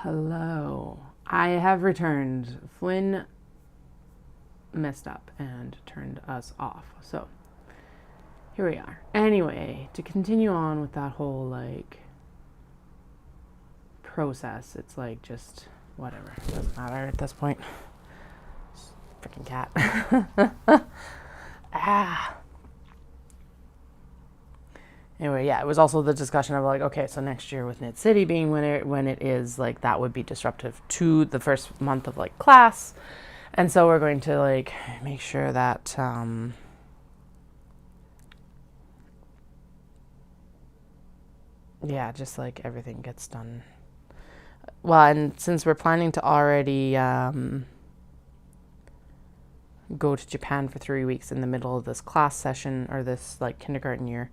Hello. I have returned. Flynn messed up and turned us off. So, here we are. Anyway, to continue on with that whole, process, it's just whatever. It doesn't matter at this point. Freaking cat. Ah. Anyway, yeah, it was also the discussion of okay, so next year with Knit City being when it is that would be disruptive to the first month of class, and so we're going to make sure that yeah, just everything gets done well. And since we're planning to already go to Japan for 3 weeks in the middle of this class session or this kindergarten year,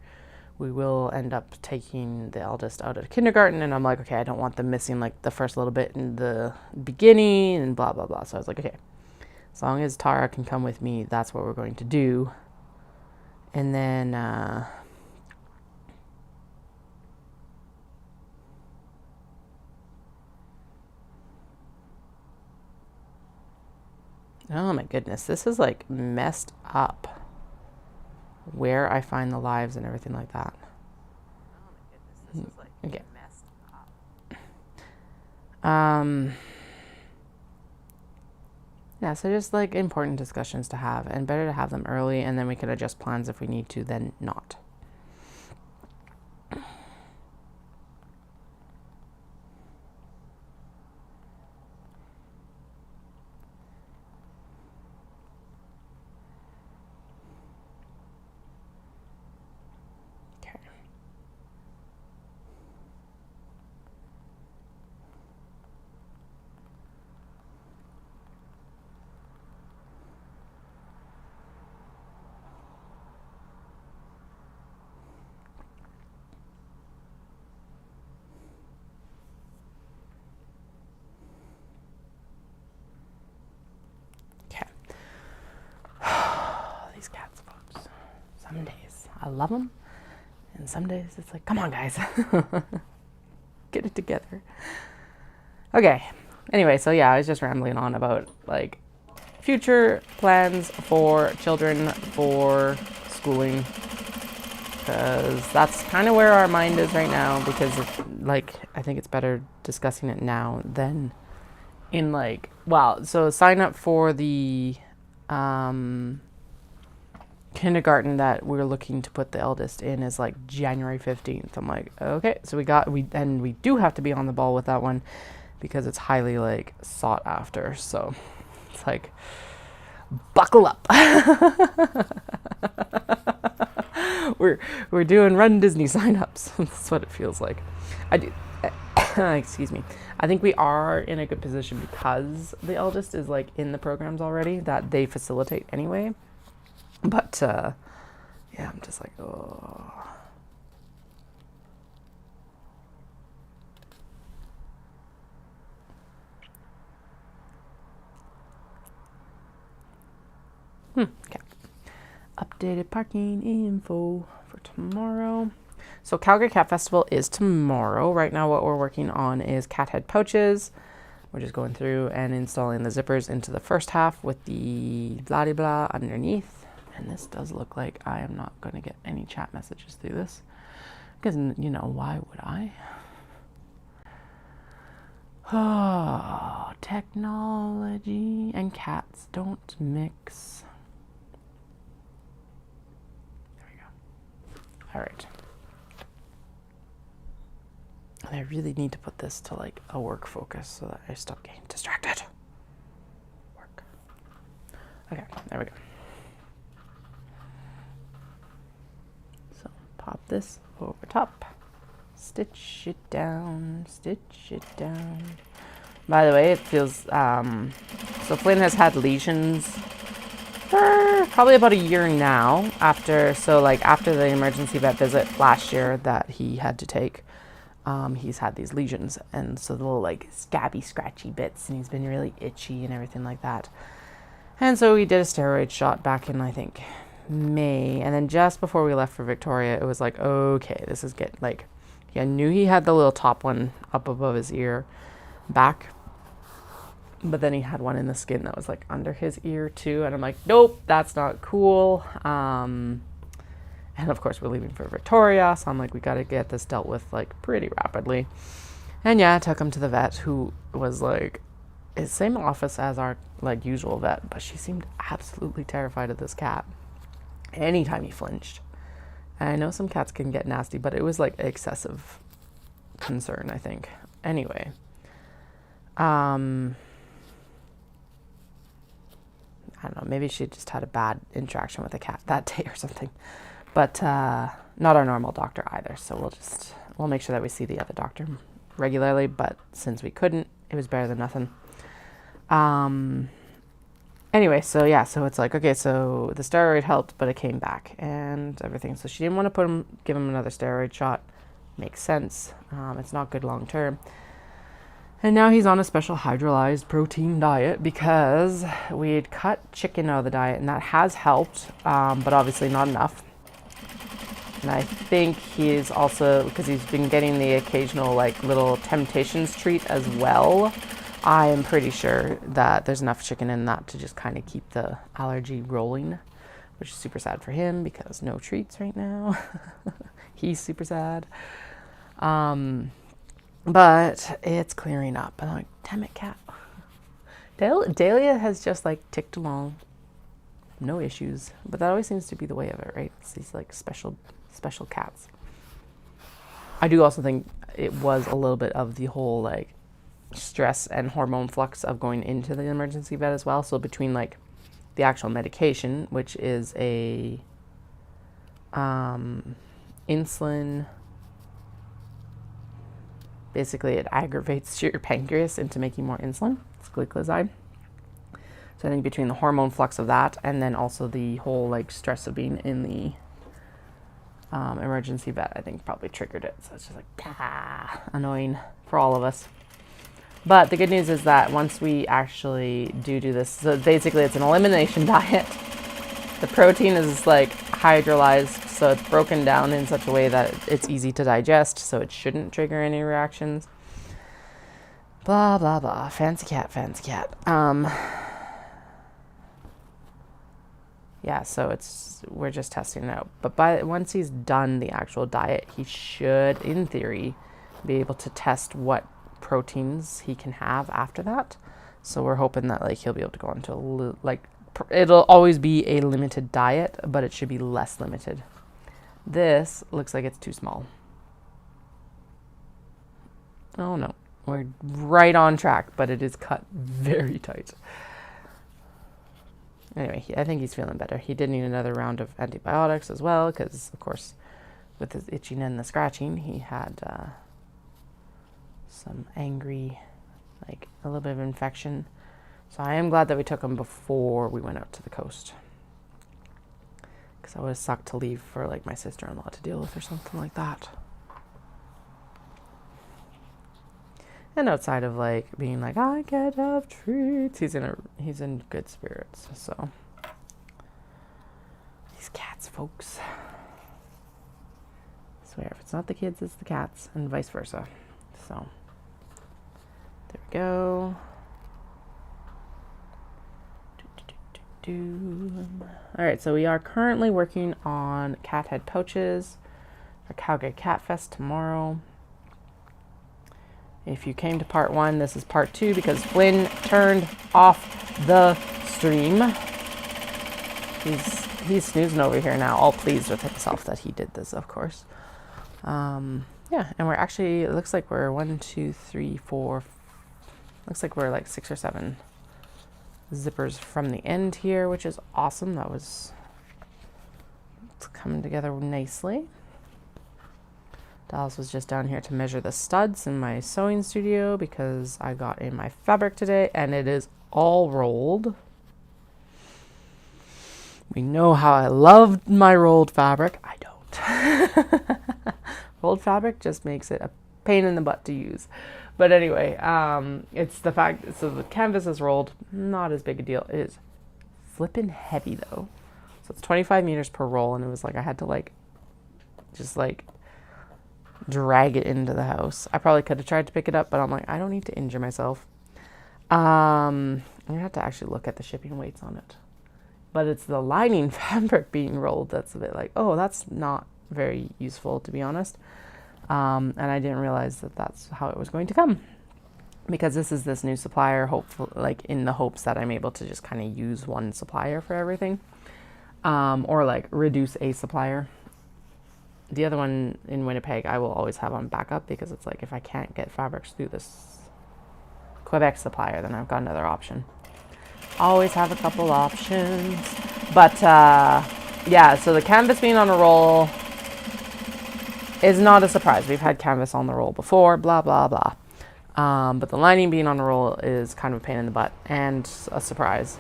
we will end up taking the eldest out of kindergarten, and I'm okay, I don't want them missing the first little bit in the beginning and blah blah blah. So I was okay, as long as Tara can come with me, that's what we're going to do. And then oh my goodness, this is messed up where I find the lives and everything like that. Oh my goodness, this is okay. Messed up. Yeah, so just important discussions to have, and better to have them early, and then we can adjust plans if we need to, than not. These cats, folks. Some days I love them, and some days it's come on, guys, get it together. Okay. Anyway, so yeah, I was just rambling on about future plans for children for schooling, because that's kind of where our mind is right now. Because I think it's better discussing it now than in so sign up for the kindergarten that we're looking to put the eldest in is January 15th. I'm okay, so we do have to be on the ball with that one because it's highly sought after. So it's buckle up. we're doing Run Disney signups. That's what it feels like. I do. Excuse me. I think we are in a good position because the eldest is in the programs already that they facilitate anyway. But yeah, I'm just oh. Okay. Updated parking info for tomorrow. So Calgary Cat Festival is tomorrow. Right now what we're working on is cat head pouches. We're just going through and installing the zippers into the first half with the blah blah blah underneath. And this does look like I am not going to get any chat messages through this. Because, why would I? Oh, technology and cats don't mix. There we go. All right. And I really need to put this to a work focus so that I stop getting distracted. Work. Okay, there we go. So pop this over top. Stitch it down. Stitch it down. By the way, it feels so Flynn has had lesions for probably about a year now after the emergency vet visit last year that he had to take. He's had these lesions, and so the little scabby scratchy bits, and he's been really itchy and everything like that. And so we did a steroid shot back in I think May, and then just before we left for Victoria, it was okay, this is I knew he had the little top one up above his ear, back. But then he had one in the skin that was like under his ear too. And I'm like, nope, that's not cool. And of course we're leaving for Victoria. So I'm like, we got to get this dealt with like pretty rapidly. And yeah, I took him to the vet, who was like, it's same office as our like usual vet, but she seemed absolutely terrified of this cat. Anytime he flinched. And I know some cats can get nasty, but it was like excessive concern, I think. Anyway. I don't know, maybe she just had a bad interaction with a cat that day or something. But not our normal doctor either. So we'll make sure that we see the other doctor regularly. But since we couldn't, it was better than nothing. Anyway, so yeah, so it's like, okay, so the steroid helped, but it came back and everything. So she didn't want to give him another steroid shot. Makes sense. It's not good long term. And now he's on a special hydrolyzed protein diet because we had cut chicken out of the diet, and that has helped, but obviously not enough. And I think he's also, because he's been getting the occasional like little temptations treat as well, I am pretty sure that there's enough chicken in that to just kind of keep the allergy rolling, which is super sad for him because no treats right now. He's super sad. But it's clearing up. And I'm like, damn it, cat. Dahlia has just like ticked along. No issues. But that always seems to be the way of it, right? It's these like special cats. I do also think it was a little bit of the whole like stress and hormone flux of going into the emergency vet as well. So between like the actual medication, which is a insulin, basically it aggravates your pancreas into making more insulin. It's glucoside. So I think between the hormone flux of that and then also the whole like stress of being in the emergency vet, I think probably triggered it. So it's just like annoying for all of us. But the good news is that once we actually do this, so basically it's an elimination diet. The protein is like hydrolyzed, so it's broken down in such a way that it's easy to digest, so it shouldn't trigger any reactions. Blah, blah, blah. Fancy cat, fancy cat. Yeah, so we're just testing it out. But once he's done the actual diet, he should, in theory, be able to test what proteins he can have after that. So we're hoping that like he'll be able to go into it'll always be a limited diet, but it should be less limited. This looks like it's too small. Oh no, we're right on track, but it is cut very tight. Anyway, I think he's feeling better. He did need another round of antibiotics as well, because of course with his itching and the scratching, he had some angry, like a little bit of infection. So I am glad that we took him before we went out to the coast, because I would have sucked to leave for like my sister-in-law to deal with or something like that. And outside of like being like, I can't have treats, he's in good spirits. So these cats, folks. I swear, if it's not the kids, it's the cats, and vice versa. So there we go. All right, so we are currently working on cat head pouches for Calgary Cat Fest tomorrow. If you came to part 1, this is part 2 because Flynn turned off the stream. He's snoozing over here now, all pleased with himself that he did this, of course. Yeah, and we're actually, it looks like we're 1, 2, 3, 4, looks like we're like 6 or 7 zippers from the end here, which is awesome. It's coming together nicely. Dallas was just down here to measure the studs in my sewing studio because I got in my fabric today and it is all rolled. We know how I loved my rolled fabric. I don't. Rolled fabric just makes it a pain in the butt to use. But anyway, it's the fact, so the canvas is rolled, not as big a deal. It is flippin' heavy though. So it's 25 meters per roll, and it was like I had to like, just like drag it into the house. I probably could have tried to pick it up, but I'm like, I don't need to injure myself. I'm gonna have to actually look at the shipping weights on it. But it's the lining fabric being rolled that's a bit like, oh, that's not very useful, to be honest. And I didn't realize that that's how it was going to come, because this is this new supplier, hopefully, like in the hopes that I'm able to just kind of use one supplier for everything, or like reduce a supplier. The other one in Winnipeg, I will always have on backup, because it's like if I can't get fabrics through this Quebec supplier, then I've got another option. Always have a couple options. But yeah, so the canvas being on a roll is not a surprise. We've had canvas on the roll before, blah, blah, blah. But the lining being on the roll is kind of a pain in the butt and a surprise.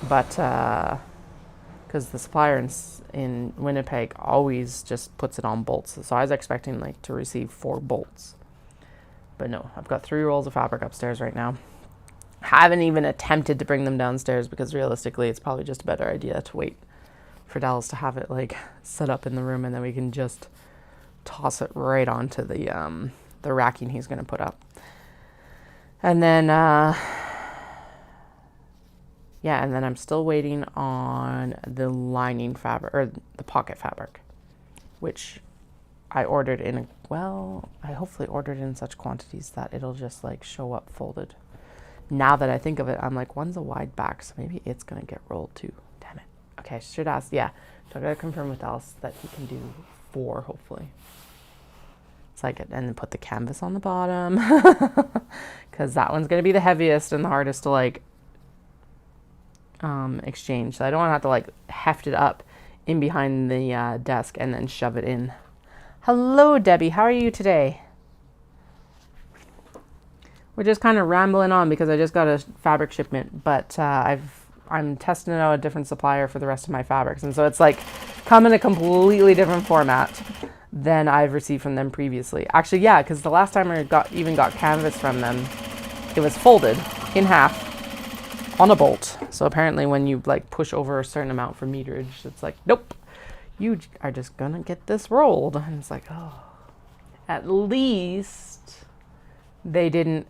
But because the supplier in Winnipeg always just puts it on bolts. So I was expecting like to receive 4 bolts. But no, I've got 3 rolls of fabric upstairs right now. Haven't even attempted to bring them downstairs, because realistically it's probably just a better idea to wait for Dallas to have it like set up in the room, and then we can just toss it right onto the racking he's going to put up. And then yeah, and then I'm still waiting on the lining fabric, or the pocket fabric, which I ordered in I hopefully ordered in such quantities that it'll just like show up folded. Now that I think of it, I'm like, one's a wide back, so maybe it's going to get rolled too. Damn it. Okay, I should ask. Yeah, so I got to confirm with Alice that he can do 4, hopefully. So I get, and then put the canvas on the bottom, because that one's going to be the heaviest and the hardest to like exchange. So I don't want to have to like heft it up in behind the desk and then shove it in. Hello, Debbie. How are you today? We're just kind of rambling on because I just got a fabric shipment, but I'm testing out a different supplier for the rest of my fabrics, and so it's like come in a completely different format than I've received from them previously. Actually, yeah, because the last time I got canvas from them, it was folded in half on a bolt. So apparently, when you like push over a certain amount for meterage, it's like, nope, you are just gonna get this rolled, and it's like, oh, at least they didn't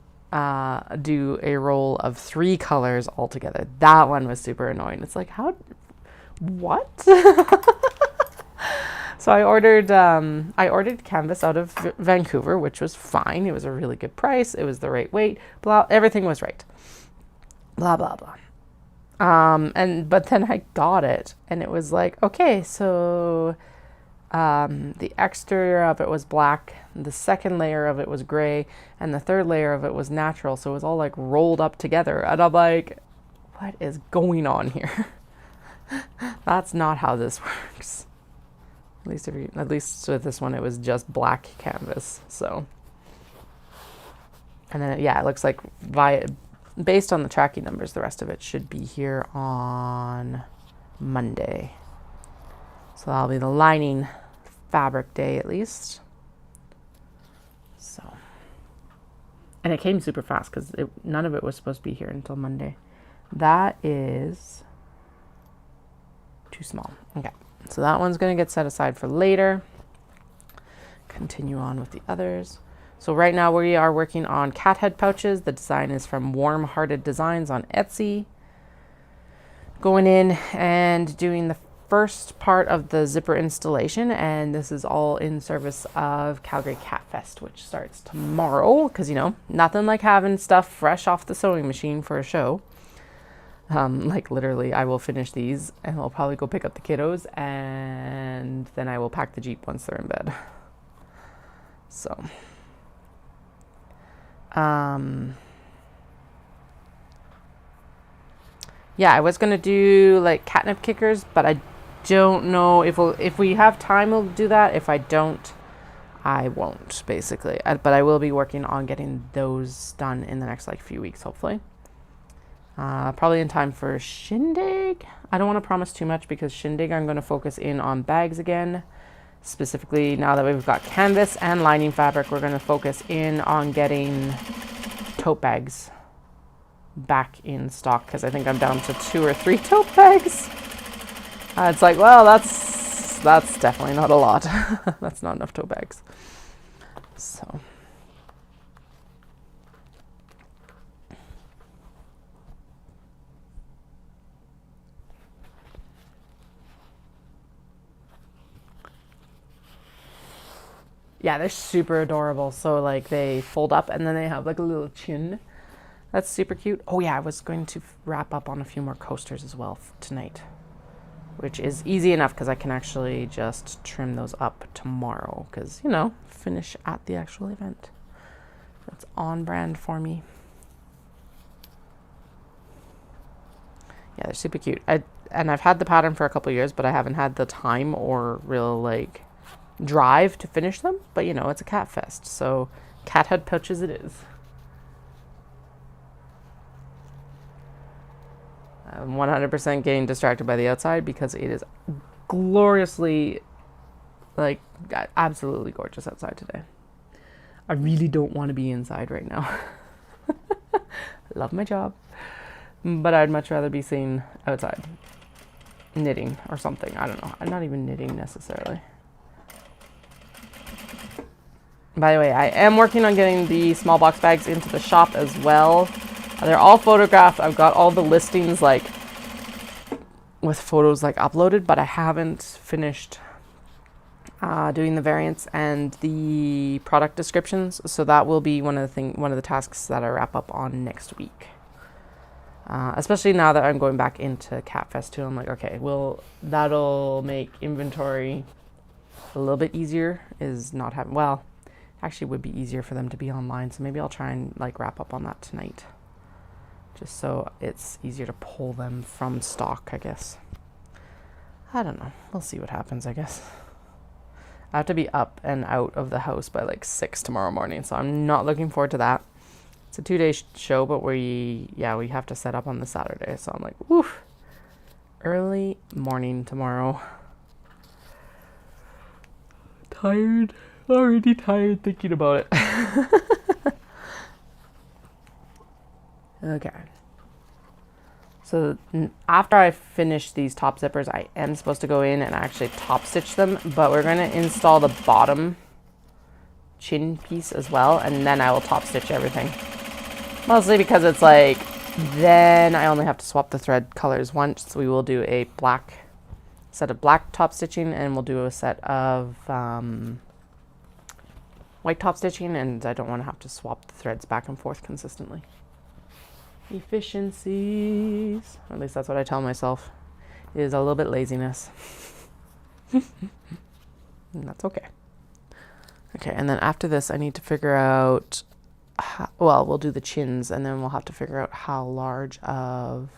do a roll of 3 colors altogether. That one was super annoying. It's like, what? So I ordered canvas out of Vancouver, which was fine. It was a really good price. It was the right weight. Blah, everything was right. Blah blah blah. But then I got it, and it was like, okay, so the exterior of it was black, the second layer of it was gray, and the third layer of it was natural. So it was all like rolled up together, and I'm like, what is going on here? That's not how this works. At least with this one, it was just black canvas. So, and then it looks like based on the tracking numbers, the rest of it should be here on Monday. So that'll be the lining fabric day at least. So, and it came super fast because none of it was supposed to be here until Monday. That is too small. Okay, so that one's going to get set aside for later. Continue on with the others. So right now we are working on cat head pouches. The design is from Warm Hearted Designs on Etsy. Going in and doing the first part of the zipper installation, and this is all in service of Calgary Cat Fest, which starts tomorrow, because nothing like having stuff fresh off the sewing machine for a show. Like literally I will finish these and I'll probably go pick up the kiddos, and then I will pack the Jeep once they're in bed. So yeah, I was gonna do like catnip kickers, but I don't know if we have time we'll do that. If I don't, I won't, basically. But I will be working on getting those done in the next like few weeks, hopefully. Probably in time for Shindig. I don't want to promise too much, because Shindig I'm going to focus in on bags again. Specifically, now that we've got canvas and lining fabric, we're going to focus in on getting tote bags back in stock, because I think I'm down to 2 or 3 tote bags. It's like, well, that's definitely not a lot. That's not enough tote bags. So yeah, they're super adorable. So like they fold up and then they have like a little chin. That's super cute. Oh yeah, I was going to wrap up on a few more coasters as well tonight, which is easy enough because I can actually just trim those up tomorrow because, you know, finish at the actual event. That's on brand for me. Yeah, they're super cute. I've had the pattern for a couple of years, but I haven't had the time or real like drive to finish them. But you know, it's a cat fest, so cat head pouches it is. I'm 100% getting distracted by the outside because it is gloriously, like, absolutely gorgeous outside today. I really don't want to be inside right now. Love my job, but I'd much rather be seen outside knitting or something. I don't know. I'm not even knitting necessarily. By the way, I am working on getting the small box bags into the shop as well. They're all photographed. I've got all the listings like with photos like uploaded, but I haven't finished doing the variants and the product descriptions. So that will be one of the tasks that I wrap up on next week. Especially now that I'm going back into Cat Fest too. I'm like, okay, well, that'll make inventory a little bit easier. Is not having, well, actually would be easier for them to be online. So maybe I'll try and like wrap up on that tonight, just so it's easier to pull them from stock, I guess. I don't know. We'll see what happens, I guess. I have to be up and out of the house by like 6 tomorrow morning, so I'm not looking forward to that. It's a 2-day show, but we have to set up on the Saturday, so I'm like, woof. Early morning tomorrow. Tired. Already tired thinking about it. Okay. So after I finish these top zippers, I am supposed to go in and actually top stitch them, but we're going to install the bottom chin piece as well, and then I will top stitch everything. Mostly because it's like, then I only have to swap the thread colors once. So we will do a set of black top stitching, and we'll do a set of white top stitching, and I don't want to have to swap the threads back and forth consistently. Efficiencies. Or at least that's what I tell myself. It is a little bit laziness. And that's okay. Okay, and then after this, I need to figure out, we'll do the chins, and then we'll have to figure out how large of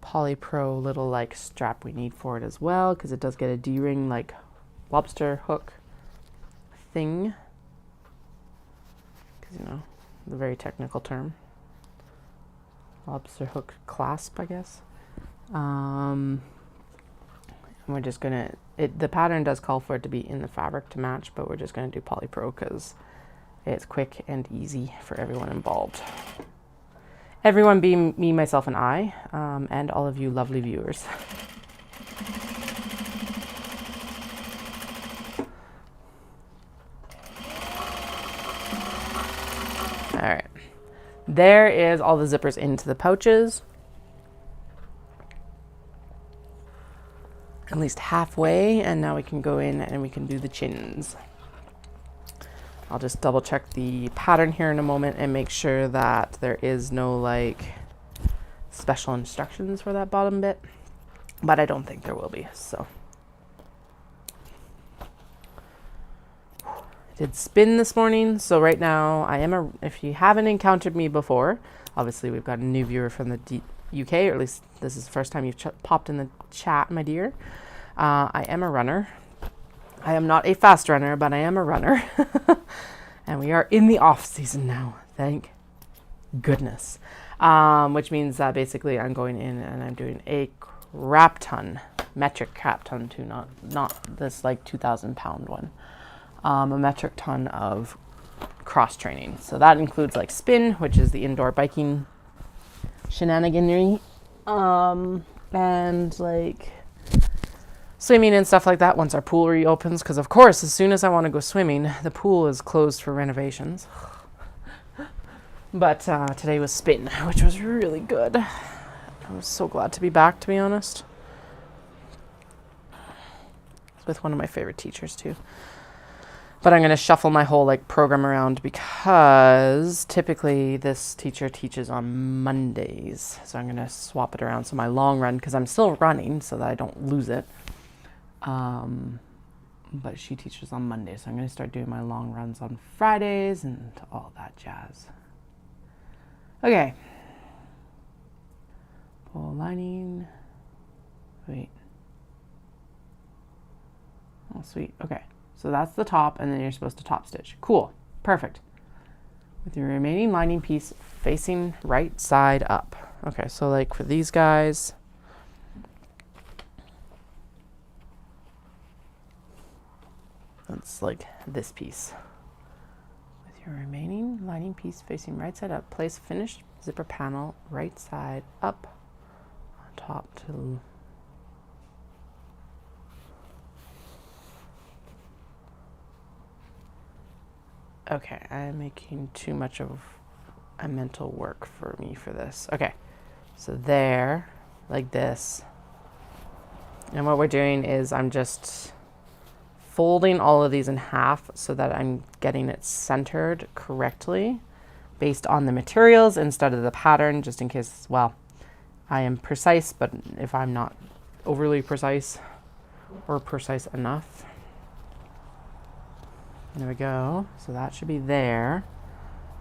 polypro little like strap we need for it as well, because it does get a D-ring like lobster hook thing. Because, you know, the very technical term. Lobster hook clasp, I guess. And we're just gonna, the pattern does call for it to be in the fabric to match, but we're just gonna do polypro because it's quick and easy for everyone involved. Everyone being me, myself, and I, and all of you lovely viewers. All right. There is all the zippers into the pouches. At least halfway, and now we can go in and we can do the chins. I'll just double check the pattern here in a moment and make sure that there is no like special instructions for that bottom bit, but I don't think there will be. So I did spin this morning. So right now I am if you haven't encountered me before, obviously we've got a new viewer from the UK, or at least this is the first time you've popped in the chat, my dear. I am a runner. I am not a fast runner, but I am a runner. And we are in the off season now, thank goodness. Which means that basically I'm going in and I'm doing a crap ton, metric crap ton too, not this like 2,000 pound one. A metric ton of cross training. So that includes like spin, which is the indoor biking shenaniganry, and like swimming and stuff like that once our pool reopens, because of course as soon as I want to go swimming, the pool is closed for renovations. But today was spin, which was really good. I was so glad to be back, to be honest. With one of my favorite teachers too. But I'm going to shuffle my whole like program around because typically this teacher teaches on Mondays. So I'm going to swap it around. So my long run, because I'm still running so that I don't lose it. But she teaches on Mondays. So I'm going to start doing my long runs on Fridays and all that jazz. Okay. Pull lining. Wait. Oh, sweet. Okay. So that's the top, and then you're supposed to top stitch. Cool. Perfect. With your remaining lining piece facing right side up. Okay, so like for these guys, that's like this piece. With your remaining lining piece facing right side up, place finished zipper panel right side up on top to okay, I'm making too much of a mental work for me for this. Okay, so there, like this. And what we're doing is I'm just folding all of these in half so that I'm getting it centered correctly based on the materials instead of the pattern, just in case, well, I am precise, but if I'm not overly precise or precise enough. There we go. So that should be there,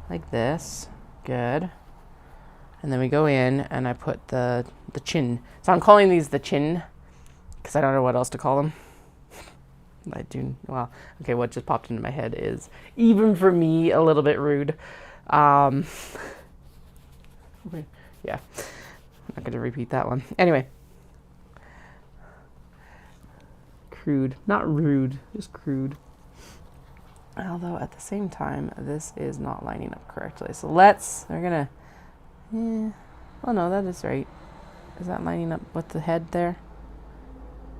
like this. Good. And then we go in and I put the chin. So I'm calling these the chin because I don't know what else to call them. I do, well, okay, what just popped into my head is, even for me, a little bit rude. Yeah, I'm not going to repeat that one. Anyway. Crude. Not rude, just crude. Although at the same time, this is not lining up correctly. So we're gonna, oh no, that is right. Is that lining up with the head there?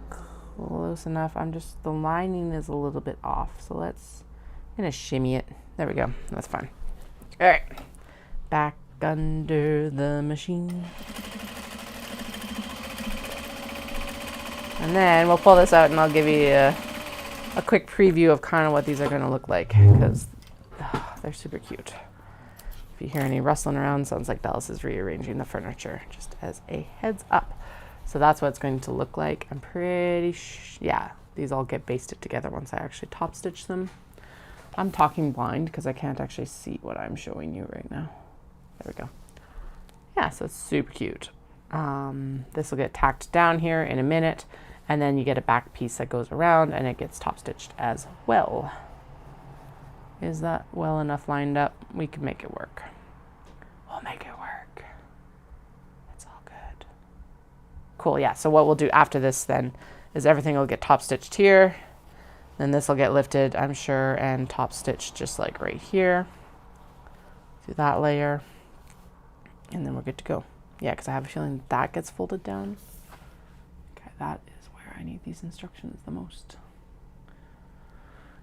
Close enough. The lining is a little bit off. So I'm gonna shimmy it. There we go. That's fine. All right. Back under the machine. And then we'll pull this out and I'll give you a quick preview of kind of what these are going to look like, because they're super cute. If you hear any rustling around, sounds like Dallas is rearranging the furniture, just as a heads up. So that's what it's going to look like. I'm pretty yeah, these all get basted together once I actually top stitch them. I'm talking blind because I can't actually see what I'm showing you right now. There we go. Yeah, so it's super cute. This will get tacked down here in a minute. And then you get a back piece that goes around and it gets top stitched as well. Is that well enough lined up? We can make it work. We'll make it work. It's all good. Cool, yeah. So what we'll do after this then is everything will get top stitched here. Then this will get lifted, I'm sure, and top stitched just like right here. Do that layer. And then we're good to go. Yeah, because I have a feeling that gets folded down. Okay, that is where I need these instructions the most.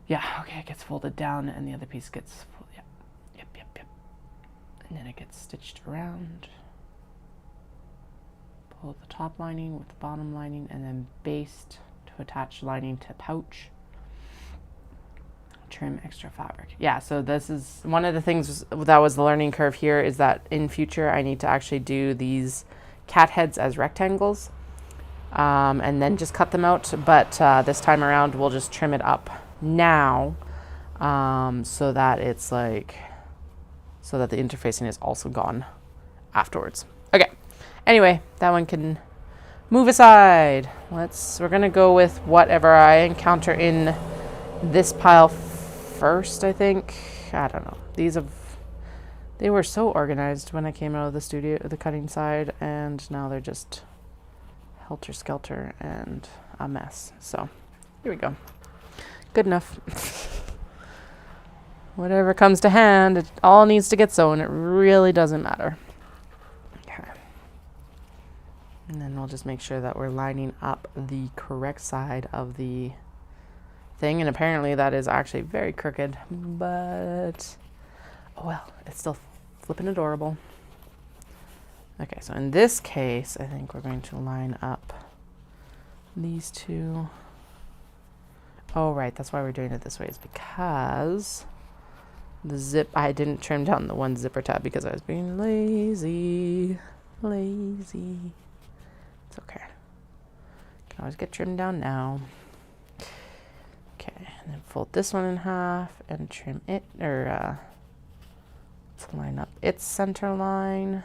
Yeah, okay, it gets folded down and the other piece gets, yeah, yep. And then it gets stitched around. Pull the top lining with the bottom lining and then baste to attach lining to pouch. Trim extra fabric. Yeah, so this is one of the things that was the learning curve here, is that in future I need to actually do these cat heads as rectangles and then just cut them out. But this time around we'll just trim it up now so that it's like, so that the interfacing is also gone afterwards. Okay, anyway, that one can move aside. We're gonna go with whatever I encounter in this pile first, I think. I don't know. They were so organized when I came out of the studio, the cutting side, and now they're just helter-skelter and a mess. So here we go. Good enough. Whatever comes to hand, it all needs to get sewn. It really doesn't matter. Okay. And then we'll just make sure that we're lining up the correct side of the thing. And apparently that is actually very crooked, but oh well, it's still flipping adorable. Okay, so in this case, I think we're going to line up these two. Oh, right, that's why we're doing it this way, is because the zip, I didn't trim down the one zipper tab because I was being lazy. It's okay. Can always get trimmed down now. Okay, and then fold this one in half and trim it, or let's line up its center line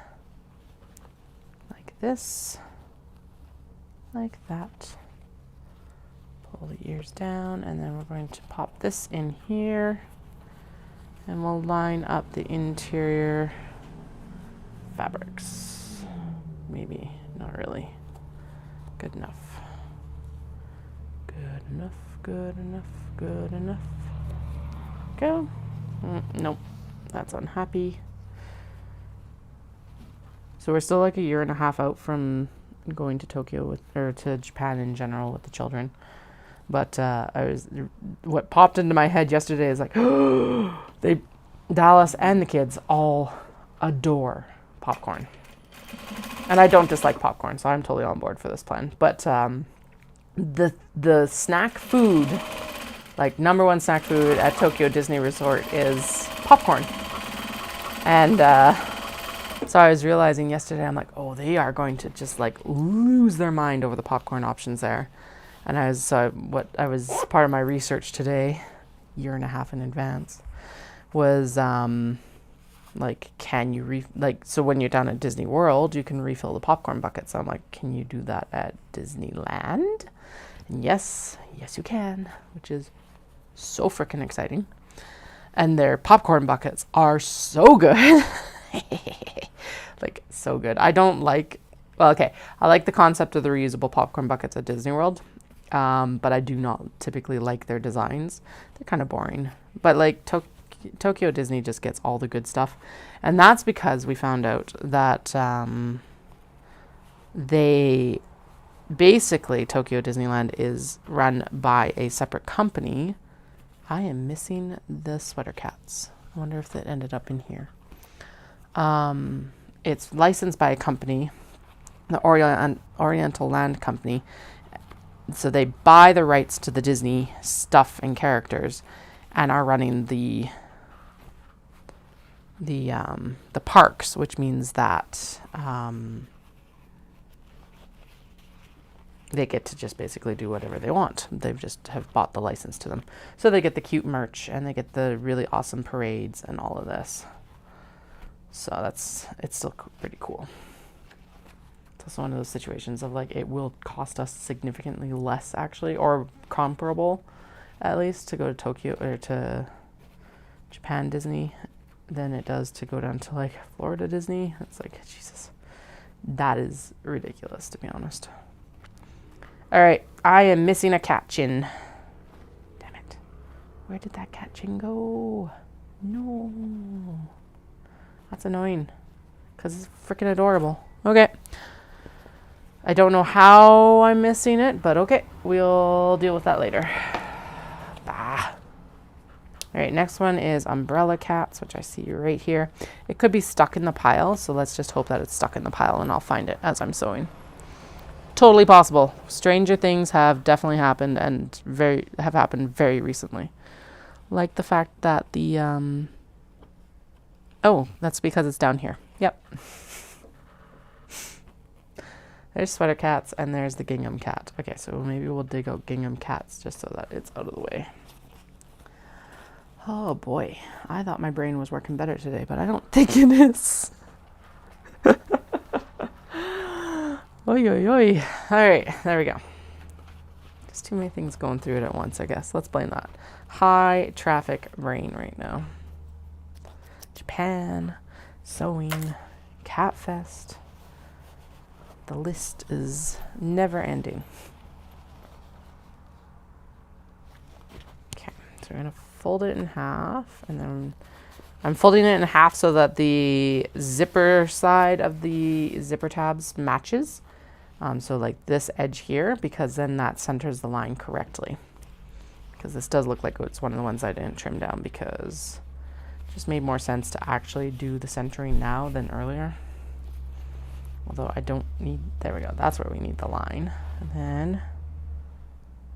like this, like that. Pull the ears down, and then we're going to pop this in here, and we'll line up the interior fabrics. Maybe, not really. Good enough. Good enough, good enough, good enough. Go. Nope, that's unhappy. So we're still like a year and a half out from going to Tokyo with, or to Japan in general with the children. But what popped into my head yesterday is like, Dallas and the kids all adore popcorn. And I don't dislike popcorn, so I'm totally on board for this plan. But the snack food, like number one snack food at Tokyo Disney Resort is popcorn. And so I was realizing yesterday, I'm like, oh, they are going to just like lose their mind over the popcorn options there. And I was part of my research today, year and a half in advance, was like, can you so when you're down at Disney World, you can refill the popcorn buckets. So I'm like, can you do that at Disneyland? And yes you can, which is so freaking exciting. And their popcorn buckets are so good. Like, so good. I like the concept of the reusable popcorn buckets at Disney World. But I do not typically like their designs. They're kind of boring. But like Tokyo Disney just gets all the good stuff. And that's because we found out that they basically, Tokyo Disneyland is run by a separate company. I am missing the sweater cats. I wonder if that ended up in here. It's licensed by a company, the Oriental Land Company. So they buy the rights to the Disney stuff and characters and are running the parks, which means that they get to just basically do whatever they want. They've just have bought the license to them. So they get the cute merch and they get the really awesome parades and all of this. So it's still pretty cool. It's also one of those situations of like, it will cost us significantly less actually, or comparable at least, to go to Tokyo or to Japan Disney than it does to go down to like Florida Disney. It's like, Jesus, that is ridiculous, to be honest. All right, I am missing a cat chin. Damn it. Where did that cat chin go? No. That's annoying because it's freaking adorable. Okay. I don't know how I'm missing it, but okay. We'll deal with that later. All right, next one is umbrella cats, which I see right here. It could be stuck in the pile, so let's just hope that it's stuck in the pile and I'll find it as I'm sewing. Totally possible. Stranger things have definitely happened and have happened very recently. Like the fact that the oh, that's because it's down here. Yep. There's sweater cats and there's the gingham cat. Okay, so maybe we'll dig out gingham cats just so that it's out of the way. Oh boy, I thought my brain was working better today, but I don't think it is. Oy, oy, oy. All right, there we go. Just too many things going through it at once, I guess. Let's blame that. High traffic brain right now. Japan, sewing, Cat Fest. The list is never ending. Okay, so we're going to fold it in half, and then I'm folding it in half so that the zipper side of the zipper tabs matches. So like this edge here, because then that centers the line correctly. Because this does look like it's one of the ones I didn't trim down, because it just made more sense to actually do the centering now than earlier. Although I don't need, there we go, that's where we need the line. And then,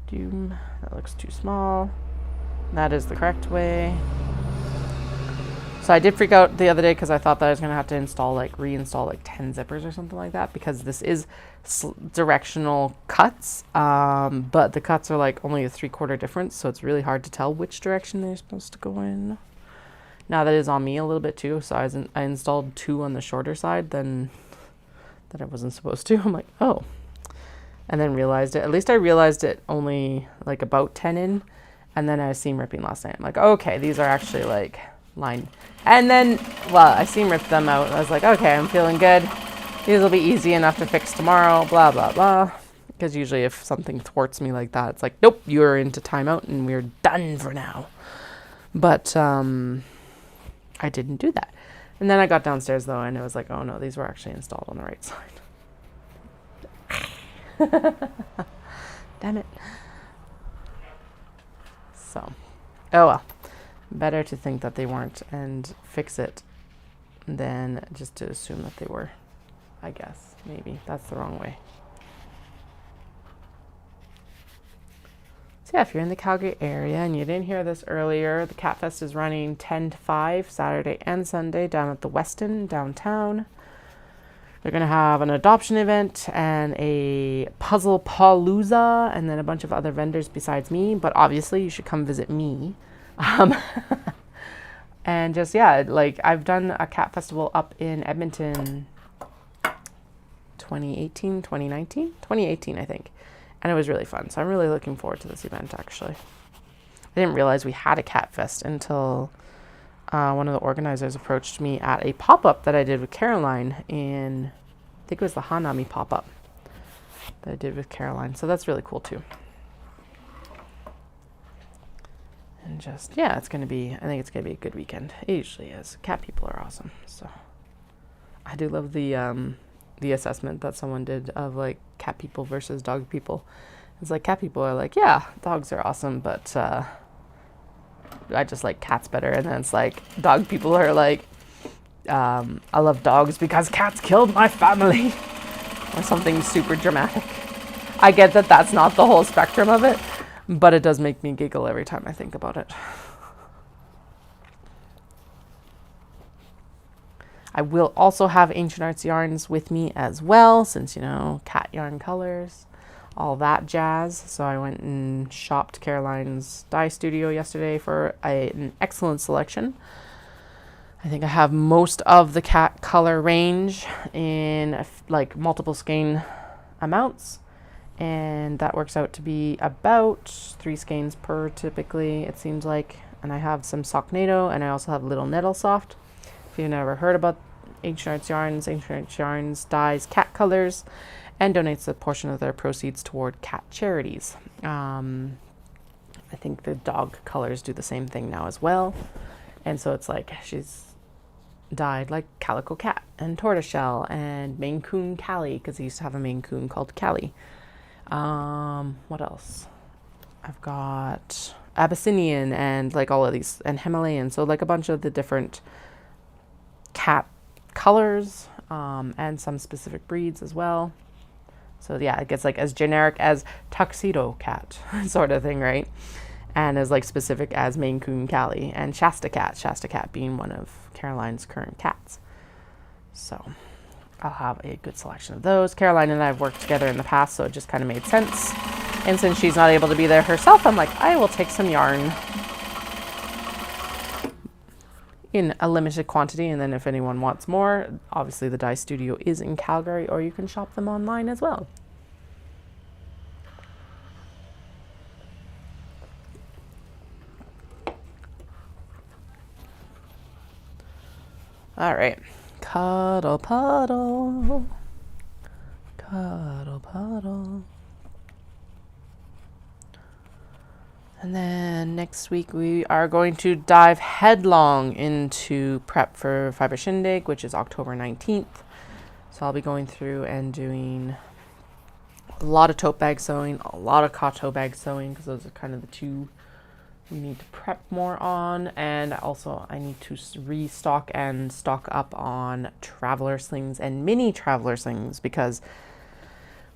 doom, that looks too small. That is the correct way. So I did freak out the other day because I thought that I was going to have to install, like, reinstall like 10 zippers or something like that, because this is directional cuts, but the cuts are like only a 3/4 difference, so it's really hard to tell which direction they're supposed to go in. Now that is on me a little bit too, so I installed 2 on the shorter side than that I wasn't supposed to. I'm like, oh, and then realized it. At least I realized it only like about 10 in, and then I was seam ripping last night. I'm like, okay, these are actually like lined. And then, well, I seam ripped them out. I was like, okay, I'm feeling good. These will be easy enough to fix tomorrow, blah, blah, blah. Because usually if something thwarts me like that, it's like, nope, you're into timeout and we're done for now. But I didn't do that. And then I got downstairs though, and it was like, oh no, these were actually installed on the right side. Damn it. So, oh well. Better to think that they weren't and fix it than just to assume that they were, I guess. Maybe that's the wrong way. So yeah, if you're in the Calgary area and you didn't hear this earlier, the Cat Fest is running 10 to 5, Saturday and Sunday, down at the Westin downtown. They're going to have an adoption event and a puzzle palooza, and then a bunch of other vendors besides me. But obviously, you should come visit me. And just, yeah, like I've done a cat festival up in Edmonton 2018, I think. And it was really fun. So I'm really looking forward to this event, actually. I didn't realize we had a cat fest until one of the organizers approached me at a pop-up that I did with Caroline in, I think it was the Hanami pop-up that I did with Caroline. So that's really cool too. And just, yeah, it's going to be, I think it's going to be a good weekend. It usually is. Cat people are awesome. So I do love the assessment that someone did of like cat people versus dog people. It's like cat people are like, yeah, dogs are awesome, but I just like cats better. And then it's like dog people are like, I love dogs because cats killed my family, or something super dramatic. I get that that's not the whole spectrum of it, but it does make me giggle every time I think about it. I will also have Ancient Arts yarns with me as well, since, you know, cat yarn colors, all that jazz. So I went and shopped Caroline's dye studio yesterday for an excellent selection. I think I have most of the cat color range in like multiple skein amounts. And that works out to be about 3 skeins per typically, it seems like. And I have some Socknado, and I also have Little Nettle Soft. If you've never heard about Ancient Arts Yarns dyes cat colors and donates a portion of their proceeds toward cat charities. I think the dog colors do the same thing now as well. And so it's like she's dyed like Calico Cat and Tortoiseshell and Maine Coon Callie, because he used to have a Maine Coon called Callie. What else? I've got Abyssinian and like all of these, and Himalayan. So like a bunch of the different cat colors, and some specific breeds as well. So yeah, it gets like as generic as Tuxedo Cat sort of thing, right? And as like specific as Maine Coon Callie and Shasta Cat being one of Caroline's current cats. So I'll have a good selection of those. Caroline and I have worked together in the past, so it just kind of made sense. And since she's not able to be there herself, I'm like, I will take some yarn in a limited quantity, and then if anyone wants more, obviously the dye studio is in Calgary, or you can shop them online as well. All right, cuddle puddle, cuddle puddle. And then next week we are going to dive headlong into prep for Fibre Shindig, which is October 19th. So I'll be going through and doing A lot of tote bag sewing, a lot of tote bag sewing, because those are kind of the two we need to prep more on. And also I need to restock and stock up on traveler slings and mini traveler slings, because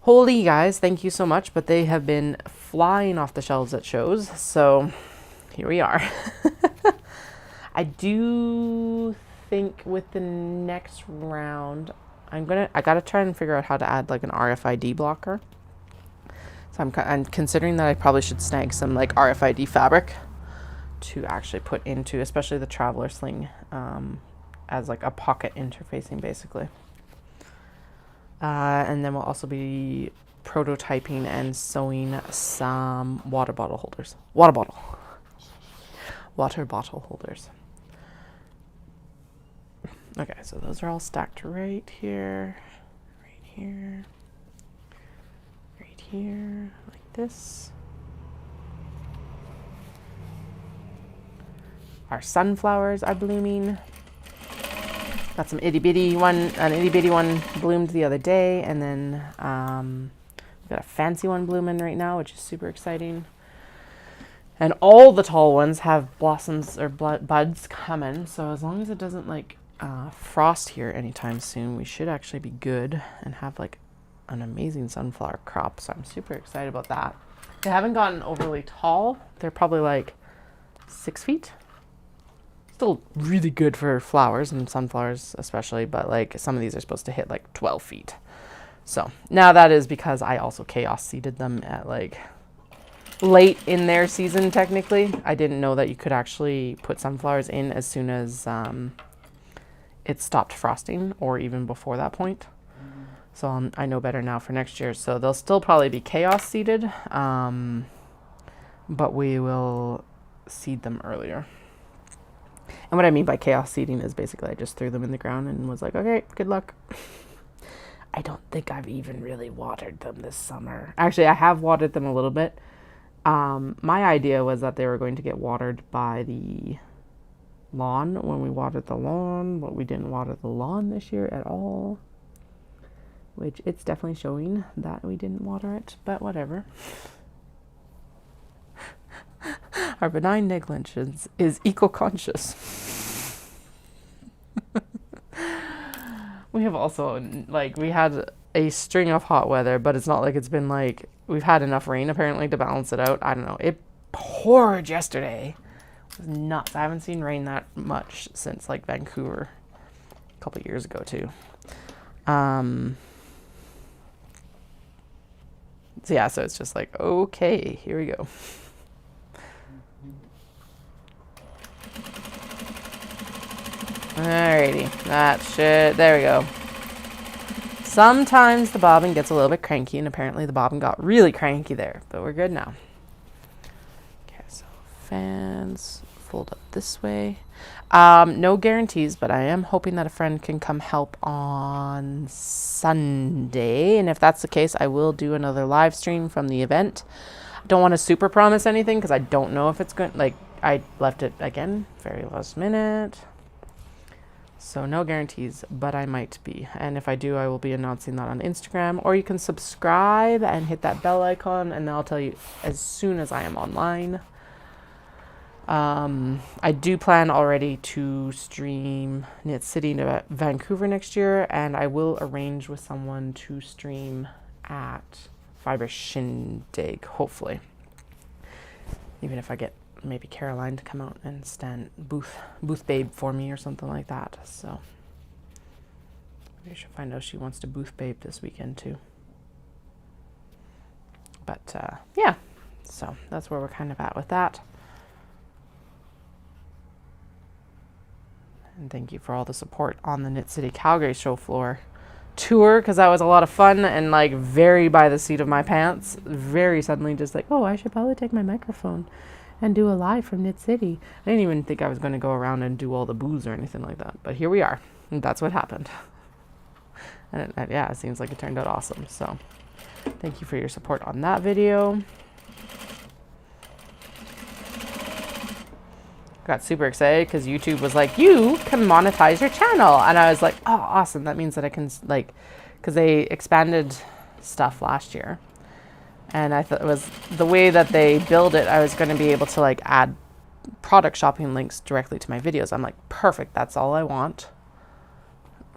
holy guys, thank you so much, but they have been flying off the shelves at shows. So here we are. I do think with the next round, I gotta try and figure out how to add like an RFID blocker. So I'm considering that I probably should snag some like RFID fabric to actually put into, especially the traveler sling, as like a pocket interfacing basically. And then we'll also be prototyping and sewing some water bottle holders. Water bottle holders. Okay, so those are all stacked right here, right here, right here, like this. Our sunflowers are blooming. Got some an itty bitty one bloomed the other day, and then we've got a fancy one blooming right now, which is super exciting. And all the tall ones have blossoms or buds coming, so as long as it doesn't like frost here anytime soon, we should actually be good and have like an amazing sunflower crop. So I'm super excited about that. They haven't gotten overly tall. They're probably like 6 feet. Still really good for flowers and sunflowers especially, but like some of these are supposed to hit like 12 feet. So now that is because I also chaos seeded them at like late in their season technically. I didn't know that you could actually put sunflowers in as soon as it stopped frosting, or even before that point. So I know better now for next year. So they'll still probably be chaos seeded, but we will seed them earlier. And what I mean by chaos seeding is basically I just threw them in the ground and was like, okay, good luck. I don't think I've even really watered them this summer. Actually, I have watered them a little bit. My idea was that they were going to get watered by the lawn when we watered the lawn, but we didn't water the lawn this year at all, which it's definitely showing that we didn't water it, but whatever. Our benign negligence is eco-conscious. We have also, like, we had a string of hot weather, but it's not like it's been like, we've had enough rain apparently to balance it out. I don't know. It poured yesterday. It was nuts. I haven't seen rain that much since like Vancouver a couple of years ago too. So yeah, so it's just like, okay, here we go. Alrighty, that shit, there we go. Sometimes the bobbin gets a little bit cranky, and apparently the bobbin got really cranky there, but we're good now. Okay, so fans fold up this way. No guarantees, but I am hoping that a friend can come help on Sunday, and if that's the case, I will do another live stream from the event. I don't want to super promise anything because I don't know if it's going, like, I left it again very last minute. So no guarantees, but I might be. And if I do, I will be announcing that on Instagram. Or you can subscribe and hit that bell icon, and I'll tell you as soon as I am online. I do plan already to stream Knit City to Vancouver next year, and I will arrange with someone to stream at Fibre Shindig, hopefully. Even if I get maybe Caroline to come out and stand booth babe for me or something like that. So maybe I should find out if she wants to booth babe this weekend too. But yeah, so that's where we're kind of at with that. And thank you for all the support on the Knit City Calgary show floor tour, because that was a lot of fun and like very by the seat of my pants. Very suddenly just like, oh, I should probably take my microphone and do a live from Knit City. I didn't even think I was going to go around and do all the booze or anything like that. But here we are. And that's what happened. And yeah, it seems like it turned out awesome. So thank you for your support on that video. Got super excited because YouTube was like, you can monetize your channel. And I was like, oh, awesome. That means that I can, like, because they expanded stuff last year. And I thought it was the way that they build it, I was going to be able to like add product shopping links directly to my videos. I'm like, perfect, that's all I want.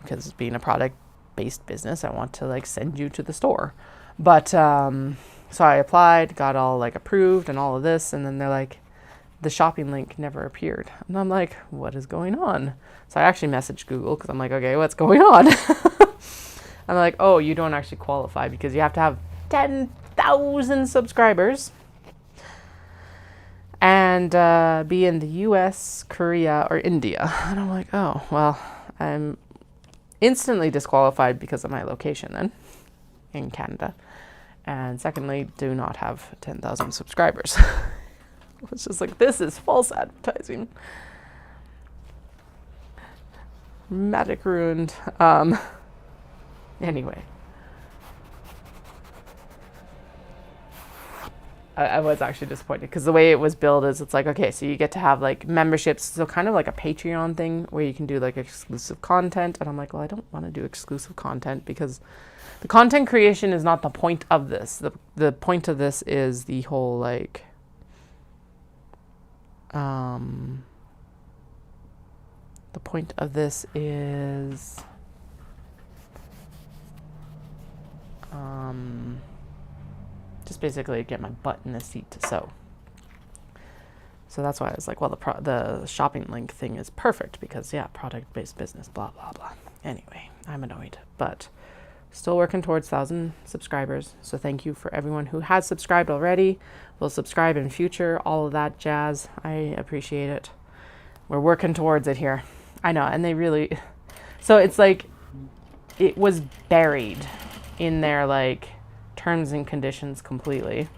Because being a product based business, I want to like send you to the store. But so I applied, got all like approved and all of this, and then they're like, the shopping link never appeared. And I'm like, what is going on? So I actually messaged Google because I'm like, okay, what's going on? I'm like, oh, you don't actually qualify because you have to have 10,000 subscribers and be in the US, Korea, or India. And I'm like, oh, well, I'm instantly disqualified because of my location then in Canada. And secondly, do not have 10,000 subscribers. It's just like, this is false advertising. Magic ruined. Anyway. I was actually disappointed because the way it was built is it's like, okay, so you get to have like memberships, so kind of like a Patreon thing where you can do like exclusive content. And I'm like, well, I don't want to do exclusive content because the content creation is not the point of this. The point of this is the whole like the point of this is just basically get my butt in the seat to sew. So that's why I was like, well, the shopping link thing is perfect because, yeah, product-based business, blah, blah, blah. Anyway, I'm annoyed, but still working towards 1,000 subscribers. So thank you for everyone who has subscribed already, will subscribe in future, all of that jazz. I appreciate it. We're working towards it here. I know, and they really... So it's like, it was buried in their, like, terms and conditions completely.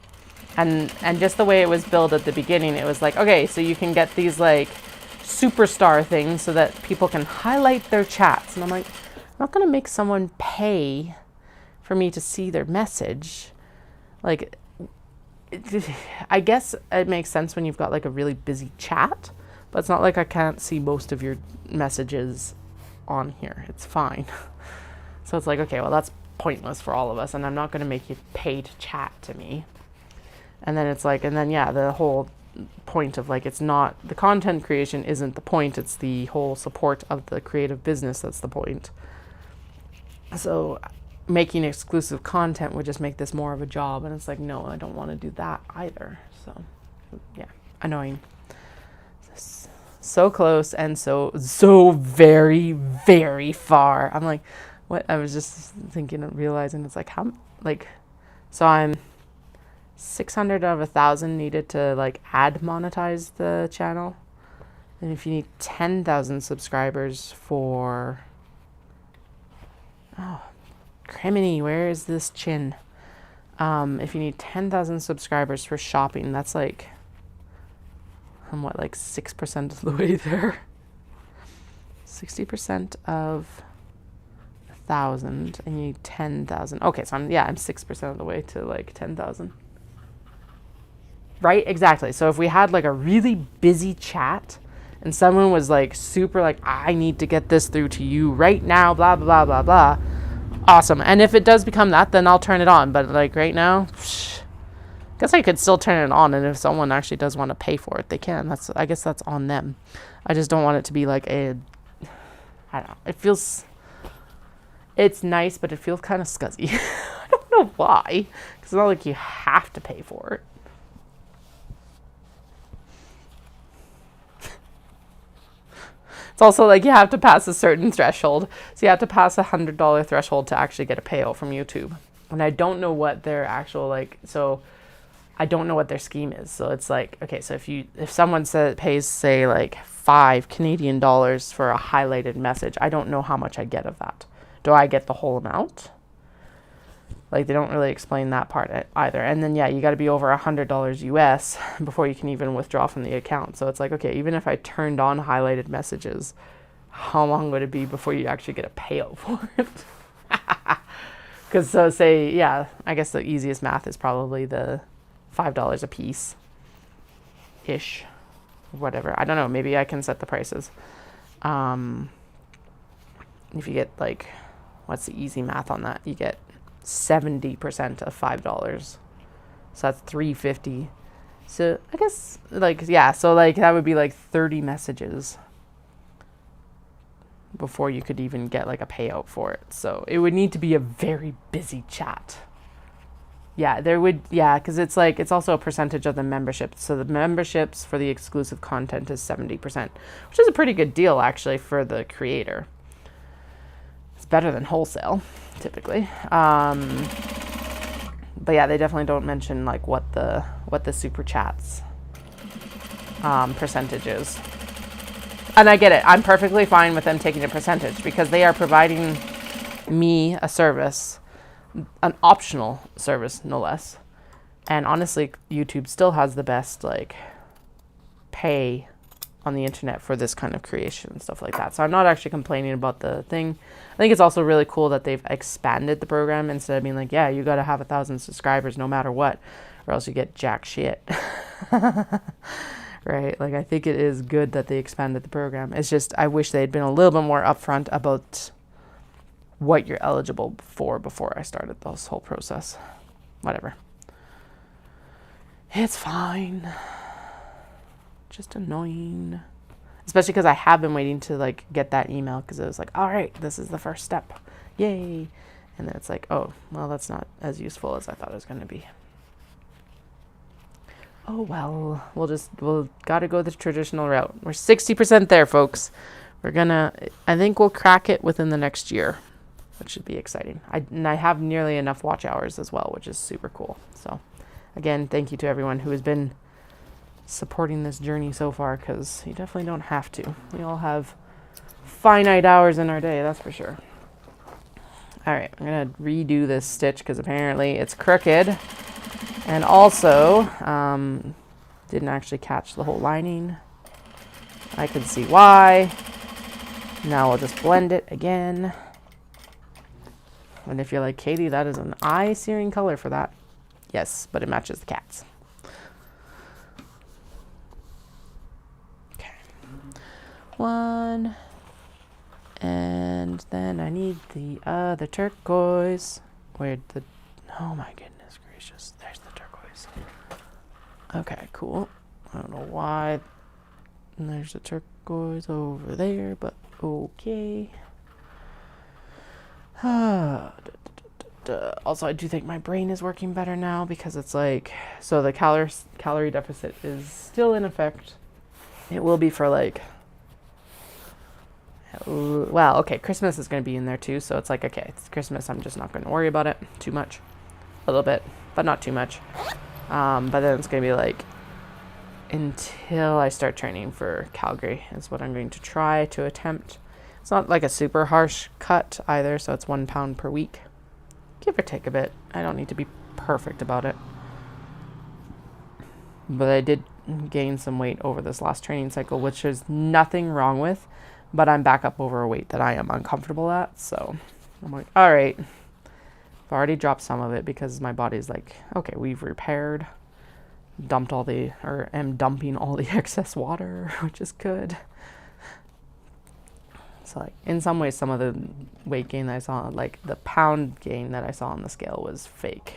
And just the way it was built at the beginning, it was like, okay, so you can get these like superstar things so that people can highlight their chats. And I'm like, I'm not going to make someone pay for me to see their message. Like, I guess it makes sense when you've got like a really busy chat, but it's not like I can't see most of your messages on here. It's fine. So it's like, okay, well, that's pointless for all of us, and I'm not going to make you pay to chat to me. And then it's like, and then yeah, the whole point of like, it's not, the content creation isn't the point, it's the whole support of the creative business that's the point. So making exclusive content would just make this more of a job, and it's like, no, I don't want to do that either. So yeah, annoying. So close and so very, very far. I'm like, what? I was just thinking and realizing it's like, how, like, so I'm 600 out of 1,000 needed to like ad monetize the channel. And if you need 10,000 subscribers for, oh, criminy, where is this chin? If you need 10,000 subscribers for shopping, that's like, I'm what, like 6% of the way there. 60% of 1,000 and you need 10,000. Okay, so I'm 6% of the way to like 10,000. Right? Exactly. So if we had like a really busy chat and someone was like super like, I need to get this through to you right now, blah, blah, blah, blah, blah. Awesome. And if it does become that, then I'll turn it on. But like right now, I guess I could still turn it on. And if someone actually does want to pay for it, they can. I guess that's on them. I just don't want it to be like I don't know. It feels, it's nice, but it feels kind of scuzzy. I don't know why. Because it's not like you have to pay for it. It's also like you have to pass a certain threshold. So you have to pass $100 threshold to actually get a payout from YouTube. And I don't know what their actual like, so I don't know what their scheme is. So it's like, okay, so if someone pays say like $5 for a highlighted message, I don't know how much I get of that. Do I get the whole amount? Like, they don't really explain that part either. And then, yeah, you got to be over $100 US before you can even withdraw from the account. So it's like, okay, even if I turned on highlighted messages, how long would it be before you actually get a payout for it? Because so say, yeah, I guess the easiest math is probably the $5 a piece ish, whatever. I don't know. Maybe I can set the prices. If you get like, what's the easy math on that? You get 70% of $5. So that's $3.50. So I guess like, yeah, so like that would be like 30 messages before you could even get like a payout for it. So it would need to be a very busy chat. Yeah, there would, yeah, because it's like, it's also a percentage of the membership. So the memberships for the exclusive content is 70%, which is a pretty good deal actually for the creator. It's better than wholesale, typically. But yeah, they definitely don't mention like what the super chats percentage is. And I get it. I'm perfectly fine with them taking a percentage because they are providing me a service, an optional service, no less. And honestly, YouTube still has the best like pay on the internet for this kind of creation and stuff like that. So I'm not actually complaining about the thing. I think it's also really cool that they've expanded the program instead of being like, yeah, you got to have 1,000 subscribers no matter what, or else you get jack shit. Right? Like, I think it is good that they expanded the program. It's just, I wish they'd been a little bit more upfront about what you're eligible for before I started this whole process. Whatever. It's fine. Just annoying. Especially because I have been waiting to like get that email because it was like, all right, this is the first step. Yay. And then it's like, oh, well, that's not as useful as I thought it was going to be. Oh, well, we'll got to go the traditional route. We're 60% there, folks. I think we'll crack it within the next year, which should be exciting. I have nearly enough watch hours as well, which is super cool. So again, thank you to everyone who has been supporting this journey so far, because you definitely don't have to. We all have finite hours in our day, that's for sure. All right, I'm gonna redo this stitch because apparently it's crooked, and also didn't actually catch the whole lining. I can see why. Now we'll just blend it again. And if you're like, Katie, that is an eye-searing color for that. Yes, but it matches the cat's. One, and then I need the other turquoise. Oh my goodness gracious, there's the turquoise. Okay, cool. I don't know why there's a turquoise over there, but okay. Also, I do think my brain is working better now because it's like, so the calorie deficit is still in effect. It will be for like, well, okay, Christmas is going to be in there too, so it's like, okay, it's Christmas, I'm just not going to worry about it too much. A little bit, but not too much. But then it's going to be like, until I start training for Calgary is what I'm going to try to attempt. It's not like a super harsh cut either, so it's 1 pound per week. Give or take a bit. I don't need to be perfect about it. But I did gain some weight over this last training cycle, which there's nothing wrong with. But I'm back up over a weight that I am uncomfortable at. So I'm like, all right. I've already dropped some of it because my body's like, okay, we've repaired. Am dumping all the excess water, which is good. So like, in some ways, some of the weight gain that I saw, like the pound gain that I saw on the scale was fake.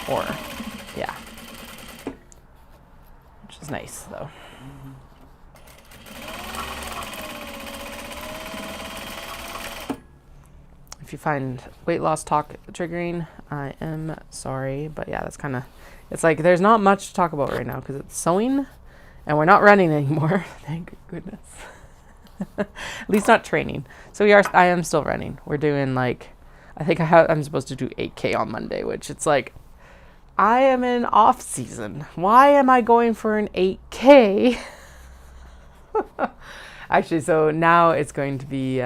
Or, yeah. Which is nice, though. If you find weight loss talk triggering, I am sorry. But yeah, that's kind of, it's like there's not much to talk about right now because it's sewing and we're not running anymore. Thank goodness. At least not training. So I am still running. We're doing like, I think I'm supposed to do 8K on Monday, which it's like, I am in off season. Why am I going for an 8K? Actually, so now it's going to be,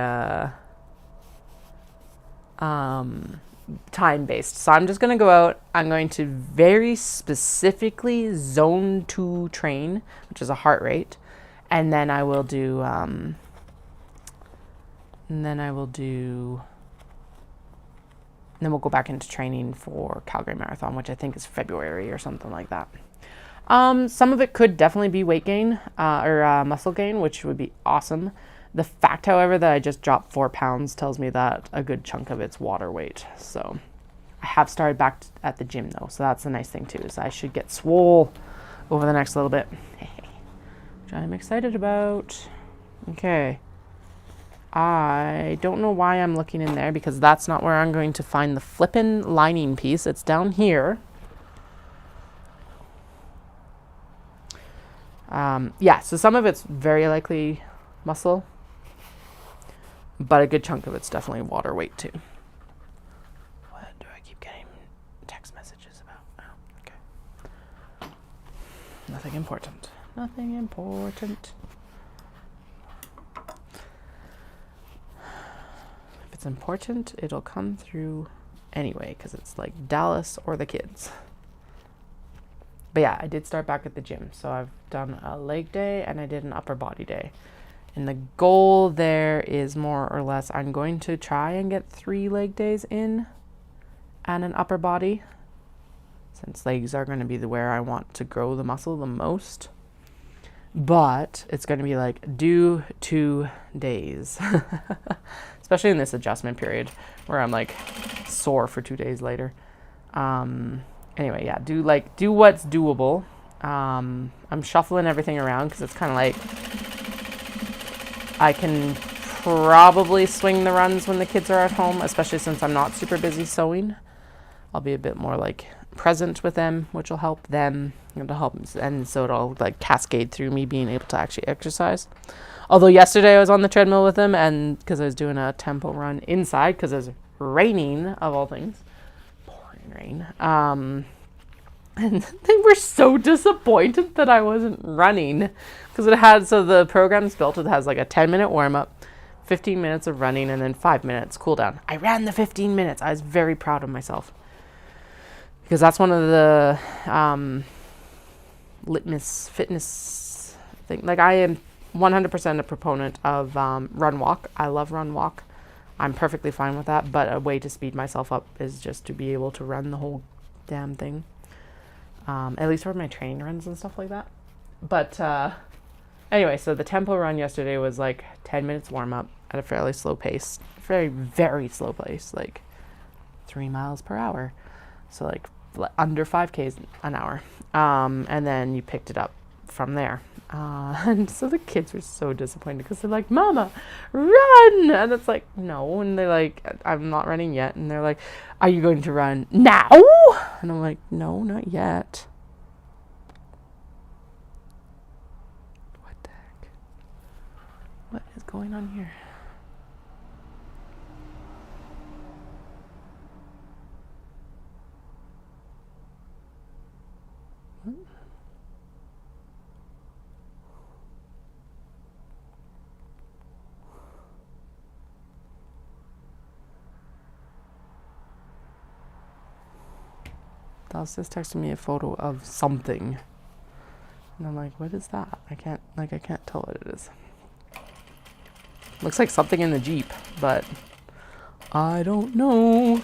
time-based. So I'm just going to go out. I'm going to very specifically zone 2 train, which is a heart rate. And then I will do, and then we'll go back into training for Calgary Marathon, which I think is February or something like that. Some of it could definitely be weight gain, or muscle gain, which would be awesome. The fact, however, that I just dropped 4 pounds tells me that a good chunk of it's water weight. So I have started back at the gym though, so that's the nice thing too, is I should get swole over the next little bit, which I'm excited about. Okay. I don't know why I'm looking in there, because that's not where I'm going to find the flippin' lining piece. It's down here. Yeah, so some of it's very likely muscle, but a good chunk of it's definitely water weight too. What do I keep getting text messages about? Oh, okay. Nothing important. Nothing important. If it's important, it'll come through anyway, because it's like Dallas or the kids. But yeah, I did start back at the gym. So I've done a leg day and I did an upper body day. And the goal there is more or less, I'm going to try and get 3 leg days in and an upper body, since legs are going to be where I want to grow the muscle the most. But it's going to be like, do 2 days, especially in this adjustment period where I'm like sore for 2 days later. Anyway, yeah, do what's doable. I'm shuffling everything around because it's kind of like I can probably swing the runs when the kids are at home, especially since I'm not super busy sewing. I'll be a bit more like present with them, which will help them, and so it'll like cascade through me being able to actually exercise. Although yesterday I was on the treadmill with them, and because I was doing a tempo run inside because it was raining, of all things. Rain. And they were so disappointed that I wasn't running, because the program's built, it has like a 10-minute warm-up, 15 minutes of running, and then 5 minutes cool down. I ran the 15 minutes. I was very proud of myself, because that's one of the litmus fitness thing. Like, I am 100% a proponent of run walk. I love run walk. I'm perfectly fine with that, but a way to speed myself up is just to be able to run the whole damn thing. At least for my training runs and stuff like that. But anyway, so the tempo run yesterday was like 10 minutes warm up at a fairly slow pace. Very, very slow pace, like 3 miles per hour. So like under 5Ks an hour. And then you picked it up from there. And so the kids were so disappointed because they're like, Mama, run! And it's like, no. And they're like, I'm not running yet. And they're like, are you going to run now? And I'm like, no, not yet. What the heck? What is going on here? Dallas just texted me a photo of something, and I'm like, what is that? I can't tell what it is. Looks like something in the Jeep, but I don't know.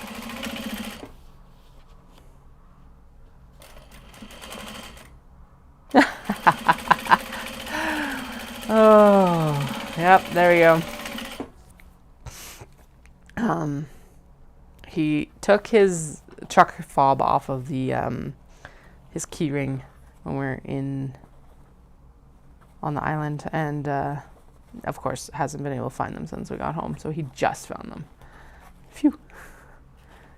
Oh, yep, there we go. He took his truck fob off of the his key ring when we were on the island, and of course hasn't been able to find them since we got home, so he just found them. Phew.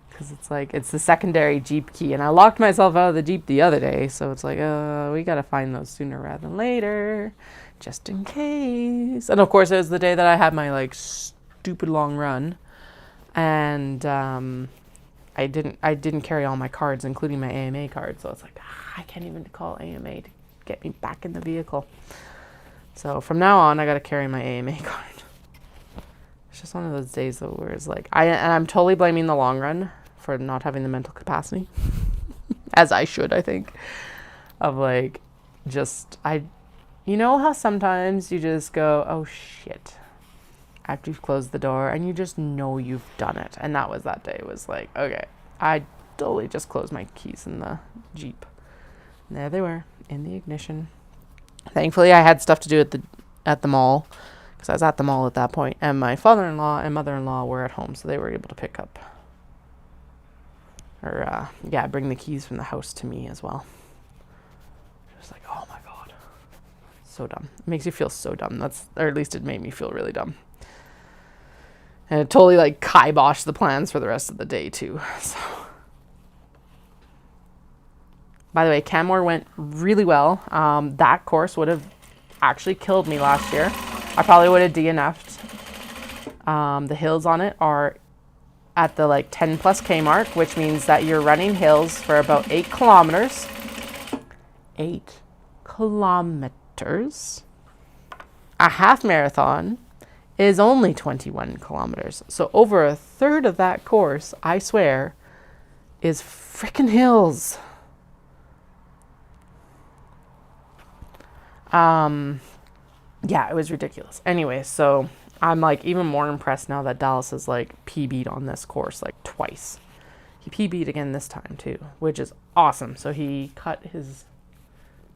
Because it's the secondary Jeep key, and I locked myself out of the Jeep the other day, so it's like, we gotta find those sooner rather than later, just in case. And of course it was the day that I had my like stupid long run, and I didn't carry all my cards, including my AMA card, so it's like, I can't even call AMA to get me back in the vehicle. So from now on, I gotta carry my AMA card. It's just one of those days though where it's like, I'm totally blaming the long run for not having the mental capacity, as I should, I think, of like, you know how sometimes you just go, oh shit, after you've closed the door and you just know you've done it. And that was that day. It was like, okay, I totally just closed my keys in the Jeep. And there they were in the ignition. Thankfully I had stuff to do at the mall, because I was at the mall at that point, and my father-in-law and mother-in-law were at home, so they were able to pick up, or bring the keys from the house to me as well. Just like, oh my god, so dumb. It makes you feel so dumb. Or at least it made me feel really dumb. And it totally like kiboshed the plans for the rest of the day too. So, by the way, Canmore went really well. That course would have actually killed me last year. I probably would have DNF'd. The hills on it are at the like 10 plus K mark, which means that you're running hills for about 8 kilometers. 8 kilometers. A half marathon is only 21 kilometers. So over a third of that course, I swear, is frickin' hills. Yeah, it was ridiculous. Anyway, so I'm like even more impressed now that Dallas is like PB'd on this course like twice. He PB'd again this time too, which is awesome. So he cut his,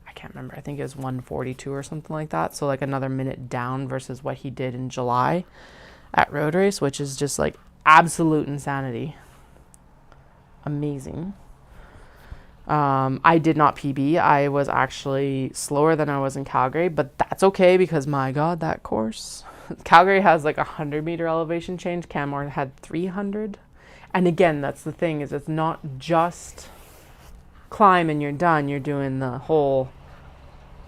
I can't remember, I think it was 142 or something like that. So like another minute down versus what he did in July at Road Race, which is just like absolute insanity. Amazing. I did not PB. I was actually slower than I was in Calgary, but that's okay because my God, that course. Calgary has like 100-meter elevation change. Canmore had 300. And again, that's the thing, is it's not just climb and you're done. You're doing the whole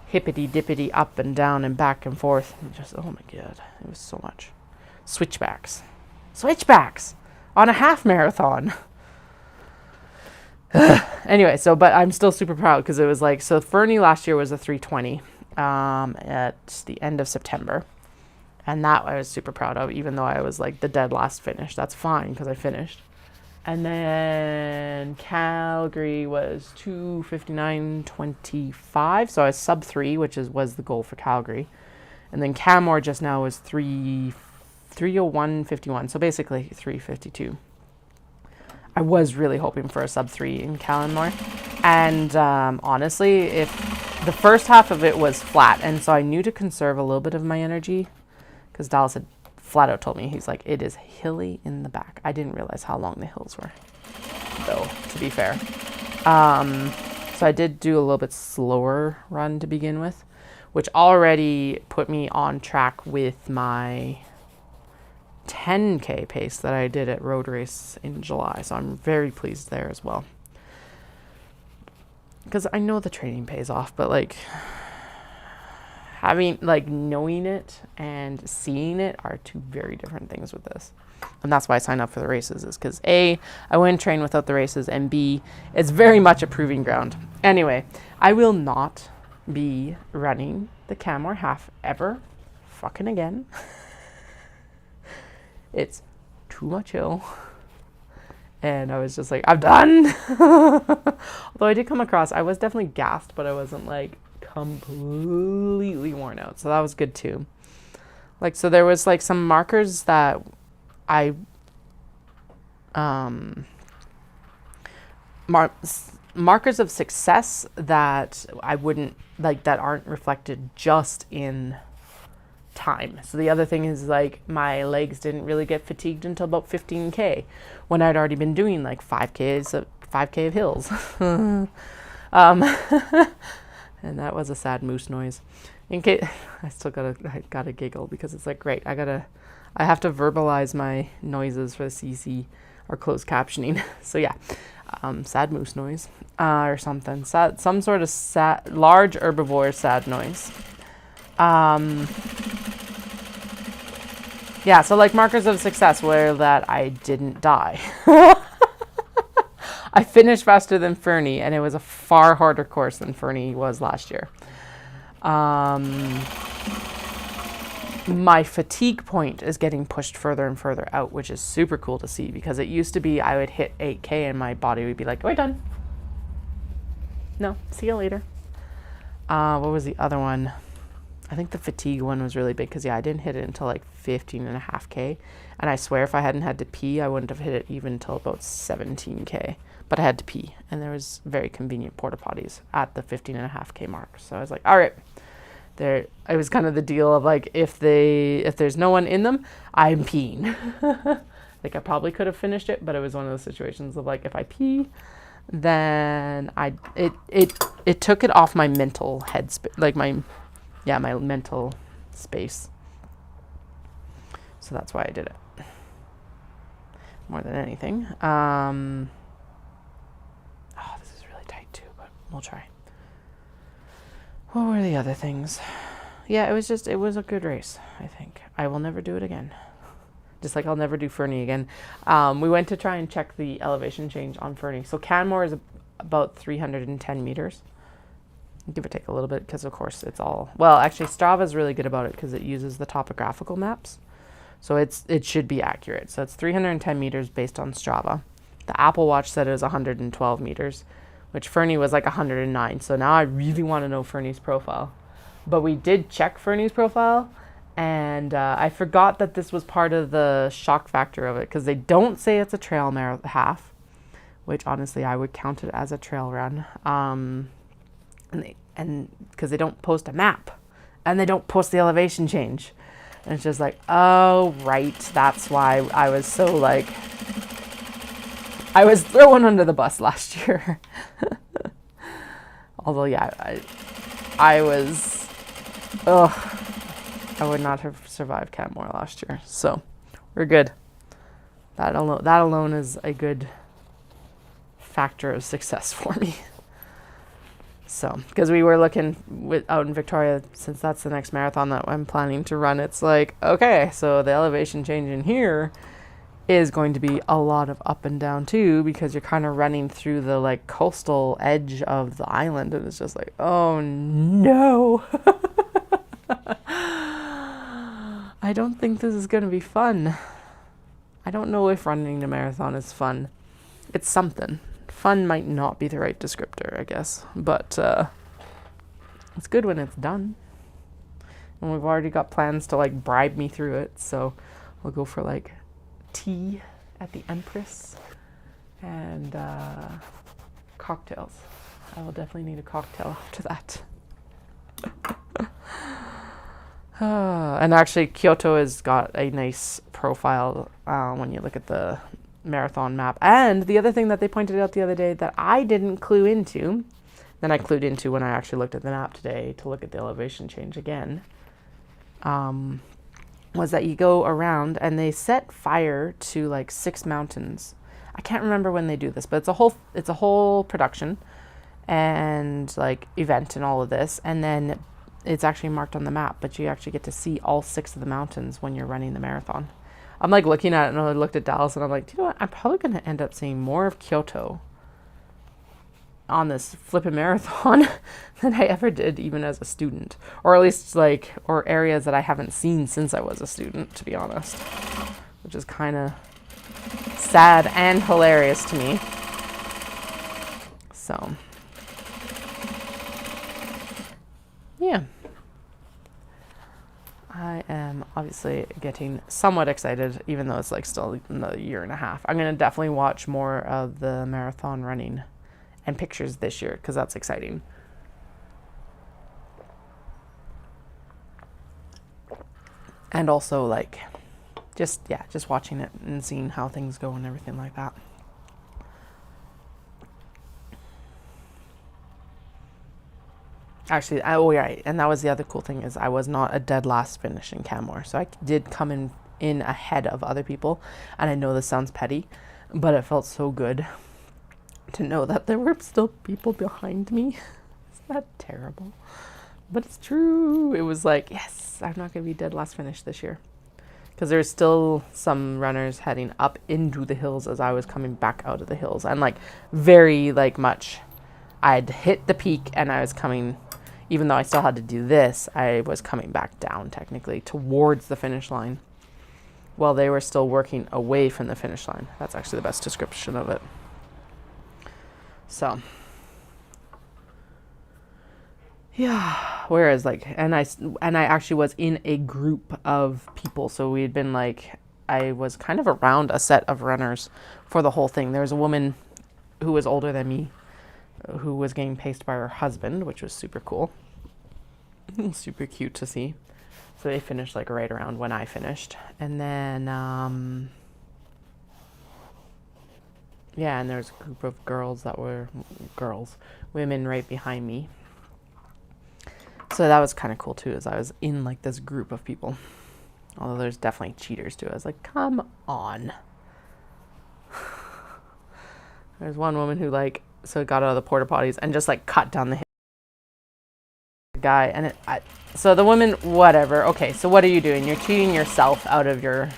hippity dippity up and down and back and forth. And just, oh my God, it was so much. Switchbacks on a half marathon. Anyway, but I'm still super proud because it was like, so Fernie last year was a 320 at the end of September. And that I was super proud of, even though I was like the dead last finish. That's fine because I finished. And then Calgary was 2:59.25. So I was sub 3, which was the goal for Calgary. And then Canmore just now was 3:01.51. So basically 3:52. I was really hoping for a sub 3 in Canmore. And honestly, if the first half of it was flat, and so I knew to conserve a little bit of my energy, because Dallas had flat out told me, he's like, it is hilly in the back. I didn't realize how long the hills were, though, to be fair. So I did do a little bit slower run to begin with, which already put me on track with my 10K pace that I did at Road Race in July. So I'm very pleased there as well. Because I know the training pays off, but like having, like, knowing it and seeing it are two very different things with this. And that's why I signed up for the races, is because A, I wouldn't train without the races, and B, it's very much a proving ground. Anyway, I will not be running the Canmore half ever fucking again. It's too much hill. And I was just like, I'm done. Although I did come across, I was definitely gassed, but I wasn't like completely worn out. So that was good too. Like, so there was like some markers that I, markers of success that I wouldn't like, that aren't reflected just in time. So the other thing is, like, my legs didn't really get fatigued until about 15K, when I'd already been doing like 5K of hills. And that was a sad moose noise. In case I gotta giggle because it's like, great, I have to verbalize my noises for the CC or closed captioning. So yeah, sad moose noise or something. Sad, some sort of sad, large herbivore sad noise. Yeah, so like markers of success were that I didn't die. I finished faster than Fernie, and it was a far harder course than Fernie was last year. My fatigue point is getting pushed further and further out, which is super cool to see, because it used to be I would hit 8K and my body would be like, we're done. No, see you later. What was the other one? I think the fatigue one was really big because, yeah, I didn't hit it until like 15.5K. And I swear if I hadn't had to pee, I wouldn't have hit it even until about 17K. But I had to pee. And there was very convenient porta potties at the 15.5K mark. So I was like, all right, It was kind of the deal of like, if there's no one in them, I'm peeing. Like I probably could have finished it, but it was one of those situations of like, if I pee, then it took it off my mental headspace, like my mental space. So that's why I did it more than anything. This is really tight too, but we'll try. What were the other things? Yeah, it was a good race, I think. I will never do it again. Just like I'll never do Fernie again. We went to try and check the elevation change on Fernie. So Canmore is about 310 meters. Give or take a little bit, because of course it's all... Well, actually Strava's really good about it because it uses the topographical maps. So it should be accurate. So it's 310 meters based on Strava. The Apple Watch said it was 112 meters, which Fernie was like 109. So now I really want to know Fernie's profile. But we did check Fernie's profile, and I forgot that this was part of the shock factor of it, because they don't say it's a trail half, which honestly I would count it as a trail run. And because they don't post a map, and they don't post the elevation change. And it's just like, oh, right. That's why I was so like, I was thrown under the bus last year. Although, yeah, I was, I would not have survived Canmore last year. So we're good. That alone is a good factor of success for me. So, because we were looking out in Victoria, since that's the next marathon that I'm planning to run, it's like, okay, so the elevation change in here is going to be a lot of up and down too, because you're kind of running through the like coastal edge of the island, and it's just like, oh no. I don't think this is going to be fun. I don't know if running a marathon is fun. It's something. Fun might not be the right descriptor, I guess, but it's good when it's done. And we've already got plans to like bribe me through it, so we'll go for like tea at the Empress and cocktails. I will definitely need a cocktail after that. And actually Kyoto has got a nice profile when you look at the marathon map. And the other thing that they pointed out the other day that I didn't clue into, then I clued into when I actually looked at the map today to look at the elevation change again, was that you go around and they set fire to like 6 mountains. I can't remember when they do this, but it's a whole production and like event and all of this, and then it's actually marked on the map, but you actually get to see all 6 of the mountains when you're running the marathon. I'm like looking at it, and I looked at Dallas and I'm like, do you know what? I'm probably going to end up seeing more of Kyoto on this flipping marathon than I ever did even as a student, or at least like, or areas that I haven't seen since I was a student, to be honest, which is kind of sad and hilarious to me. So yeah. I am obviously getting somewhat excited, even though it's like still another year and a half. I'm going to definitely watch more of the marathon running and pictures this year, because that's exciting. And also like, just watching it and seeing how things go and everything like that. Actually, and that was the other cool thing, is I was not a dead last finish in Canmore, so I did come in ahead of other people. And I know this sounds petty, but it felt so good to know that there were still people behind me. Isn't that terrible? But it's true. It was like, yes, I'm not going to be dead last finish this year, because there's still some runners heading up into the hills as I was coming back out of the hills, and like very like much I'd hit the peak and I was coming, even though I still had to do this, I was coming back down technically towards the finish line while they were still working away from the finish line. That's actually the best description of it. So yeah, whereas like, and I actually was in a group of people, so we had been like, I was kind of around a set of runners for the whole thing. There was a woman who was older than me who was getting paced by her husband, which was super cool. Super cute to see. So they finished like right around when I finished. And then, yeah, and there was a group of girls that were women right behind me. So that was kind of cool too, as I was in like this group of people. Although there's definitely cheaters too. I was like, come on. There's one woman who so got out of the porta potties and just like cut down the guy. And so the woman, whatever. Okay, so what are you doing? You're cheating yourself out of your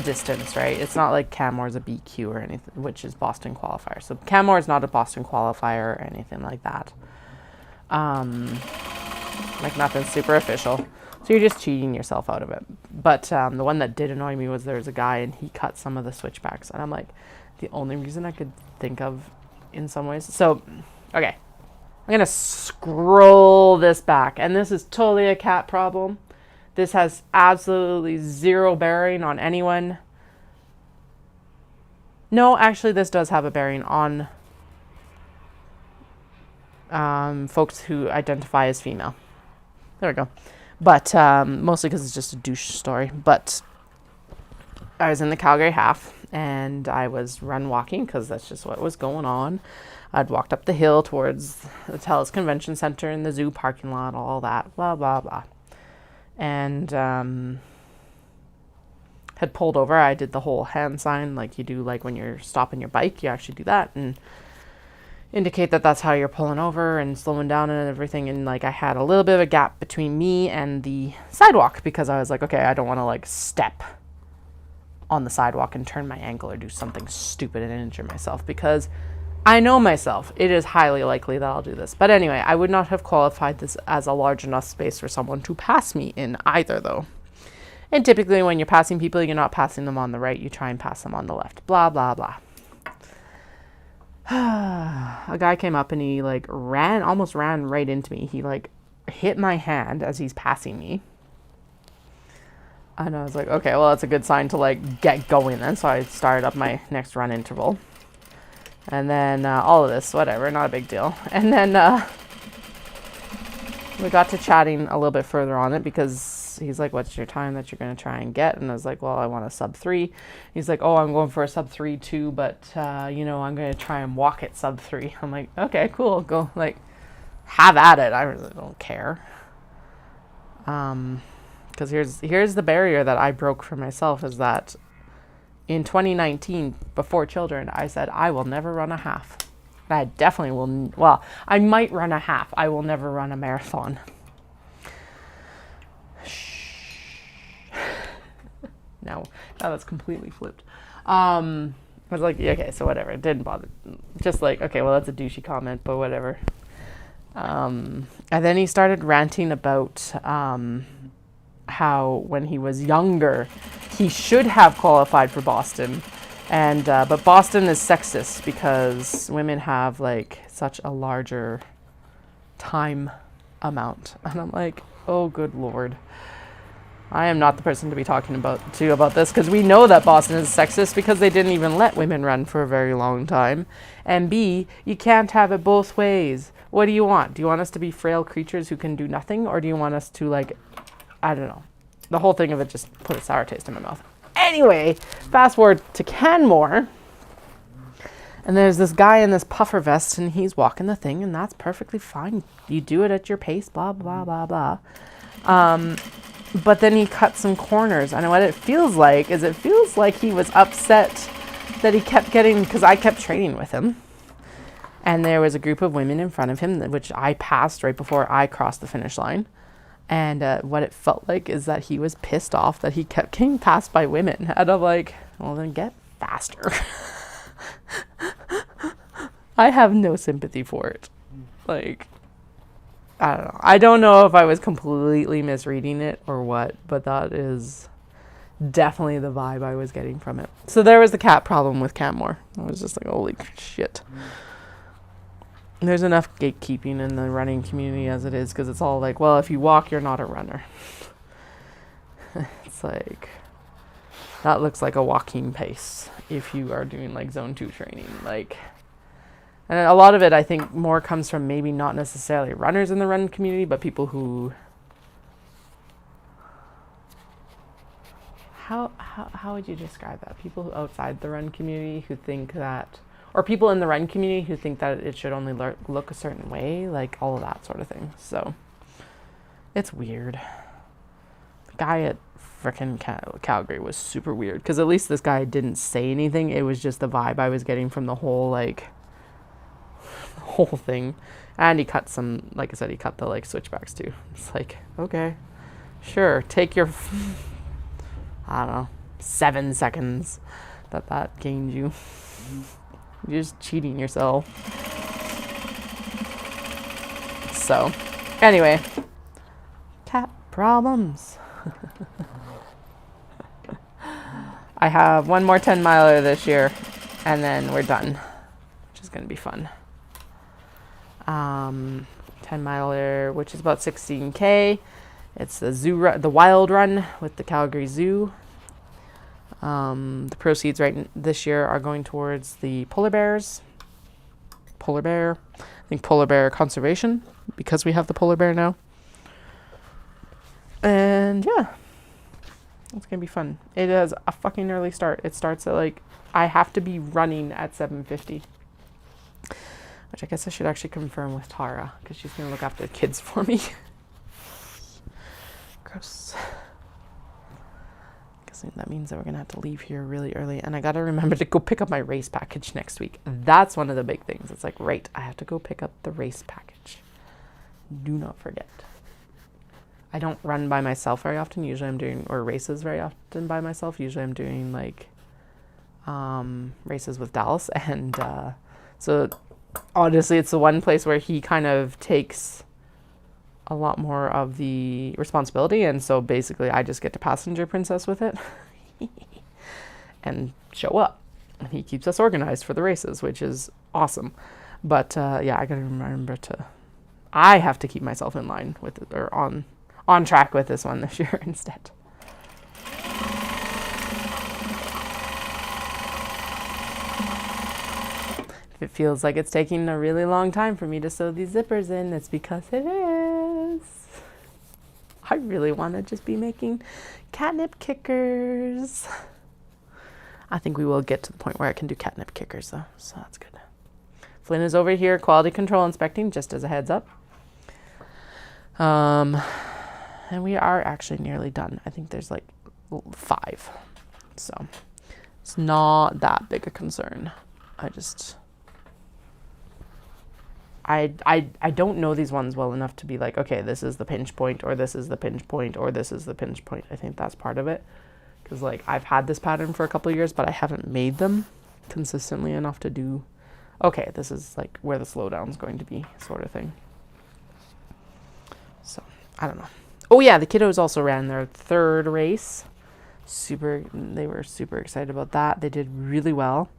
distance, right? It's not like Canmore's a BQ or anything, which is Boston qualifier. So Canmore is not a Boston qualifier or anything like that. Like nothing super official. So you're just cheating yourself out of it. But the one that did annoy me was there was a guy and he cut some of the switchbacks. And I'm like, the only reason I could think of in some ways. So, okay. I'm going to scroll this back. And this is totally a cat problem. This has absolutely zero bearing on anyone. No, actually, this does have a bearing on folks who identify as female. There we go. But mostly because it's just a douche story. But I was in the Calgary half and I was run walking because that's just what was going on. I'd walked up the hill towards the TELUS Convention Center and the zoo parking lot, all that, blah, blah, blah. And had pulled over. I did the whole hand sign like you do like when you're stopping your bike. You actually do that and indicate that that's how you're pulling over and slowing down and everything. And like I had a little bit of a gap between me and the sidewalk because I was like, okay, I don't want to like step on the sidewalk and turn my ankle or do something stupid and injure myself because I know myself. It is highly likely that I'll do this. But anyway, I would not have qualified this as a large enough space for someone to pass me in either though. And typically when you're passing people, you're not passing them on the right. You try and pass them on the left. Blah, blah, blah. A guy came up and he like almost ran right into me. He like hit my hand as he's passing me. And I was like, okay, well, that's a good sign to like get going then. So I started up my next run interval. And then all of this, whatever, not a big deal. And then we got to chatting a little bit further on it because he's like, what's your time that you're going to try and get? And I was like, well, I want a sub 3. He's like, oh, I'm going for a sub 3 too, but, I'm going to try and walk at sub 3. I'm like, okay, cool. Go, like, have at it. I really don't care. Because here's the barrier that I broke for myself is that in 2019, before children, I said, I will never run a half. I definitely will. Well, I might run a half. I will never run a marathon. Now that's completely flipped. I was like, yeah, okay, so whatever. It didn't bother. Just like, okay, well, that's a douchey comment, but whatever. And then he started ranting about how when he was younger, he should have qualified for Boston. And but Boston is sexist because women have like such a larger time amount. And I'm like, oh, good Lord. I am not the person to be talking to you about this because we know that Boston is sexist because they didn't even let women run for a very long time. And B, you can't have it both ways. What do you want? Do you want us to be frail creatures who can do nothing? Or do you want us to like, I don't know. The whole thing of it just put a sour taste in my mouth. Anyway, fast forward to Canmore. And there's this guy in this puffer vest and he's walking the thing and that's perfectly fine. You do it at your pace, blah, blah, blah, blah. But then he cut some corners. And what it feels like is he was upset that he kept getting, because I kept training with him. And there was a group of women in front of him, which I passed right before I crossed the finish line. And what it felt like is that he was pissed off that he kept getting passed by women. And I'm like, well, then get faster. I have no sympathy for it. Like, I don't know. I don't know if I was completely misreading it or what, but that is definitely the vibe I was getting from it. So there was the cat problem with Canmore. I was just like, holy shit. There's enough gatekeeping in the running community as it is, because it's all like, well, if you walk, you're not a runner. It's like, that looks like a walking pace if you are doing like zone 2 training. Like, And a lot of it, I think, more comes from maybe not necessarily runners in the run community, but people who... How would you describe that? People who outside the run community who think that... Or people in the run community who think that it should only look a certain way, like all of that sort of thing. So, it's weird. The guy at frickin' Calgary was super weird, because at least this guy didn't say anything. It was just the vibe I was getting from the whole, like... whole thing. And he cut some, like I said, he cut the like switchbacks too. It's like, okay, sure, take your I don't know, 7 seconds that gained you. You're just cheating yourself. So anyway, cat problems. I have one more 10 miler this year and then we're done, which is gonna be fun. 10 miler, which is about 16K. It's the zoo the wild run with the Calgary Zoo. The proceeds this year are going towards the polar bears. I think polar bear conservation, because we have the polar bear now. And yeah, it's gonna be fun. It is a fucking early start. It starts at like, I have to be running at 7:50. Which I guess I should actually confirm with Tara, because she's going to look after the kids for me. Gross. Guessing that means that we're going to have to leave here really early. And I got to remember to go pick up my race package next week. That's one of the big things. It's like, right, I have to go pick up the race package. Do not forget. I don't run by myself very often. Usually I'm doing, or races very often by myself. Usually I'm doing like races with Dallas. And so... honestly, it's the one place where he kind of takes a lot more of the responsibility, and so basically I just get to passenger princess with it and show up, and he keeps us organized for the races, which is awesome. But yeah, I gotta remember I have to keep myself in line with it, or on track with this one this year instead. If it feels like it's taking a really long time for me to sew these zippers in, it's because it is. I really want to just be making catnip kickers. I think we will get to the point where I can do catnip kickers though, so that's good. Flynn is over here quality control inspecting, just as a heads up. And we are actually nearly done. I think there's like 5. So it's not that big a concern. I don't know these ones well enough to be like, okay, this is the pinch point, or this is the pinch point, or this is the pinch point. I think that's part of it. Because like I've had this pattern for a couple of years, but I haven't made them consistently enough to do, okay, this is like where the slowdown is going to be, sort of thing. So I don't know. Oh yeah, the kiddos also ran their 3rd race. They were super excited about that. They did really well.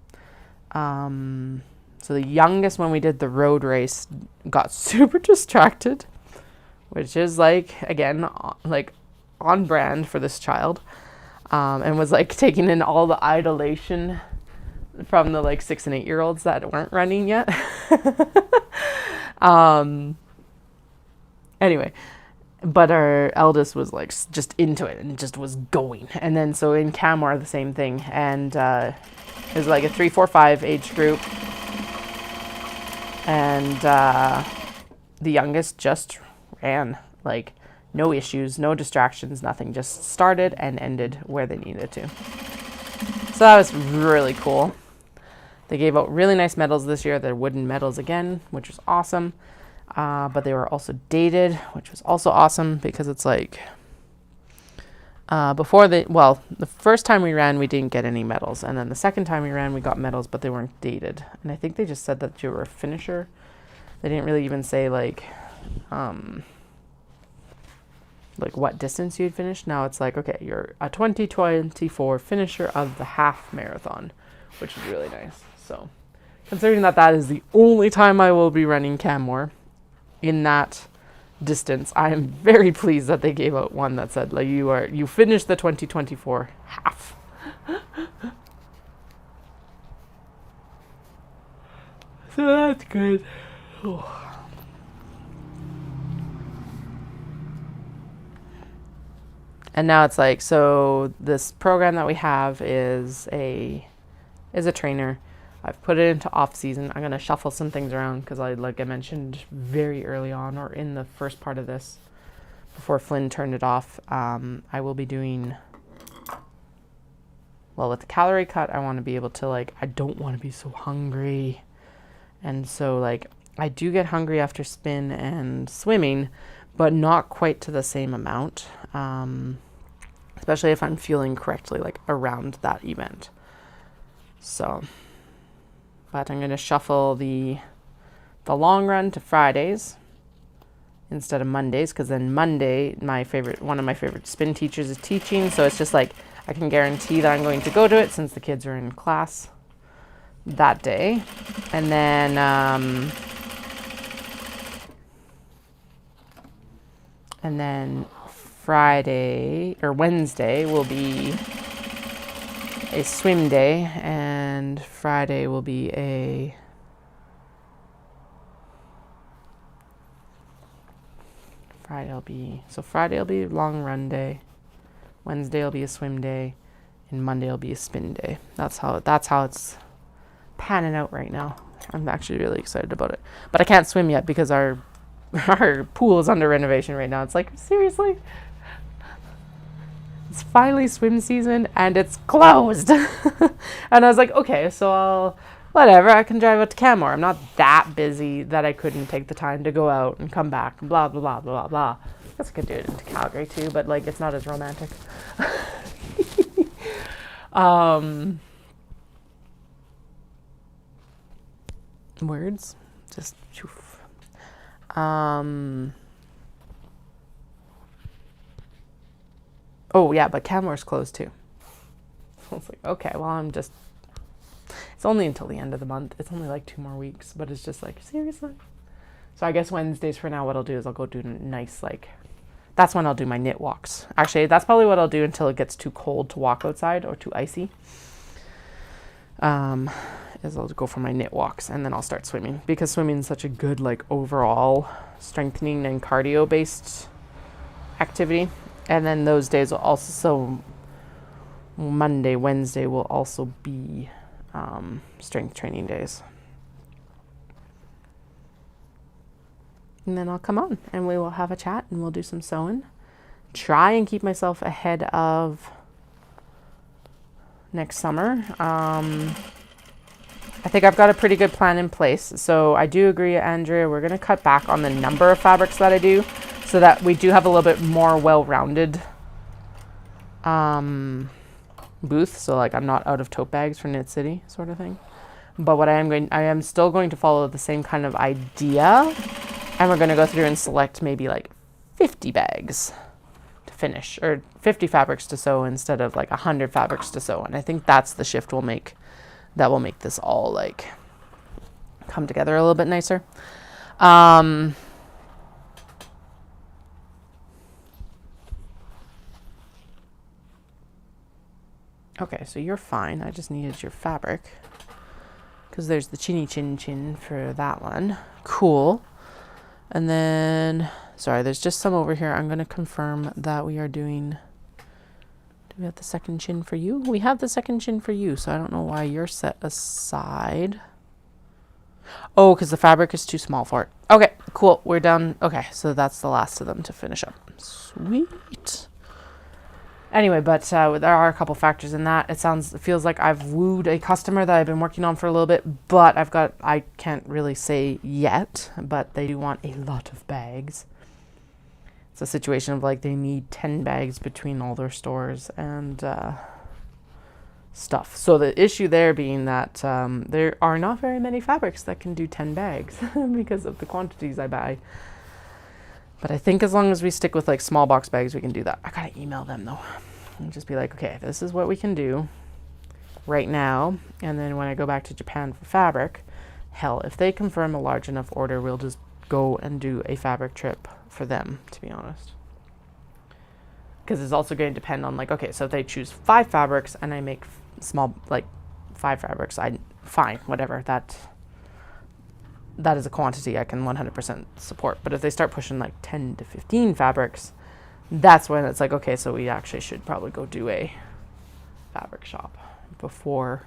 So the youngest, when we did the road race, got super distracted, which is like, again, like on brand for this child, and was like taking in all the idolation from the like 6 and 8 year olds that weren't running yet. Anyway, but our eldest was like just into it and just was going. And then so in Camor, the same thing. And it was like a 3, 4, 5 age group. And the youngest just ran, like no issues, no distractions, nothing, just started and ended where they needed to. So that was really cool. They gave out really nice medals this year. They're wooden medals again, which was awesome. But they were also dated, which was also awesome, because it's like the first time we ran, we didn't get any medals. And then the second time we ran, we got medals, but they weren't dated. And I think they just said that you were a finisher. They didn't really even say like what distance you'd finished. Now it's like, okay, you're a 2024 finisher of the half marathon, which is really nice. So considering that is the only time I will be running Camor in that distance, I am very pleased that they gave out one that said like you finished the 2024 half. So That's good. And now it's like, so this program that we have is a trainer. I've put it into off season. I'm gonna shuffle some things around because like I mentioned very early on, or in the first part of this, before Flynn turned it off, I will be doing, well, with the calorie cut, I want to be able to, like, I don't want to be so hungry. And so, like, I do get hungry after spin and swimming, but not quite to the same amount. Especially if I'm fueling correctly, like, around that event. So, but I'm going to shuffle the long run to Fridays instead of Mondays, because then Monday, one of my favorite spin teachers is teaching. So it's just like, I can guarantee that I'm going to go to it since the kids are in class that day. And then Friday or Wednesday will be a swim day, and Friday will be Friday will be long run day, Wednesday will be a swim day, and Monday will be a spin day. That's how it's panning out right now. I'm actually really excited about it, but I can't swim yet because our pool is under renovation right now. It's like, seriously, it's finally swim season and it's closed. And I was like, okay, so whatever, I can drive out to Canmore. I'm not that busy that I couldn't take the time to go out and come back and blah, blah, blah, blah, blah. I guess I could do it into Calgary too, but like, it's not as romantic. Words, just choof. Oh yeah, but Canmore's closed too. I was like, okay, well, it's only until the end of the month. It's only like 2 more weeks, but it's just like, seriously? So I guess Wednesdays for now, what I'll do is I'll go do nice, like, that's when I'll do my knit walks. Actually, that's probably what I'll do until it gets too cold to walk outside or too icy. Is I'll go for my knit walks and then I'll start swimming, because swimming is such a good, like, overall strengthening and cardio based activity. And then those days will also, so Monday, Wednesday will also be strength training days. And then I'll come on and we will have a chat and we'll do some sewing. Try and keep myself ahead of next summer. I think I've got a pretty good plan in place. So I do agree, Andrea, we're going to cut back on the number of fabrics that I do so that we do have a little bit more well-rounded booth. So like I'm not out of tote bags for Knit City sort of thing. But what I am still going to follow the same kind of idea. And we're going to go through and select maybe like 50 bags to finish, or 50 fabrics to sew instead of like 100 fabrics to sew. And I think that's the shift we'll make. That will make this all like come together a little bit nicer. Okay, so you're fine. I just needed your fabric because there's the chinny chin chin for that one. Cool. And then, sorry, there's just some over here. I'm going to confirm that we are doing, do we have the second chin for you? We have the second chin for you, so I don't know why you're set aside. Oh, because the fabric is too small for it. Okay, cool. We're done. Okay, so that's the last of them to finish up. Sweet. Anyway, but there are a couple factors in that. It feels like I've wooed a customer that I've been working on for a little bit, but I can't really say yet, but they do want a lot of bags. It's a situation of like they need 10 bags between all their stores and stuff. So the issue there being that there are not very many fabrics that can do 10 bags because of the quantities I buy. But I think as long as we stick with like small box bags, we can do that. I gotta email them though and just be like, okay, this is what we can do right now. And then when I go back to Japan for fabric, hell, if they confirm a large enough order, we'll just go and do a fabric trip for them, to be honest. Because it's also going to depend on like, okay, so if they choose 5 fabrics and I make small, like 5 fabrics, fine, whatever, that that is a quantity I can 100% support. But if they start pushing like 10 to 15 fabrics, that's when it's like, okay, so we actually should probably go do a fabric shop before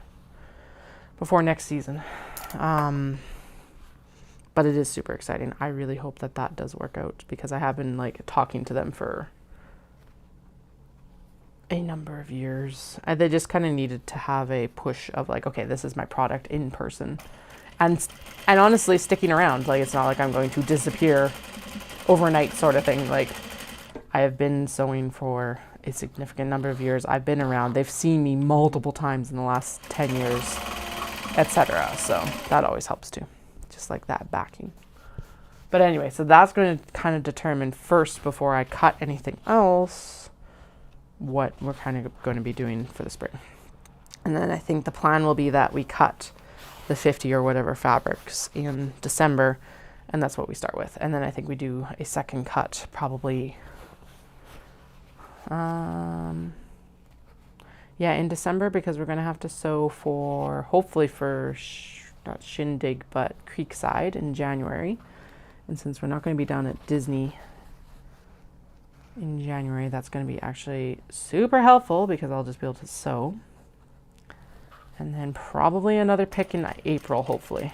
next season. But it is super exciting. I really hope that that does work out, because I have been like talking to them for a number of years. They just kind of needed to have a push of like, okay, this is my product in person, and honestly sticking around. Like, it's not like I'm going to disappear overnight sort of thing. Like, I have been sewing for a significant number of years. I've been around. They've seen me multiple times in the last 10 years, etc. So that always helps too. Just like that backing. But anyway, so that's going to kind of determine first, before I cut anything else, what we're kind of going to be doing for the spring. And then I think the plan will be that we cut the 50 or whatever fabrics in December, and that's what we start with. And then I think we do a second cut probably in December, because we're going to have to sew for, hopefully for not Shindig, but Creekside in January. And since we're not going to be down at Disney in January, that's going to be actually super helpful, because I'll just be able to sew. And then probably another pick in April, hopefully.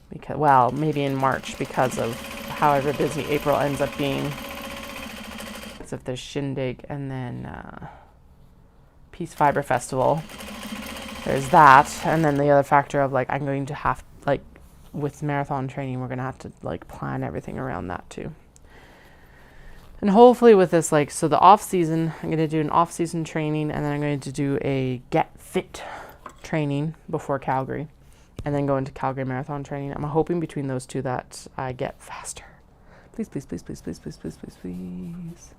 Because, well, maybe in March, because of however busy April ends up being. Because if there's Shindig and then Fibre Festival, there's that. And then the other factor of like, I'm going to have, like, with marathon training, we're going to have to like plan everything around that too. And hopefully with this, like, so the off season, I'm going to do an off season training, and then I'm going to do a get fit training before Calgary, and then go into Calgary marathon training. I'm hoping between those two that I get faster. Please, please, please, please, please, please, please, please, please.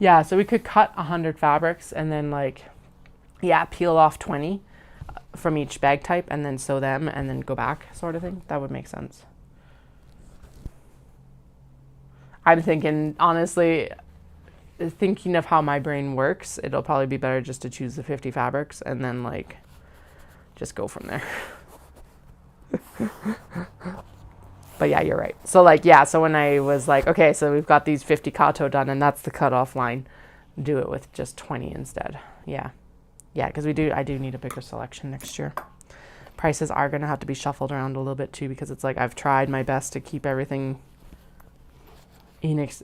Yeah, so we could cut 100 fabrics and then like, yeah, peel off 20 from each bag type and then sew them and then go back, sort of thing. That would make sense. I'm thinking, honestly, thinking of how my brain works, it'll probably be better just to choose the 50 fabrics and then like just go from there. But yeah, you're right. So like, yeah, so when I was like, okay, so we've got these 50 kato done and that's the cutoff line, do it with just 20 instead. Yeah. Yeah, because I do need a bigger selection next year. Prices are going to have to be shuffled around a little bit too, because it's like I've tried my best to keep everything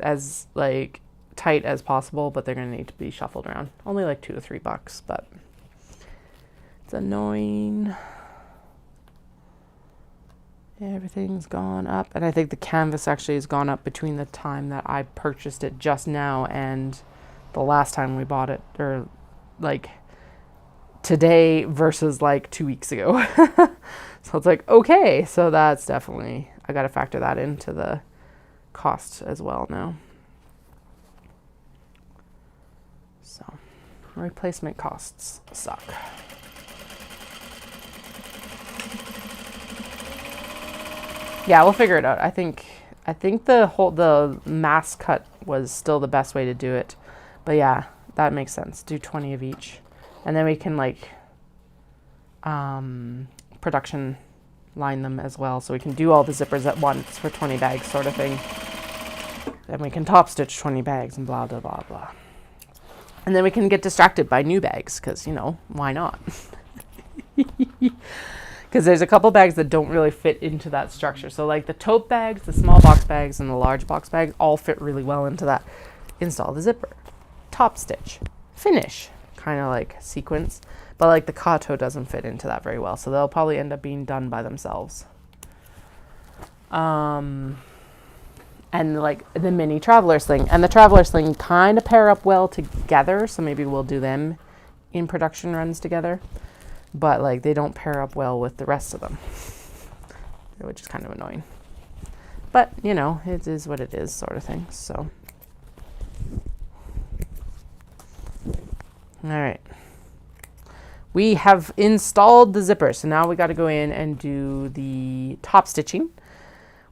as like tight as possible, but they're going to need to be shuffled around. Only like $2 to $3, but it's annoying. Everything's gone up, and I think the canvas actually has gone up between the time that I purchased it just now and the last time we bought it, or like today versus like 2 weeks ago. So it's like, okay, so that's definitely, I got to factor that into the cost as well now. So replacement costs suck. Yeah, we'll figure it out. I think the mass cut was still the best way to do it. But yeah, that makes sense. Do 20 of each. And then we can like production line them as well, so we can do all the zippers at once for 20 bags sort of thing. Then we can top stitch 20 bags and blah blah blah blah. And then we can get distracted by new bags, because, you know, why not? Because there's a couple bags that don't really fit into that structure. So like the tote bags, the small box bags, and the large box bags all fit really well into that. Install the zipper, top stitch, finish, kind of like sequence. But like the kato doesn't fit into that very well, so they'll probably end up being done by themselves. And like the mini traveler sling, and the traveler sling kind of pair up well together, so maybe we'll do them in production runs together. But like they don't pair up well with the rest of them, which is kind of annoying. But you know, it is what it is, sort of thing. So, all right, we have installed the zipper, so now we got to go in and do the top stitching,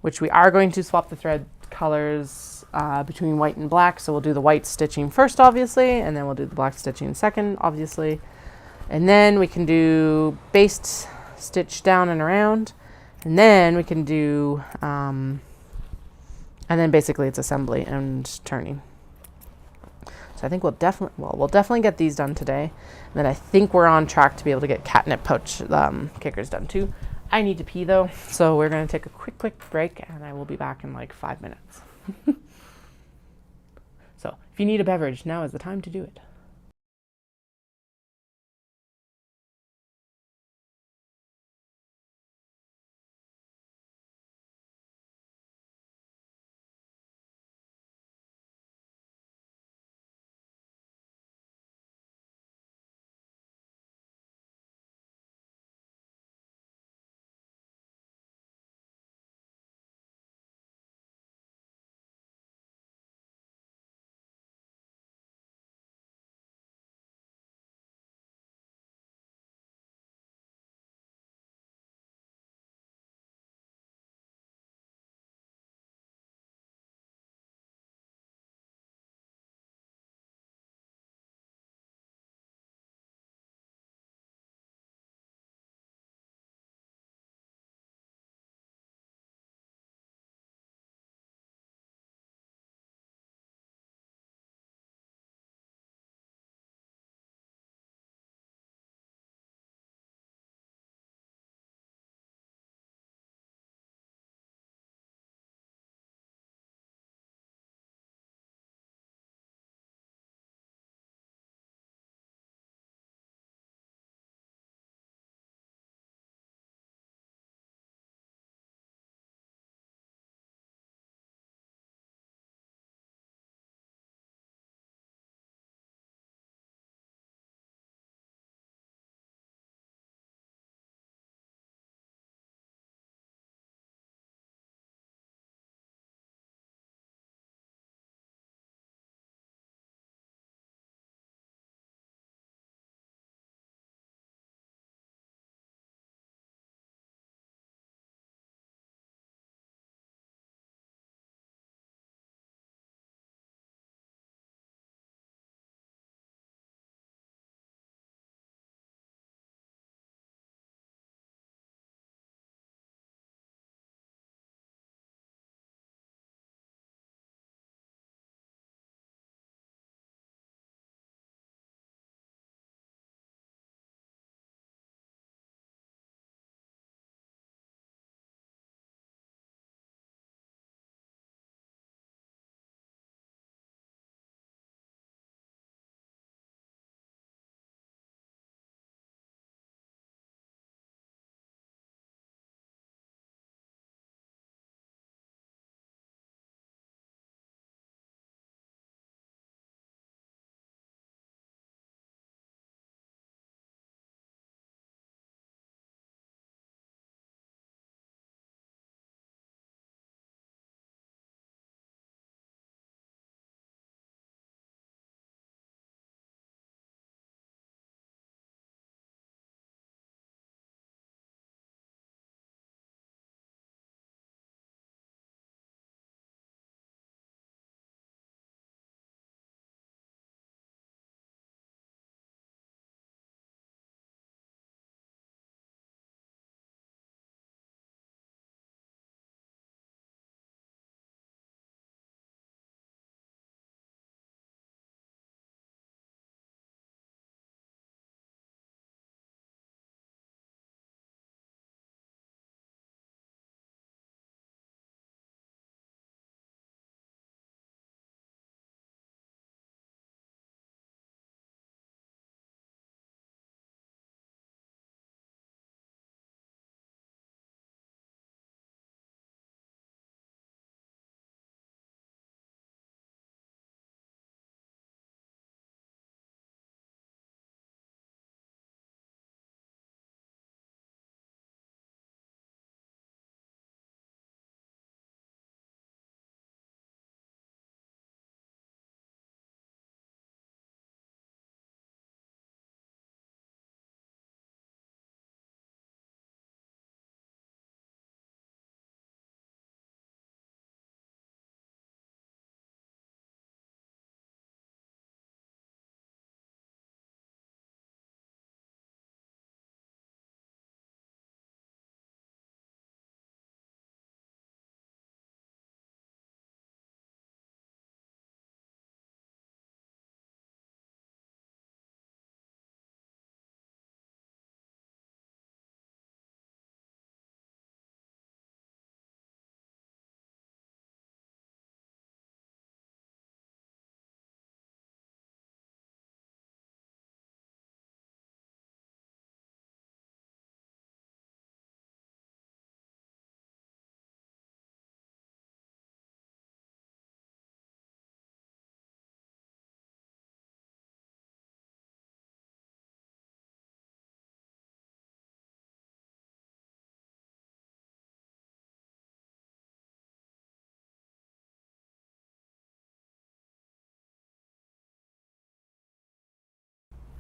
which we are going to swap the thread colors between white and black. So we'll do the white stitching first, obviously, and then we'll do the black stitching second, obviously. And then we can do baste stitch down and around. And then we can do, and then basically it's assembly and turning. So I think we'll definitely get these done today. And then I think we're on track to be able to get catnip pouch kickers done too. I need to pee though, so we're going to take a quick break, and I will be back in like 5 minutes. So if you need a beverage, now is the time to do it.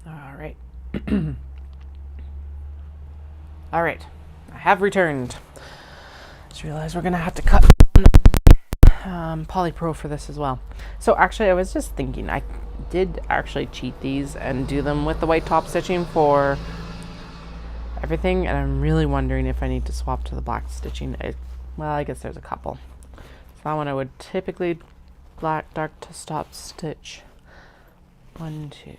All right. All right. I have returned. Just realized we're going to have to cut polypro for this as well. So actually, I was just thinking, I did actually cheat these and do them with the white top stitching for everything, and I'm really wondering if I need to swap to the black stitching. Well, I guess there's a couple. So that one I would typically black dark to stop stitch. 1, 2.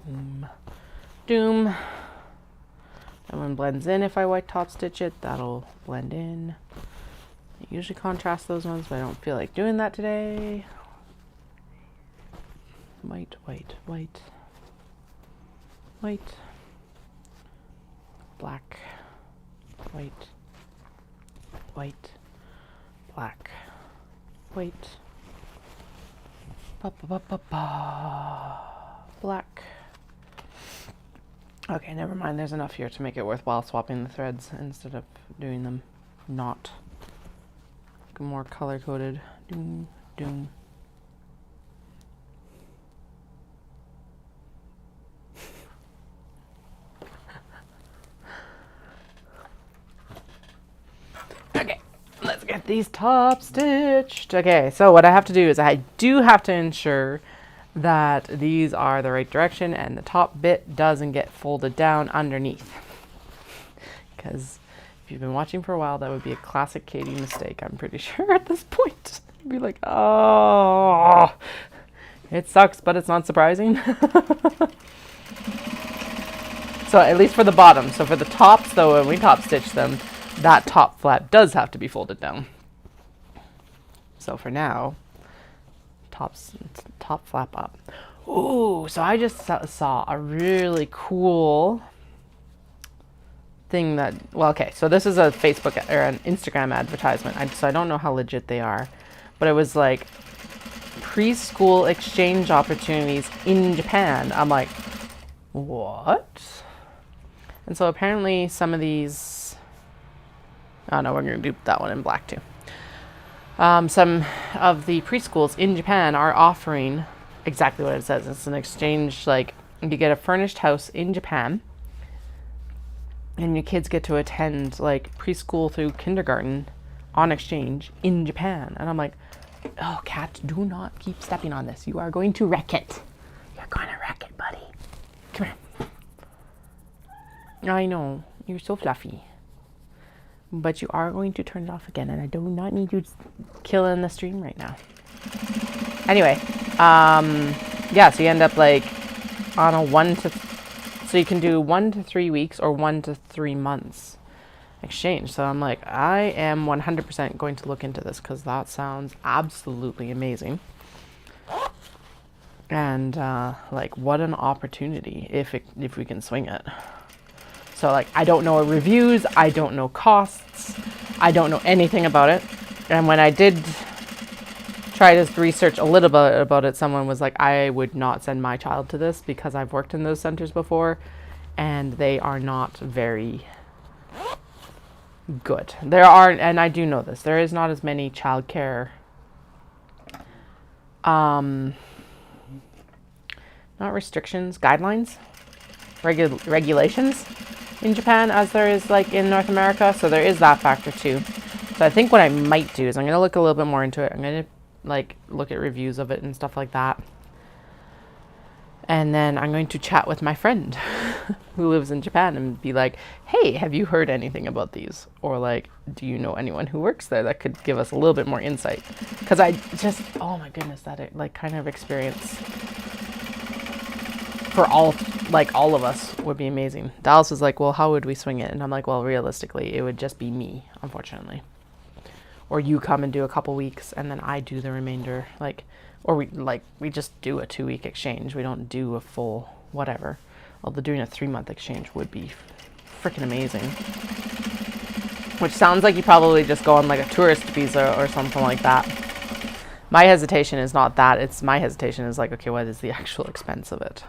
Doom. Doom. That one blends in. If I white top stitch it, that'll blend in. I usually contrast those ones, but I don't feel like doing that today. White, white, white, white, black, white, white, black, white, ba ba ba ba ba, black. Okay, never mind. There's enough here to make it worthwhile swapping the threads instead of doing them not more color coded. Doom, doom. Okay, let's get these top stitched. Okay, so what I have to do is I do have to ensure that these are the right direction and the top bit doesn't get folded down underneath. Because if you've been watching for a while, that would be a classic Katie mistake, I'm pretty sure at this point. You'd be like, oh, it sucks, but it's not surprising. So at least for the bottom. So for the tops, though, when we top stitch them, that top flap does have to be folded down. So for now, top flap up. Ooh, so I just saw a really cool thing that, well, okay, so this is a Facebook or an Instagram advertisement, so I don't know how legit they are, but it was like preschool exchange opportunities in Japan. I'm like, what? And so apparently some of these, oh no, we're going to do that one in black too. Some of the preschools in Japan are offering exactly what it says. It's an exchange, like you get a furnished house in Japan and your kids get to attend like preschool through kindergarten on exchange in Japan. And I'm like, oh, Kat, do not keep stepping on this. You are going to wreck it. You're going to wreck it, buddy. Come here. I know. You're so fluffy. But you are going to turn it off again. And I do not need you killing the stream right now. Anyway. Yeah, so you end up like on a so you can do 1 to 3 weeks or 1 to 3 months exchange. So I'm like, I am 100% going to look into this because that sounds absolutely amazing. And like, what an opportunity if we can swing it. So like, I don't know reviews, I don't know costs, I don't know anything about it. And when I did try to research a little bit about it, someone was like, I would not send my child to this because I've worked in those centers before and they are not very good. There are, and I do know this, there is not as many childcare not restrictions, guidelines, regulations in Japan as there is like in North America. So there is that factor too. So I think what I might do is I'm going to look a little bit more into it. I'm going to like look at reviews of it and stuff like that. And then I'm going to chat with my friend who lives in Japan and be like, hey, have you heard anything about these? Or like, do you know anyone who works there that could give us a little bit more insight? Because I just, oh my goodness, that like kind of experience for all of us would be amazing. Dallas was like, well, how would we swing it? And I'm like, well, realistically, it would just be me, unfortunately. Or you come and do a couple weeks and then I do the remainder, like, or we just do a 2-week exchange. We don't do a full whatever. Although doing a 3-month exchange would be freaking amazing. Which sounds like you probably just go on like a tourist visa or something like that. My hesitation is not that. My hesitation is like, okay, what is the actual expense of it?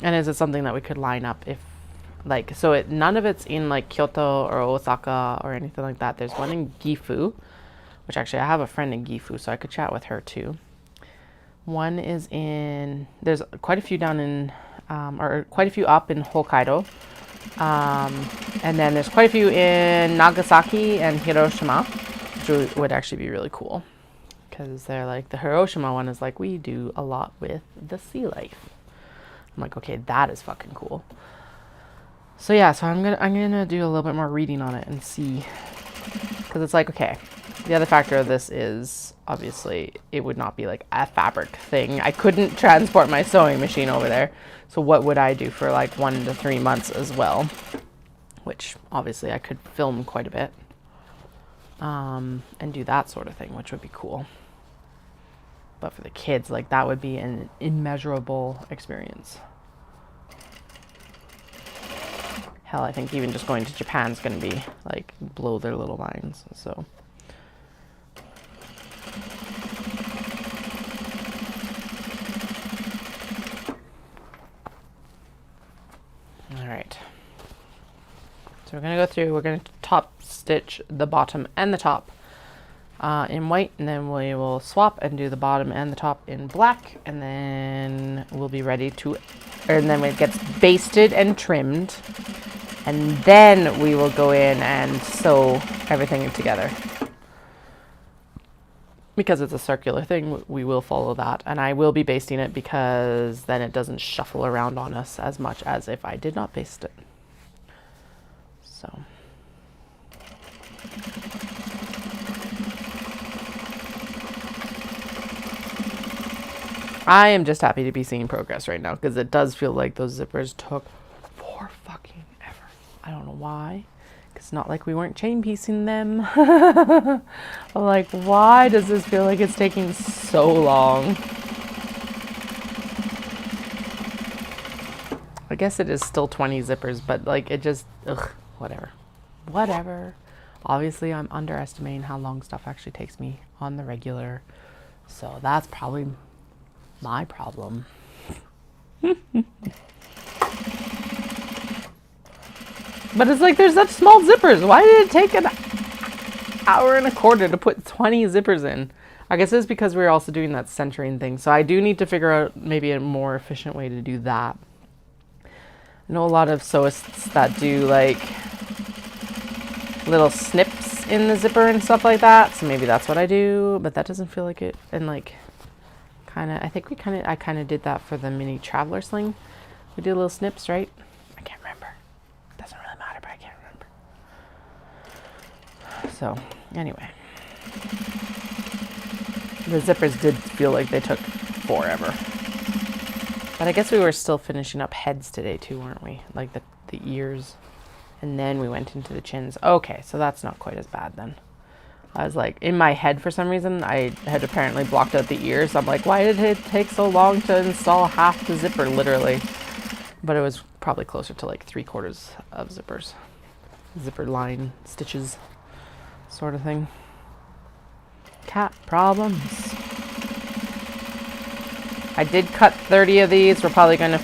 And is it something that we could line up if, like, so none of it's in like Kyoto or Osaka or anything like that. There's one in Gifu, which actually I have a friend in Gifu, so I could chat with her too. One is there's quite a few down in, or quite a few up in Hokkaido. And then there's quite a few in Nagasaki and Hiroshima, which would actually be really cool. Because they're like, the Hiroshima one is like, we do a lot with the sea life. I'm like, okay, that is fucking cool. So yeah, so I'm gonna do a little bit more reading on it and see. Because it's like, okay, the other factor of this is obviously it would not be like a fabric thing. I couldn't transport my sewing machine over there. So what would I do for like 1 to 3 months as well? Which obviously I could film quite a bit. And do that sort of thing, which would be cool. But for the kids, like that would be an immeasurable experience. Hell, I think even just going to Japan is going to be like blow their little minds. So. All right. So we're going to go through, we're going to top stitch the bottom and the top in white, and then we will swap and do the bottom and the top in black, and then we'll be ready to, and then it gets basted and trimmed, and then we will go in and sew everything together. Because it's a circular thing, we will follow that, and I will be basting it because then it doesn't shuffle around on us as much as if I did not baste it. So. I am just happy to be seeing progress right now because it does feel like those zippers took for fucking ever. I don't know why. It's not like we weren't chain piecing them. Like, why does this feel like it's taking so long? I guess it is still 20 zippers, but like it just, whatever. Obviously, I'm underestimating how long stuff actually takes me on the regular. So that's probably my problem. But it's like, there's such small zippers. Why did it take an hour and a quarter to put 20 zippers in? I guess it's because we're also doing that centering thing. So I do need to figure out maybe a more efficient way to do that. I know a lot of sewists that do like little snips in the zipper and stuff like that. So maybe that's what I do, but that doesn't feel like it. And like, I think I kind of did that for the mini traveler sling. We did little snips, right? I can't remember. Doesn't really matter, but I can't remember. So anyway, the zippers did feel like they took forever. But I guess we were still finishing up heads today too, weren't we? Like the ears. And then we went into the chins. Okay, so that's not quite as bad then. I was like, in my head for some reason, I had apparently blocked out the ears. I'm like, why did it take so long to install half the zipper, literally? But it was probably closer to like 3/4 of zippers. Zipper line stitches sort of thing. Cat problems. I did cut 30 of these. We're probably going to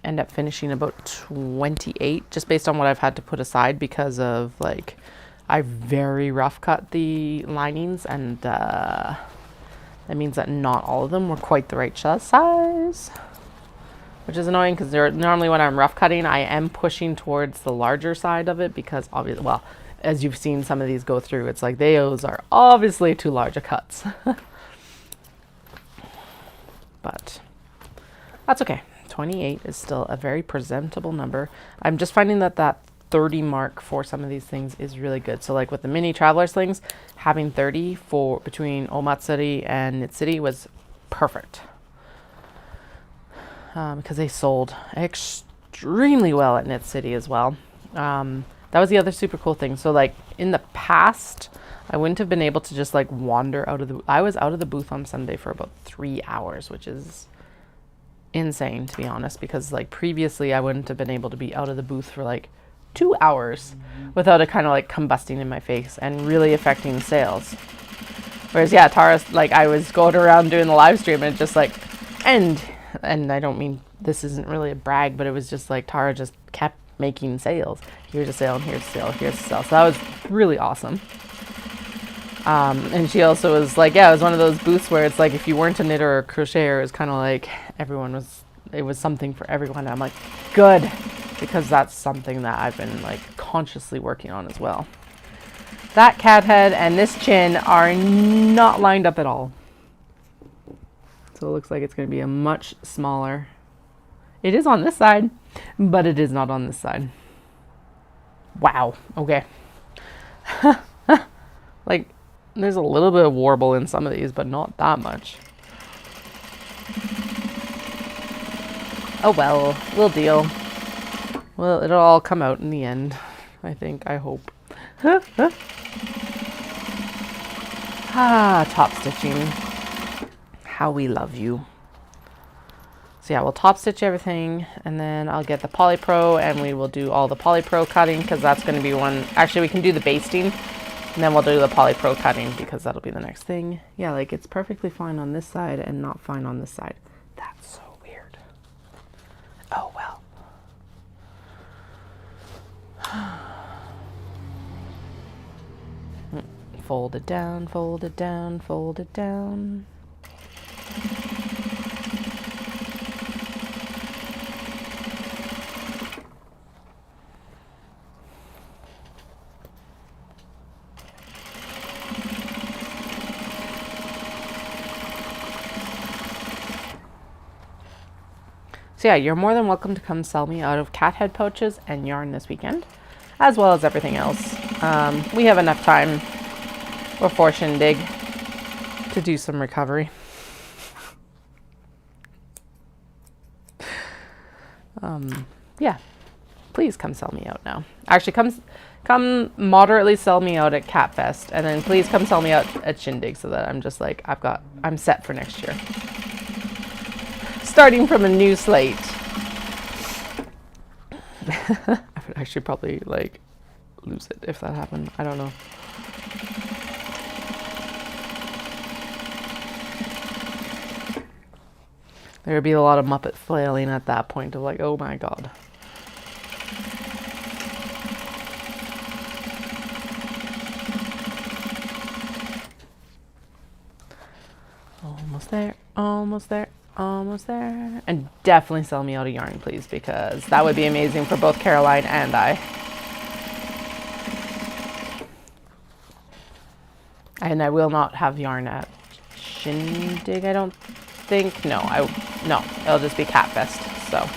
end up finishing about 28 just based on what I've had to put aside because of like I very rough cut the linings, and that means that not all of them were quite the right size, which is annoying because normally when I'm rough cutting I am pushing towards the larger side of it because obviously, well, as you've seen some of these go through, it's like those are obviously too large a cuts. But that's okay. 28 is still a very presentable number. I'm just finding that 30 mark for some of these things is really good. So like with the mini traveler slings, having 30 for between Omatsuri and Knit City was perfect. Because they sold extremely well at Knit City as well. That was the other super cool thing. So like in the past, I wouldn't have been able to just like wander out of I was out of the booth on Sunday for about 3 hours, which is insane to be honest, because like previously I wouldn't have been able to be out of the booth for like 2 hours without it kind of like combusting in my face and really affecting sales. Whereas yeah, Tara, like I was going around doing the live stream and just like, and I don't mean, this isn't really a brag, but it was just like Tara just kept making sales. Here's a sale and here's a sale, here's a sale. So that was really awesome. And she also was like, yeah, it was one of those booths where it's like if you weren't a knitter or a crocheter, it was kind of like it was something for everyone. And I'm like, good, because that's something that I've been like consciously working on as well. That cat head and this chin are not lined up at all. So it looks like it's going to be a much smaller. It is on this side, but it is not on this side. Wow. Okay. Like, there's a little bit of warble in some of these, but not that much. Oh well, we'll deal. Well, it'll all come out in the end, I think, I hope. Top stitching. How we love you. So yeah, we'll top stitch everything, and then I'll get the polypro, and we will do all the polypro cutting, because that's going to be one. Actually, we can do the basting, and then we'll do the polypro cutting, because that'll be the next thing. Yeah, like it's perfectly fine on this side and not fine on this side. That's so weird. Oh well. Fold it down, fold it down, fold it down. So yeah, you're more than welcome to come sell me out of cat head pouches and yarn this weekend, as well as everything else. We have enough time before Shindig to do some recovery. Yeah, please come sell me out now. Actually, come moderately sell me out at Cat Fest, and then please come sell me out at Shindig, so that I'm just like, I'm set for next year. Starting from a new slate. I would actually probably like lose it if that happened. I don't know. There would be a lot of Muppet flailing at that point of like, oh my god. Almost there, almost there, almost there. And definitely sell me out a yarn, please, because that would be amazing for both Caroline and I. And I will not have yarn at Shindig, I don't think. No, it'll just be Cat Fest, so.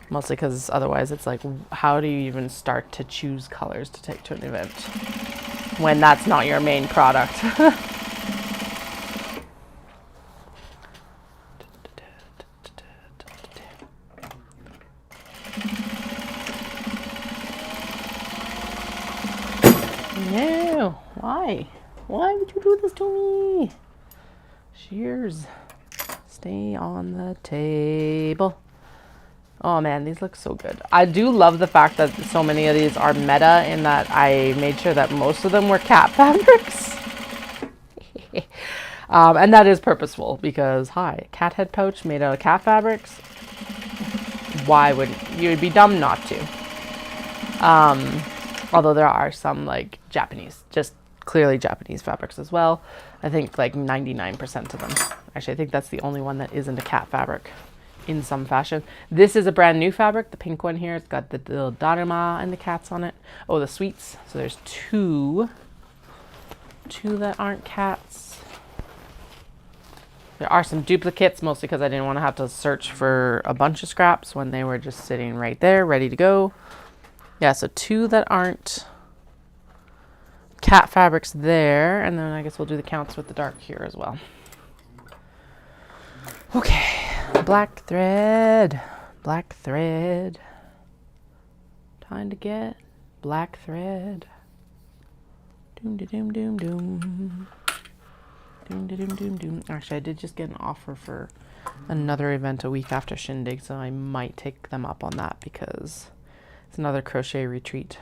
Mostly because otherwise it's like, how do you even start to choose colors to take to an event when that's not your main product? No, why? Why would you do this to me? Shears, stay on the table. Oh man, these look so good. I do love the fact that so many of these are meta, in that I made sure that most of them were cat fabrics. And that is purposeful, because hi, cat head pouch made out of cat fabrics. Why wouldn't you? Would be dumb not to. Although there are some like Japanese, just clearly Japanese fabrics as well. I think like 99% of them. Actually, I think that's the only one that isn't a cat fabric in some fashion. This is a brand new fabric, the pink one here. It's got the little Daruma and the cats on it. Oh, the sweets. So there's two that aren't cats. There are some duplicates, mostly because I didn't want to have to search for a bunch of scraps when they were just sitting right there, ready to go. Yeah, so two that aren't cat fabrics there, and then I guess we'll do the counts with the dark here as well. Okay, black thread, black thread. Time to get black thread. Doom da doom doom doom. Doom da doom doom doom. Actually, I did just get an offer for another event a week after Shindig, so I might take them up on that, because it's another crochet retreat.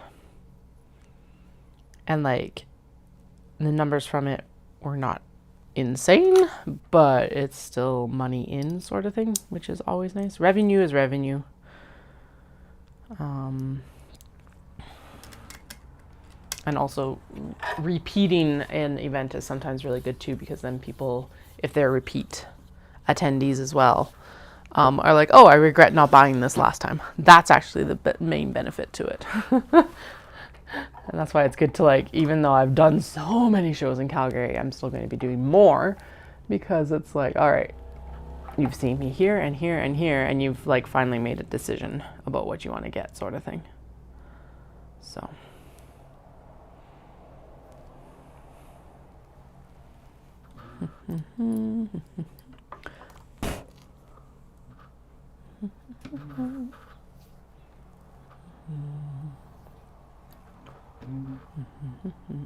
And like, the numbers from it were not insane, but it's still money in sort of thing, which is always nice. Revenue is revenue. And also repeating an event is sometimes really good too, because then people, if they're repeat attendees as well, are like, oh, I regret not buying this last time. That's actually the main benefit to it. And that's why it's good to, like, even though I've done so many shows in Calgary, I'm still going to be doing more, because it's like, all right, you've seen me here and here and here, and you've like finally made a decision about what you want to get, sort of thing. So.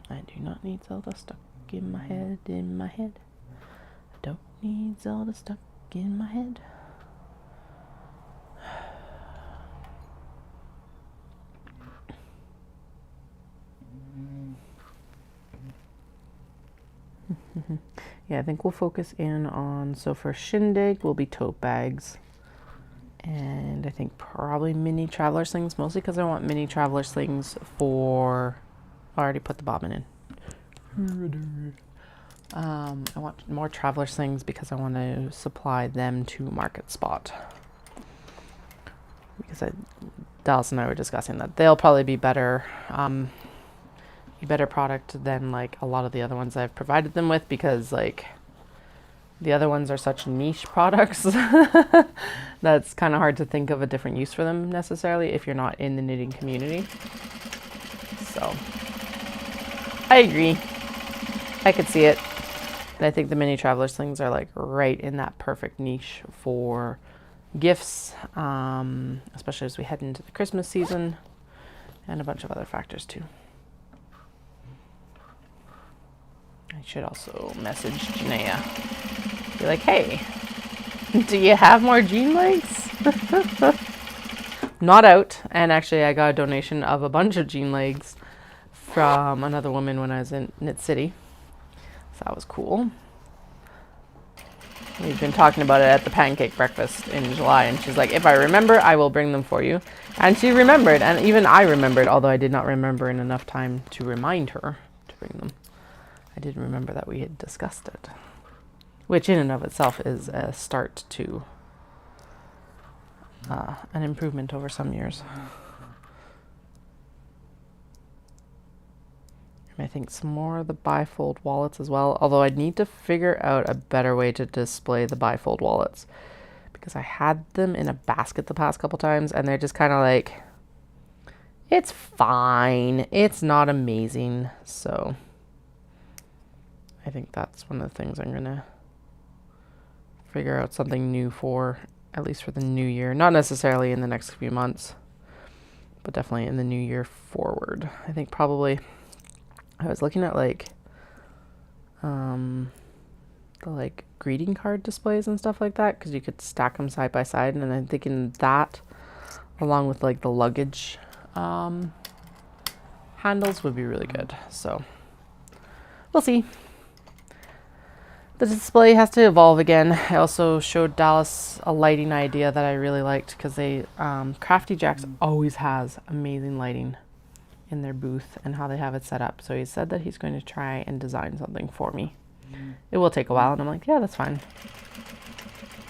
I do not need Zelda stuck in my head, I don't need Zelda stuck in my head. Yeah, I think we'll focus in on, so for Shindig will be tote bags, and I think probably mini traveler slings, mostly because I want mini traveler slings for, I already put the bobbin in. I want more traveler slings because I want to supply them to Market Spot, because Dallas and I were discussing that they'll probably be better, a better product than like a lot of the other ones I've provided them with, because like the other ones are such niche products that's kind of hard to think of a different use for them necessarily if you're not in the knitting community. So I agree, I could see it. And I think the mini traveler slings are like right in that perfect niche for gifts, especially as we head into the Christmas season, and a bunch of other factors too. I should also message Janaea. Be like, hey, do you have more jean legs? Not out. And actually, I got a donation of a bunch of jean legs from another woman when I was in Knit City. So that was cool. We've been talking about it at the pancake breakfast in July, and she's like, if I remember, I will bring them for you. And she remembered, and even I remembered, although I did not remember in enough time to remind her to bring them. I did remember that we had discussed it, which in and of itself is a start to an improvement over some years. And I think some more of the bifold wallets as well, although I'd need to figure out a better way to display the bifold wallets, because I had them in a basket the past couple times and they're just kind of like, it's fine, it's not amazing. So I think that's one of the things I'm gonna figure out something new for, at least for the new year. Not necessarily in the next few months, but definitely in the new year forward. I think probably, I was looking at like the like greeting card displays and stuff like that, because you could stack them side by side, and I'm thinking that along with like the luggage handles would be really good. So we'll see. The display has to evolve again. I also showed Dallas a lighting idea that I really liked, because they Crafty Jacks always has amazing lighting in their booth and how they have it set up. So he said that he's going to try and design something for me. It will take a while, and I'm like, yeah, that's fine.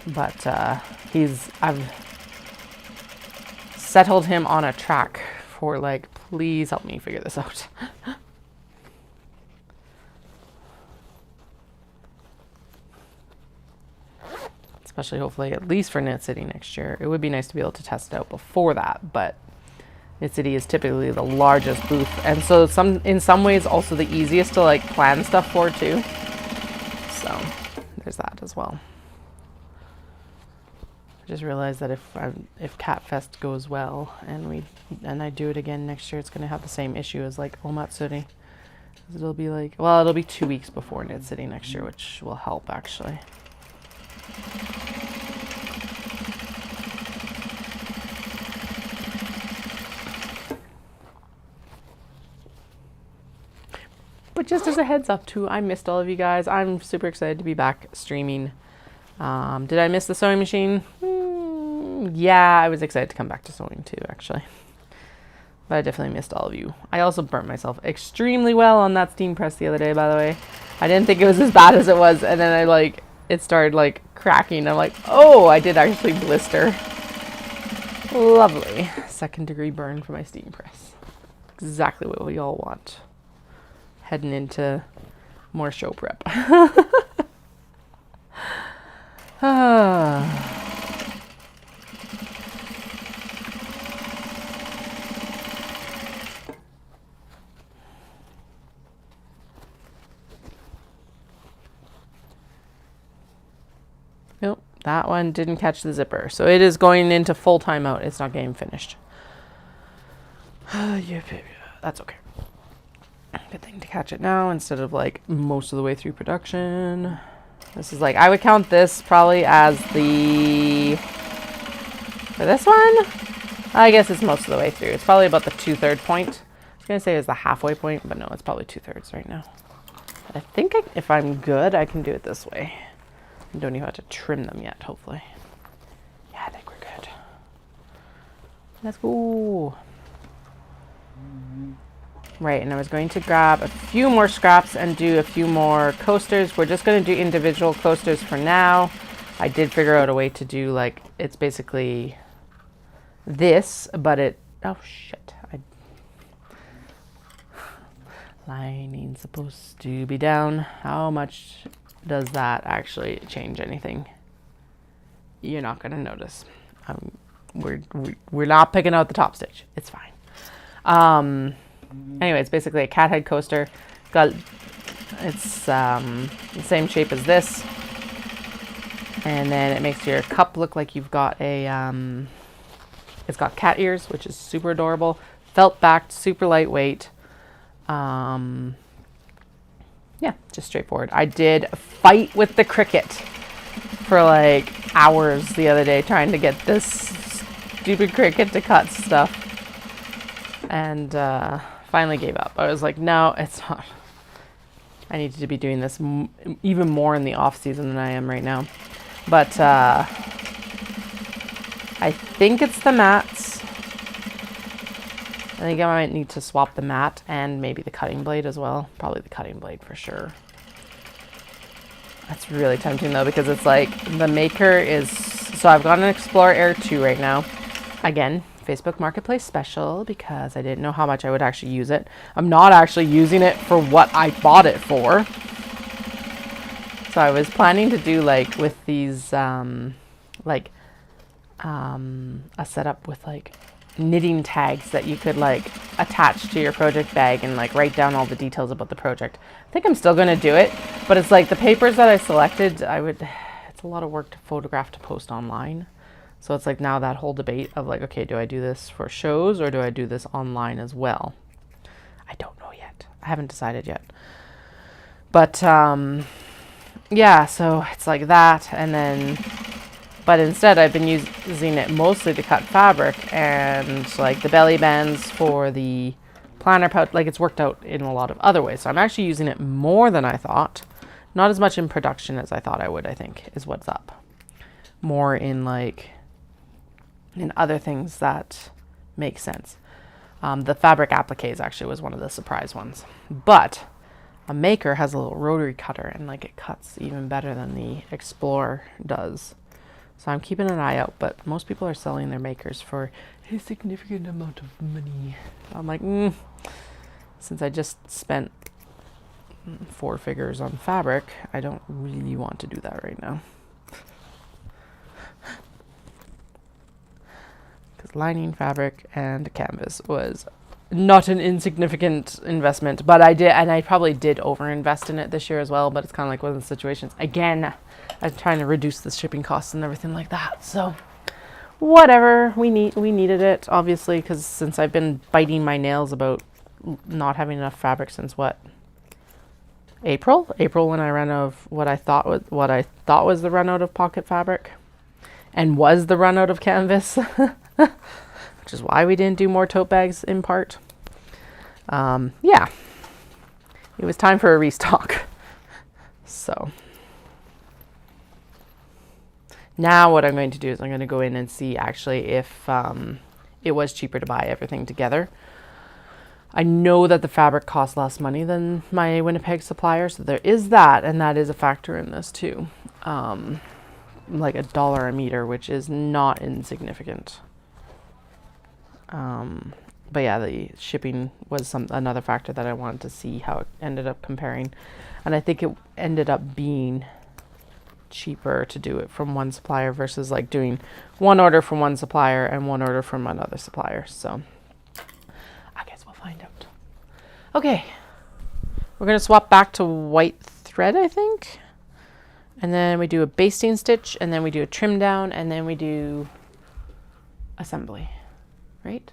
But I've settled him on a track for like, please help me figure this out. Especially hopefully at least for Knit City next year. It would be nice to be able to test it out before that, but Knit City is typically the largest booth, and so in some ways also the easiest to like plan stuff for too. So there's that as well. I just realized that if Cat Fest goes well and I do it again next year, it's going to have the same issue as like Omatsuri. It'll be like, well, it'll be 2 weeks before Knit City next year, which will help actually. But just as a heads up too, I missed all of you guys. I'm super excited to be back streaming. Did I miss the sewing machine? Yeah, I was excited to come back to sewing too, actually. But I definitely missed all of you. I also burnt myself extremely well on that steam press the other day, by the way. I didn't think it was as bad as it was, and then it started like cracking. I'm like, oh, I did actually blister. Lovely. 2nd degree burn for my steam press. Exactly what we all want. Heading into more show prep. Nope, that one didn't catch the zipper. So it is going into full timeout. It's not getting finished. That's okay. Good thing to catch it now instead of like most of the way through production. This is like, I would count this probably as the, for this one, I guess it's most of the way through. It's probably about the 2/3 point. I was going to say it's the halfway point, but no, it's probably 2/3 right now. I think if I'm good, I can do it this way. I don't even have to trim them yet, hopefully. Yeah, I think we're good. Let's go. Right, and I was going to grab a few more scraps and do a few more coasters. We're just going to do individual coasters for now. I did figure out a way to do, like, it's basically this, but it, oh shit. Lining supposed to be down. How much does that actually change anything? You're not going to notice. We're not picking out the top stitch. It's fine. Anyway, it's basically a cat head coaster. It's the same shape as this, and then it makes your cup look like you've got a. It's got cat ears, which is super adorable. Felt backed, super lightweight. Yeah, just straightforward. I did fight with the Cricut for like hours the other day trying to get this stupid Cricut to cut stuff, and finally gave up. I was like, no, it's not. I need to be doing this even more in the off season than I am right now. But I think it's the mats. I think I might need to swap the mat and maybe the cutting blade as well. Probably the cutting blade for sure. That's really tempting though, because it's like the maker is, so I've got an Explorer Air 2 right now. Again, Facebook Marketplace special because I didn't know how much I would actually use it. I'm not actually using it for what I bought it for. So I was planning to do like with these, a setup with like knitting tags that you could like attach to your project bag and like write down all the details about the project. I think I'm still going to do it, but it's like the papers that I selected, it's a lot of work to photograph to post online. So it's like now that whole debate of like, okay, do I do this for shows or do I do this online as well? I don't know yet. I haven't decided yet. But yeah, so it's like that. And then, but instead I've been using it mostly to cut fabric and like the belly bands for the planner pouch. Like it's worked out in a lot of other ways. So I'm actually using it more than I thought. Not as much in production as I thought I would, I think, is what's up. More in like, in other things that make sense. The fabric appliques actually was one of the surprise ones. But a maker has a little rotary cutter and like it cuts even better than the Explorer does. So I'm keeping an eye out, but most people are selling their makers for a significant amount of money. I'm like, since I just spent 4 figures on fabric, I don't really want to do that right now. Lining fabric and canvas was not an insignificant investment, but I probably did overinvest in it this year as well, but it's kind of like one of the situations, again, I'm trying to reduce the shipping costs and everything like that, so whatever, we needed it, obviously, because since I've been biting my nails about not having enough fabric since what, April when I ran out of what I thought was the run out of pocket fabric and was the run out of canvas. Which is why we didn't do more tote bags in part. Yeah, it was time for a restock. So now what I'm going to do is I'm going to go in and see actually if it was cheaper to buy everything together. I know that the fabric costs less money than my Winnipeg supplier, so there is that, and that is a factor in this too. Like $1 a meter, which is not insignificant. But yeah, the shipping was another factor that I wanted to see how it ended up comparing. And I think it ended up being cheaper to do it from one supplier versus like doing one order from one supplier and one order from another supplier. So I guess we'll find out. Okay, we're going to swap back to white thread, I think. And then we do a basting stitch, and then we do a trim down, and then we do assembly, right?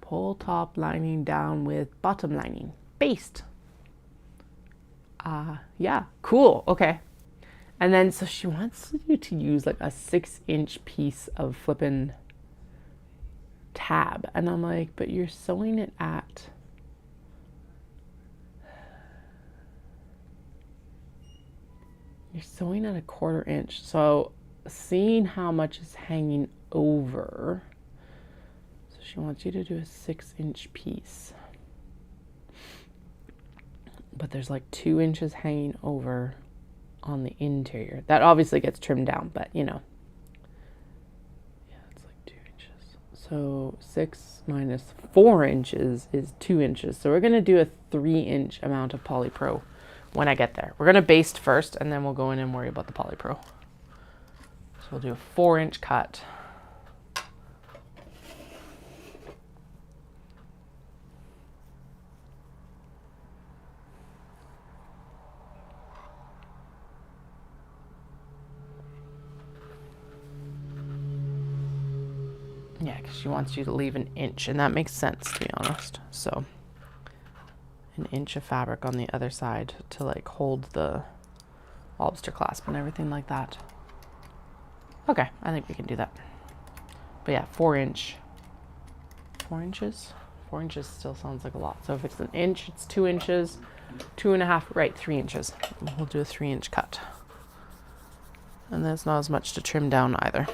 Pull top lining down with bottom lining. Baste. Yeah, cool. Okay. And then, so she wants you to use like a 6-inch piece of flippin' tab. And I'm like, but you're sewing it at... You're sewing at a 1/4 inch. So seeing how much is hanging over... She wants you to do a 6-inch piece. But there's like 2 inches hanging over on the interior. That obviously gets trimmed down, but you know. Yeah, it's like 2 inches. So 6 minus 4 inches is 2 inches. So we're going to do a 3-inch amount of polypro when I get there. We're going to baste first, and then we'll go in and worry about the polypro. So we'll do a 4-inch cut. Yeah, because she wants you to leave an inch, and that makes sense, to be honest. So, an inch of fabric on the other side to like hold the lobster clasp and everything like that. Okay, I think we can do that. But yeah, 4 inch. 4 inches? 4 inches still sounds like a lot. So if it's an inch, it's 2 inches. 2.5, right, 3 inches. We'll do a 3-inch cut. And there's not as much to trim down either.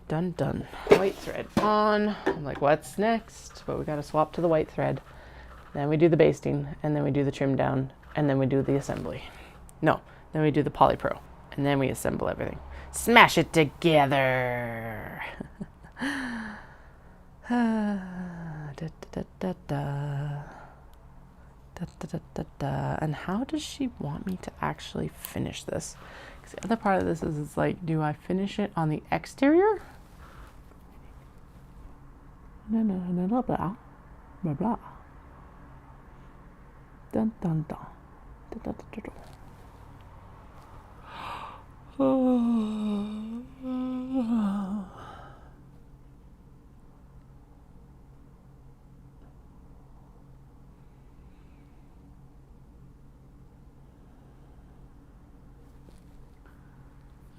Done, done. White thread on. I'm like, what's next? But we got to swap to the white thread. Then we do the basting, and then we do the trim down, and then we do the assembly. No, then we do the polypro, and then we assemble everything. Smash it together. Da, da, da, da, da. Da, da, da, da, da. And how does she want me to actually finish this? Because the other part of this is, it's like, do I finish it on the exterior? No, no, no, blah, blah, blah, blah. Dun, dun, dun. Da, da, da, da, da.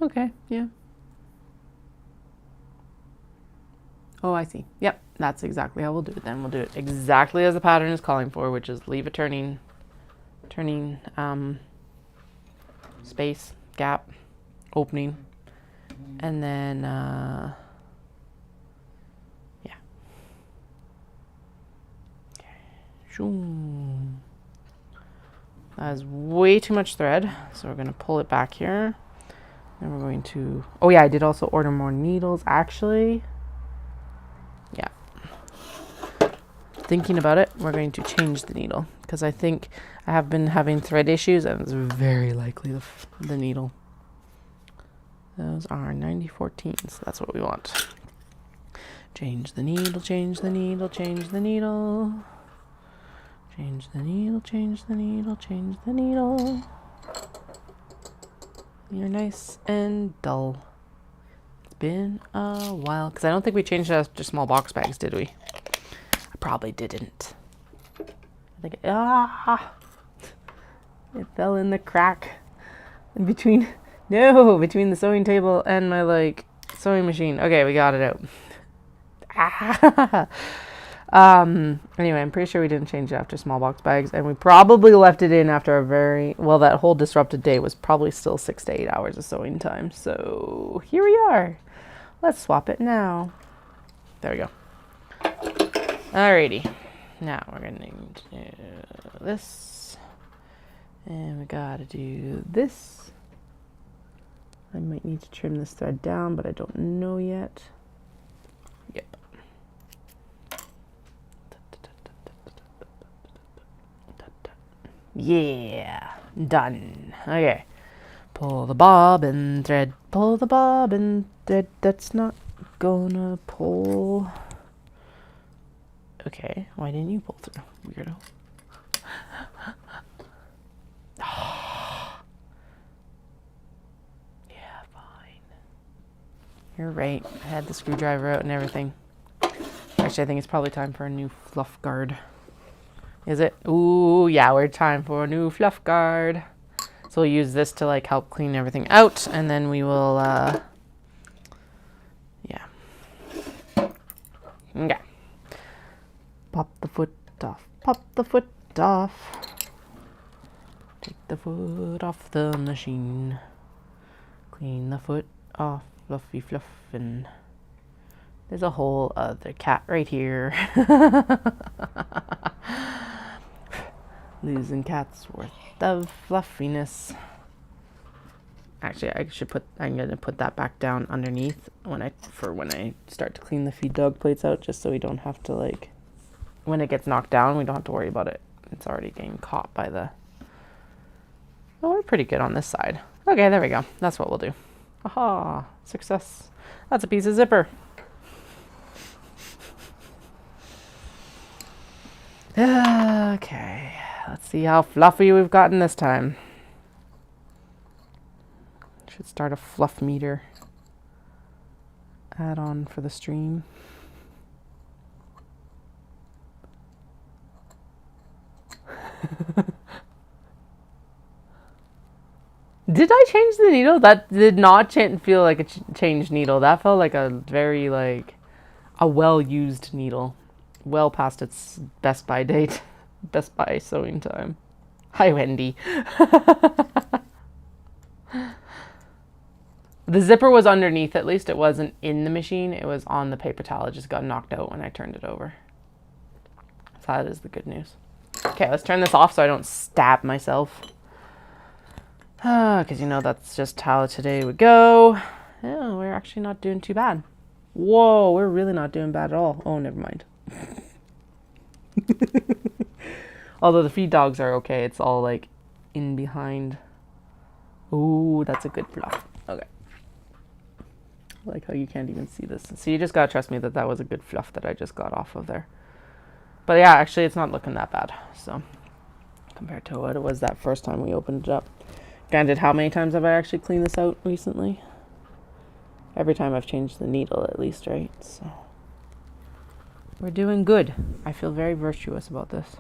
Okay, yeah. Oh, I see. Yep, that's exactly how we'll do it then. We'll do it exactly as the pattern is calling for, which is leave a turning space, gap, opening, and then, yeah. Okay. That is way too much thread, so we're going to pull it back here. Then we're going to, oh yeah, I did also order more needles, actually. Yeah. Thinking about it, we're going to change the needle, because I think I have been having thread issues, and it's very likely the needle. Those are 9014s, that's what we want. Change the needle, change the needle, change the needle. Change the needle, change the needle, change the needle. You're nice and dull. It's been a while. Because I don't think we changed that to small box bags, did we? I probably didn't. I think it fell in the crack in between. No, between the sewing table and my like sewing machine. Okay, we got it out. Anyway, I'm pretty sure we didn't change it after small box bags, and we probably left it in after a that whole disrupted day was probably still 6 to 8 hours of sewing time. So here we are. Let's swap it now. There we go. Alrighty. Now we're gonna do this. And we gotta do this. I might need to trim this thread down, but I don't know yet. Yep. Yeah, done. Okay. Pull the bobbin thread, pull the bobbin thread. That's not gonna pull. Okay, why didn't you pull through, weirdo? Yeah, fine. You're right. I had the screwdriver out and everything. Actually, I think it's probably time for a new fluff guard. Is it? Ooh, yeah, we're time for a new fluff guard. So we'll use this to like help clean everything out, and then we will, yeah. Okay. Pop the foot off, pop the foot off. Take the foot off the machine. Clean the foot off, fluffy fluffin'. There's a whole other cat right here. Losing cats worth of fluffiness. Actually, I'm gonna put that back down underneath when I start to clean the feed dog plates out, just so we don't have to, like, when it gets knocked down, we don't have to worry about it. It's already getting caught by the... Oh, we're pretty good on this side. Okay, there we go. That's what we'll do. Aha, success. That's a piece of zipper. Okay, let's see how fluffy we've gotten this time. Should start a fluff meter add-on for the stream. Did I change the needle? That did not feel like a changed needle. That felt like a very, like, a well-used needle. Well past its Best Buy date. Best Buy sewing time. Hi, Wendy. The zipper was underneath, at least. It wasn't in the machine. It was on the paper towel. It just got knocked out when I turned it over. So that is the good news. Okay, let's turn this off so I don't stab myself. Because, you know, that's just how today would go. Yeah, we're actually not doing too bad. Whoa, we're really not doing bad at all. Oh, never mind. Although the feed dogs are okay. It's all, like, in behind. Ooh, that's a good fluff. Okay. I like how you can't even see this. So you just gotta trust me that that was a good fluff that I just got off of there. But yeah, actually, it's not looking that bad. So, compared to what it was that first time we opened it up. Granted, how many times have I actually cleaned this out recently? Every time I've changed the needle, at least, right? So, we're doing good. I feel very virtuous about this.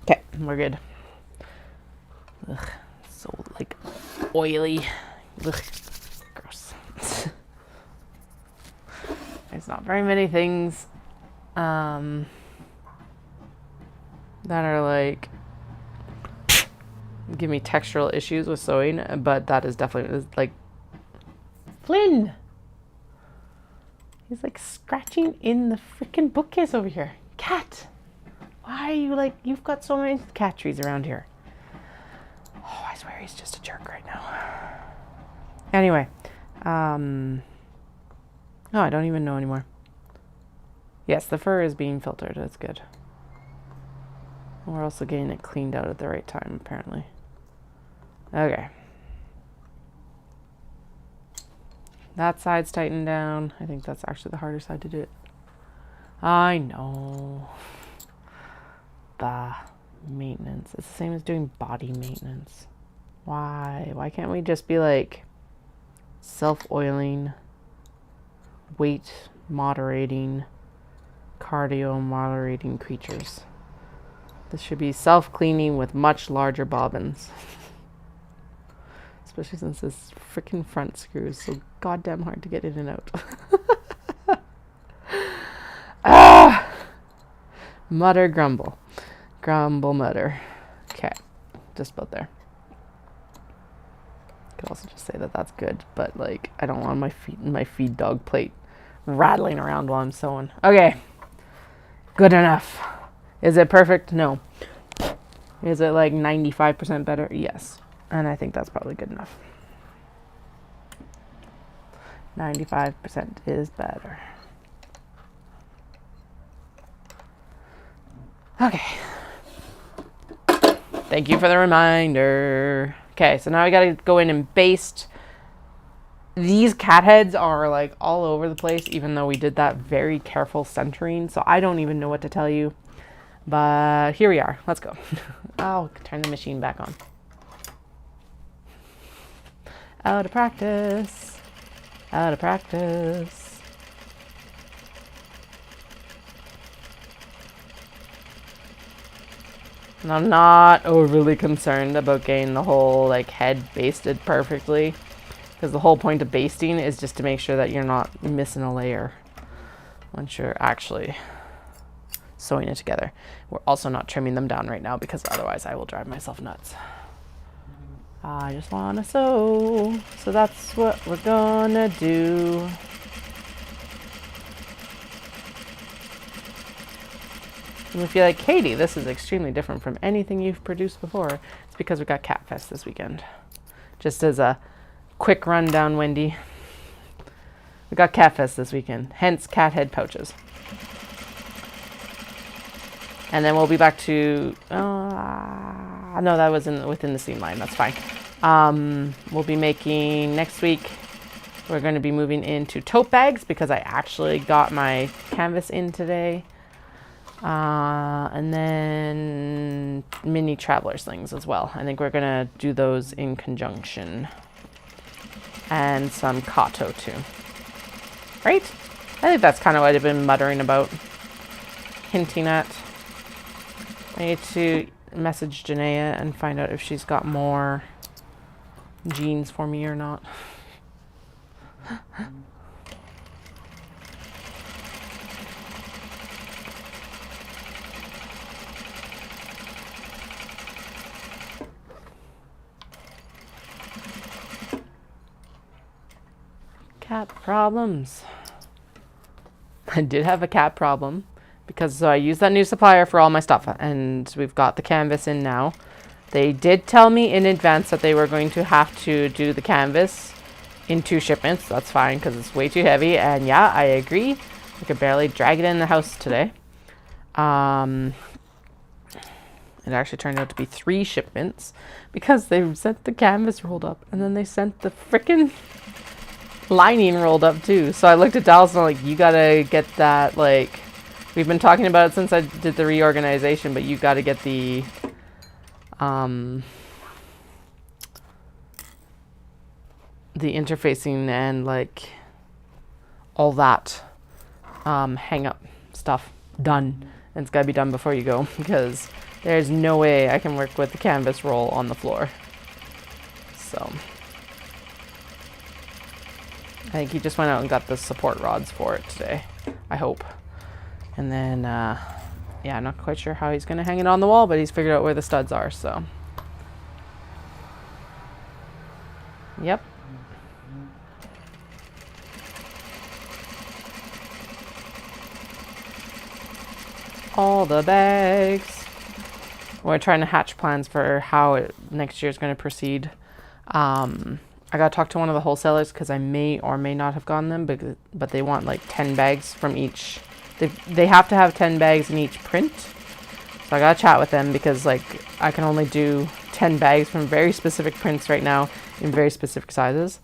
Okay, we're good. Ugh, so, like, oily. Ugh, gross. There's not very many things that are like give me textural issues with sewing, but that is definitely like Flynn. He's like scratching in the freaking bookcase over here. Cat, why are you like, you've got so many cat trees around here. Oh, I swear he's just a jerk right now. Anyway, oh, I don't even know anymore. Yes, the fur is being filtered. That's good. We're also getting it cleaned out at the right time, apparently. Okay. That side's tightened down. I think that's actually the harder side to do it. I know. Bah. Maintenance. It's the same as doing body maintenance. Why? Why can't we just be like self-oiling, weight moderating, cardio moderating creatures? This should be self-cleaning with much larger bobbins. especially since this freaking front screw is so goddamn hard to get in and out. Ah! Mutter, grumble. Grumble, mutter. Okay, just about there. Could also just say that that's good, but like I don't want my feed dog plate rattling around while I'm sewing. Okay, good enough. Is it perfect? No. Is it like 95% better? Yes, and I think that's probably good enough. 95% is better. Okay. Thank you for the reminder. Okay, so now I gotta go in and baste. These cat heads are like all over the place, even though we did that very careful centering. So I don't even know what to tell you. But here we are. Let's go. I'll turn the machine back on. Out of practice. Out of practice. And I'm not overly concerned about getting the whole like head basted perfectly, because the whole point of basting is just to make sure that you're not missing a layer once you're actually sewing it together. We're also not trimming them down right now because otherwise I will drive myself nuts. I just want to sew, so that's what we're gonna do. And if you're like, Katie, this is extremely different from anything you've produced before, it's because we got Cat Fest this weekend. Just as a quick rundown, Wendy, we got Cat Fest this weekend, hence cat head pouches. And then we'll be back to, no, that was within the seam line, that's fine. We'll be making, next week, we're going to be moving into tote bags because I actually got my canvas in today. And then mini traveler slings as well. I think we're gonna do those in conjunction. And some Kato too. Right? I think that's kind of what I've been muttering about. Hinting at. I need to message Janaea and find out if she's got more jeans for me or not. Cat problems. I did have a cat problem because I used that new supplier for all my stuff and we've got the canvas in now. They did tell me in advance that they were going to have to do the canvas in 2 shipments. That's fine because it's way too heavy, and yeah, I agree. I could barely drag it in the house today. It actually turned out to be 3 shipments because they sent the canvas rolled up and then they sent the frickin' lining rolled up too. So I looked at Dallas and I'm like, you gotta get that, like, we've been talking about it since I did the reorganization, but you gotta get the interfacing and like all that hang up stuff done, and it's gotta be done before you go because there's no way I can work with the canvas roll on the floor. So I think he just went out and got the support rods for it today, I hope. And then, yeah, I'm not quite sure how he's going to hang it on the wall, but he's figured out where the studs are, so. Yep. All the bags. We're trying to hatch plans for how next year is going to proceed. I gotta talk to one of the wholesalers because I may or may not have gotten them, but they want like 10 bags from each. They have to have 10 bags in each print. So I gotta chat with them because like I can only do 10 bags from very specific prints right now in very specific sizes.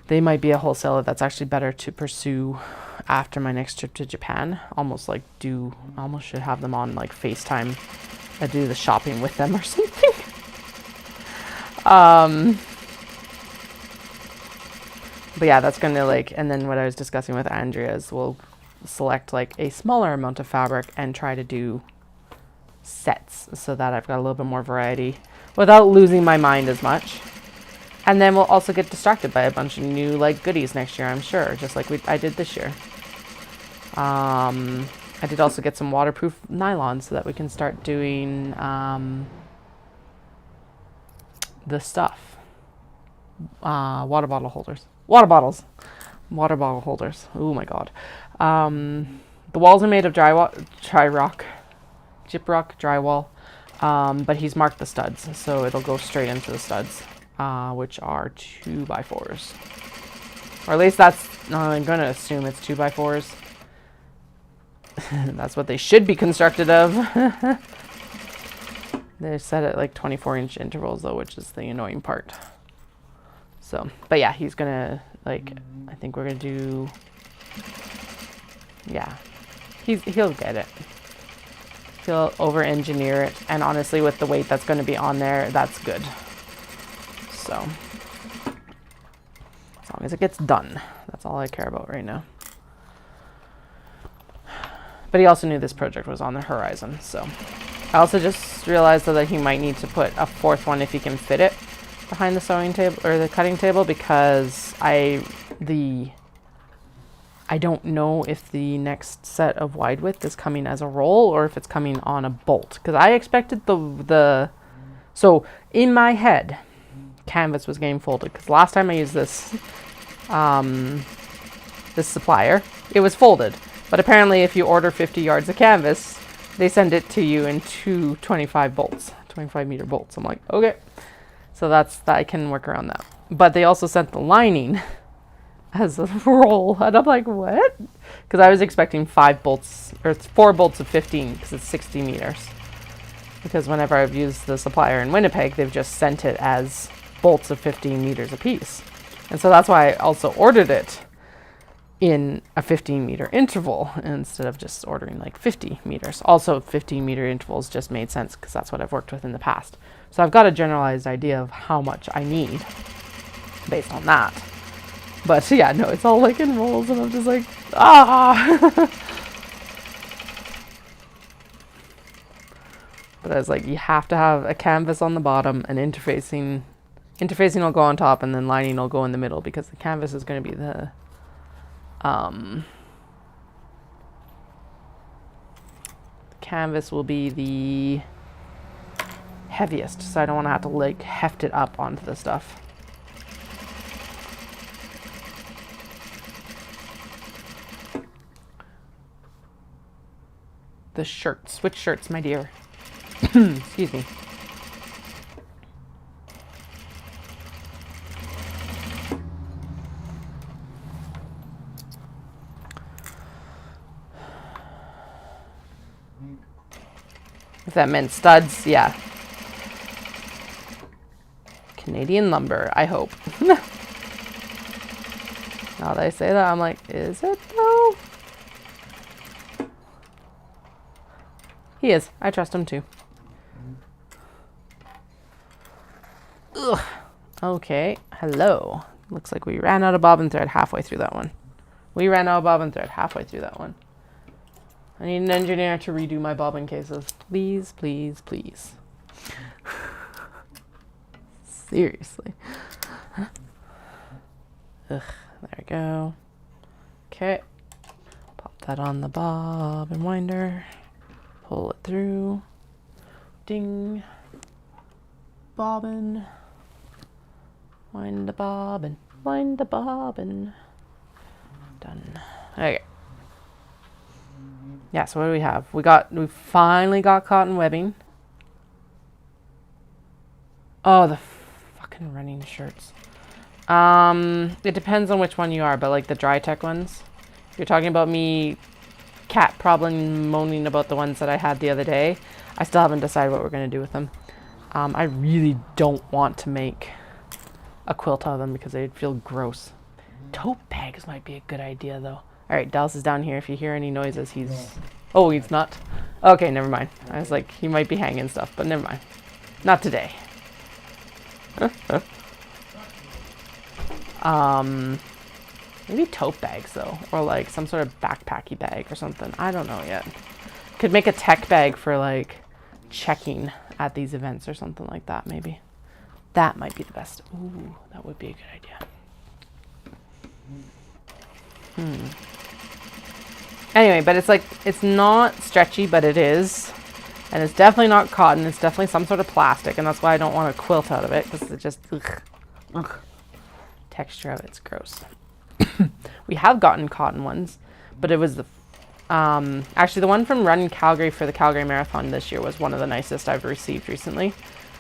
They might be a wholesaler that's actually better to pursue after my next trip to Japan. Almost should have them on like FaceTime. I do the shopping with them or something. But yeah, that's going to like, and then what I was discussing with Andrea is we'll select like a smaller amount of fabric and try to do sets so that I've got a little bit more variety without losing my mind as much. And then we'll also get distracted by a bunch of new like goodies next year, I'm sure, just like I did this year. I did also get some waterproof nylon so that we can start doing the stuff. Water bottle holders. Water bottles. Water bottle holders. Oh my god. The walls are made of gyprock drywall. But he's marked the studs, so it'll go straight into the studs, which are 2x4s. Or at least that's, I'm going to assume it's 2x4s. That's what they should be constructed of. They're set at like 24-inch intervals though, which is the annoying part. So, but yeah, he's going to, like, I think we're going to do, yeah, he'll get it. He'll over-engineer it, and honestly, with the weight that's going to be on there, that's good. So, as long as it gets done, that's all I care about right now. But he also knew this project was on the horizon, so. I also just realized though that he might need to put a fourth one if he can fit it behind the sewing table, or the cutting table, because I don't know if the next set of wide width is coming as a roll or if it's coming on a bolt. Because I expected so in my head, canvas was getting folded. Because last time I used this, this supplier, it was folded. But apparently if you order 50 yards of canvas, they send it to you in two 25 meter bolts. I'm like, okay. So that I can work around that. But they also sent the lining as a roll, and I'm like, what? Because I was expecting 5 bolts or 4 bolts of 15 because it's 60 meters. Because whenever I've used the supplier in Winnipeg, they've just sent it as bolts of 15 meters apiece. And so that's why I also ordered it in a 15-meter interval instead of just ordering like 50 meters. Also, 15-meter intervals just made sense because that's what I've worked with in the past. So I've got a generalized idea of how much I need based on that. But yeah, no, it's all like in rolls, and I'm just like, ah. But I was like, you have to have a canvas on the bottom, and interfacing will go on top, and then lining will go in the middle, because the canvas is going to be the canvas will be the heaviest, so I don't want to have to like heft it up onto the stuff. The shirts. Which shirts, my dear? Excuse me. If that meant studs, yeah. Canadian lumber, I hope. Now that I say that, I'm like, is it though? He is. I trust him too. Ugh. Okay. Hello. Looks like we ran out of bobbin thread halfway through that one. We ran out of bobbin thread halfway through that one. I need an engineer to redo my bobbin cases. Please, please, please. Seriously. Ugh. There we go. Okay. Pop that on the bobbin winder. Pull it through. Ding. Bobbin. Wind the bobbin. Wind the bobbin. Done. Okay. Yeah, so what do we have? We finally got cotton webbing. Oh, the fucking running shirts. It depends on which one you are, but like the dry tech ones. If you're talking about me cat problem moaning about the ones that I had the other day, I still haven't decided what we're going to do with them. I really don't want to make a quilt out of them because they'd feel gross. Tote bags might be a good idea though. Alright, Dallas is down here. If you hear any noises, he's... Oh, he's not? Okay, never mind. I was like, he might be hanging stuff, but never mind. Not today. Maybe tote bags though, or like some sort of backpacky bag or something. I don't know yet. Could make a tech bag for like checking at these events or something like that maybe. That might be the best. Ooh, that would be a good idea. Anyway, but it's like, it's not stretchy, but it is. And it's definitely not cotton. It's definitely some sort of plastic. And that's why I don't want a quilt out of it, because it just, ugh. Texture of it's gross. We have gotten cotton ones, but it was the, actually the one from running Calgary for the Calgary Marathon this year was one of the nicest I've received recently.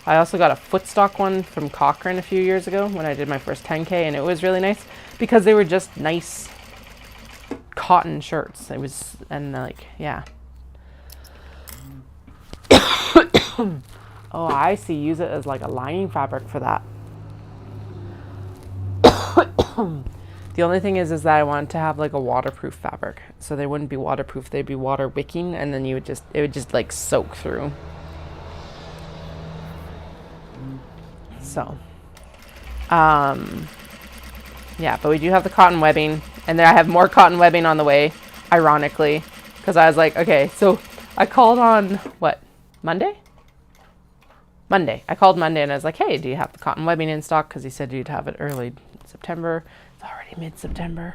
I also got a footstock one from Cochrane a few years ago when I did my first 10K, and it was really nice because they were just nice cotton shirts. It was, and like, yeah. Oh, I see. Use it as like a lining fabric for that. The only thing is that I wanted to have like a waterproof fabric, so they wouldn't be waterproof. They'd be water wicking, and then it would just like soak through. So, yeah, but we do have the cotton webbing, and then I have more cotton webbing on the way, ironically, because I was like, okay, so I called on what, Monday? I called Monday and I was like, hey, do you have the cotton webbing in stock? Because he said you'd have it early September. It's already mid-September.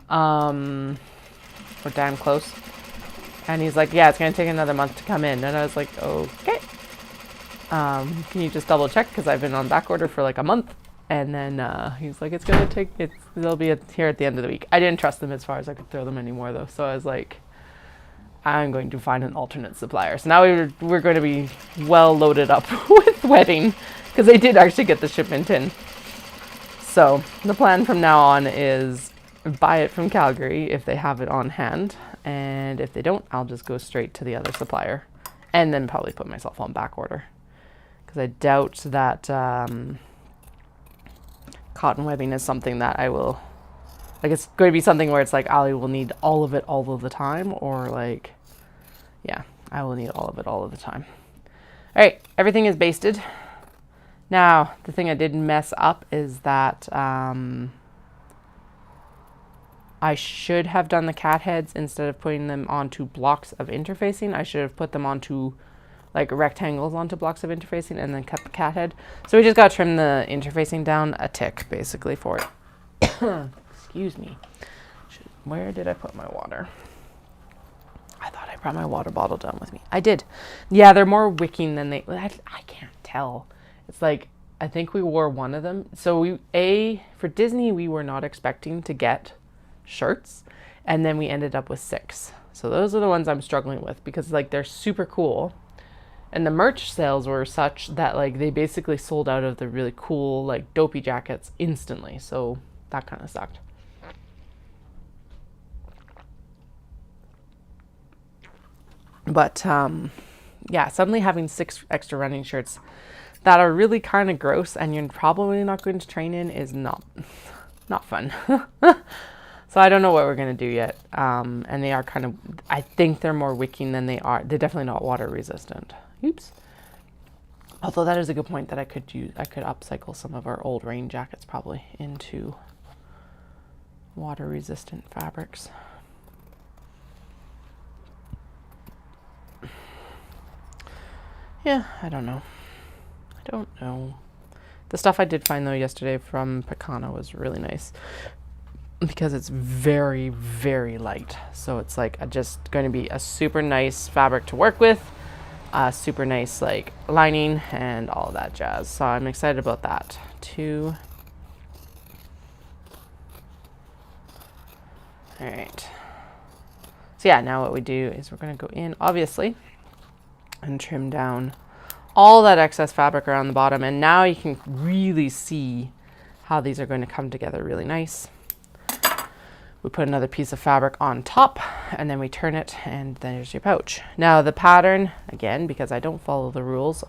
We're damn close. And he's like, yeah, it's going to take another month to come in. And I was like, okay. Can you just double check? Because I've been on back order for like a month. And then he's like, they'll be here at the end of the week. I didn't trust them as far as I could throw them anymore, though. So I was like, I'm going to find an alternate supplier. So now we're going to be well loaded up with wedding, because they did actually get the shipment in. So the plan from now on is buy it from Calgary if they have it on hand. And if they don't, I'll just go straight to the other supplier and then probably put myself on back order. Because I doubt that cotton webbing is something that I will, like, it's going to be something where it's like I will need all of it all of the time, or like, yeah, I will need all of it all of the time. All right, everything is basted. Now, the thing I did mess up is that I should have done the cat heads instead of putting them onto blocks of interfacing. I should have put them onto like rectangles onto blocks of interfacing and then cut the cat head. So we just got to trim the interfacing down a tick basically for it. Excuse me. Where did I put my water? I thought I brought my water bottle down with me. I did. Yeah, they're more wicking than they, I can't tell. It's like, I think we wore one of them. So for Disney, we were not expecting to get shirts, and then we ended up with 6. So those are the ones I'm struggling with, because like they're super cool. And the merch sales were such that like they basically sold out of the really cool like dopey jackets instantly. So that kind of sucked. But yeah, suddenly having 6 extra running shirts that are really kind of gross and you're probably not going to train in is not fun. So I don't know what we're going to do yet. And they are kind of, I think they're more wicking than they are. They're definitely not water resistant. Oops. Although that is a good point that I could upcycle some of our old rain jackets probably into water resistant fabrics. Yeah, I don't know. The stuff I did find though yesterday from Pecana was really nice because it's very, very light. So it's like just going to be a super nice fabric to work with, super nice like lining and all of that jazz. So I'm excited about that too. All right. So yeah, now what we do is we're going to go in obviously and trim down all that excess fabric around the bottom, and now you can really see how these are going to come together really nice. We put another piece of fabric on top and then we turn it, and there's your pouch. Now the pattern, again, because I don't follow the rules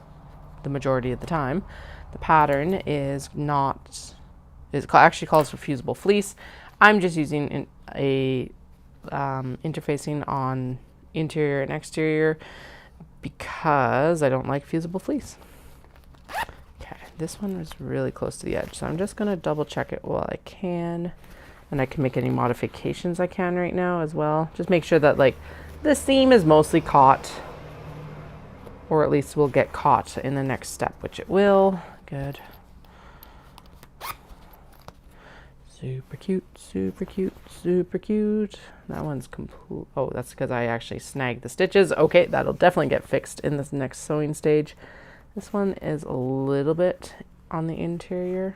the majority of the time, the pattern is actually calls for fusible fleece. I'm just using interfacing on interior and exterior because I don't like fusible fleece. Okay, this one was really close to the edge, so I'm just going to double check it while I can, and I can make any modifications I can right now as well. Just make sure that like the seam is mostly caught, or at least will get caught in the next step, which it will. Good. Super cute, super cute, super cute. That one's complete. Oh, that's because I actually snagged the stitches. Okay, that'll definitely get fixed in this next sewing stage. This one is a little bit on the interior,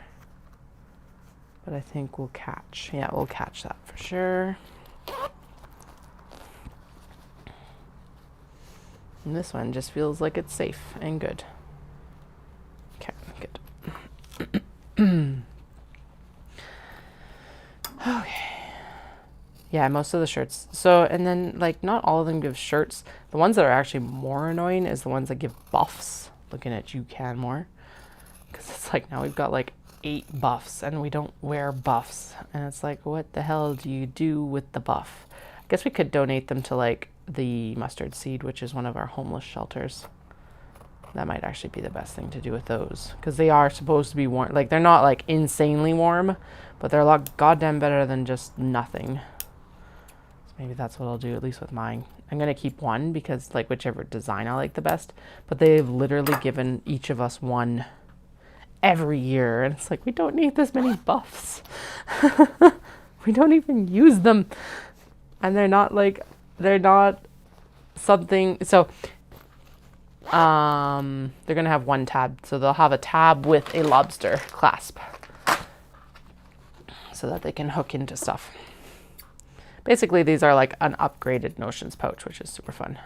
but I think we'll catch. Yeah, we'll catch that for sure. And this one just feels like it's safe and good. Okay, good. Okay. Yeah, most of the shirts. So, and then like not all of them give shirts. The ones that are actually more annoying is the ones that give buffs. Looking at you, Canmore. Because it's like now we've got like 8 buffs and we don't wear buffs. And it's like, what the hell do you do with the buff? I guess we could donate them to like the Mustard Seed, which is one of our homeless shelters. That might actually be the best thing to do with those. Because they are supposed to be warm. Like they're not like insanely warm, but they're a lot goddamn better than just nothing. So maybe that's what I'll do, at least with mine. I'm going to keep one because like whichever design I like the best. But they've literally given each of us one every year. And it's like, we don't need this many buffs. We don't even use them. And they're not like, they're not something. So they're going to have one tab. So they'll have a tab with a lobster clasp so that they can hook into stuff. Basically, these are like an upgraded Notions pouch, which is super fun.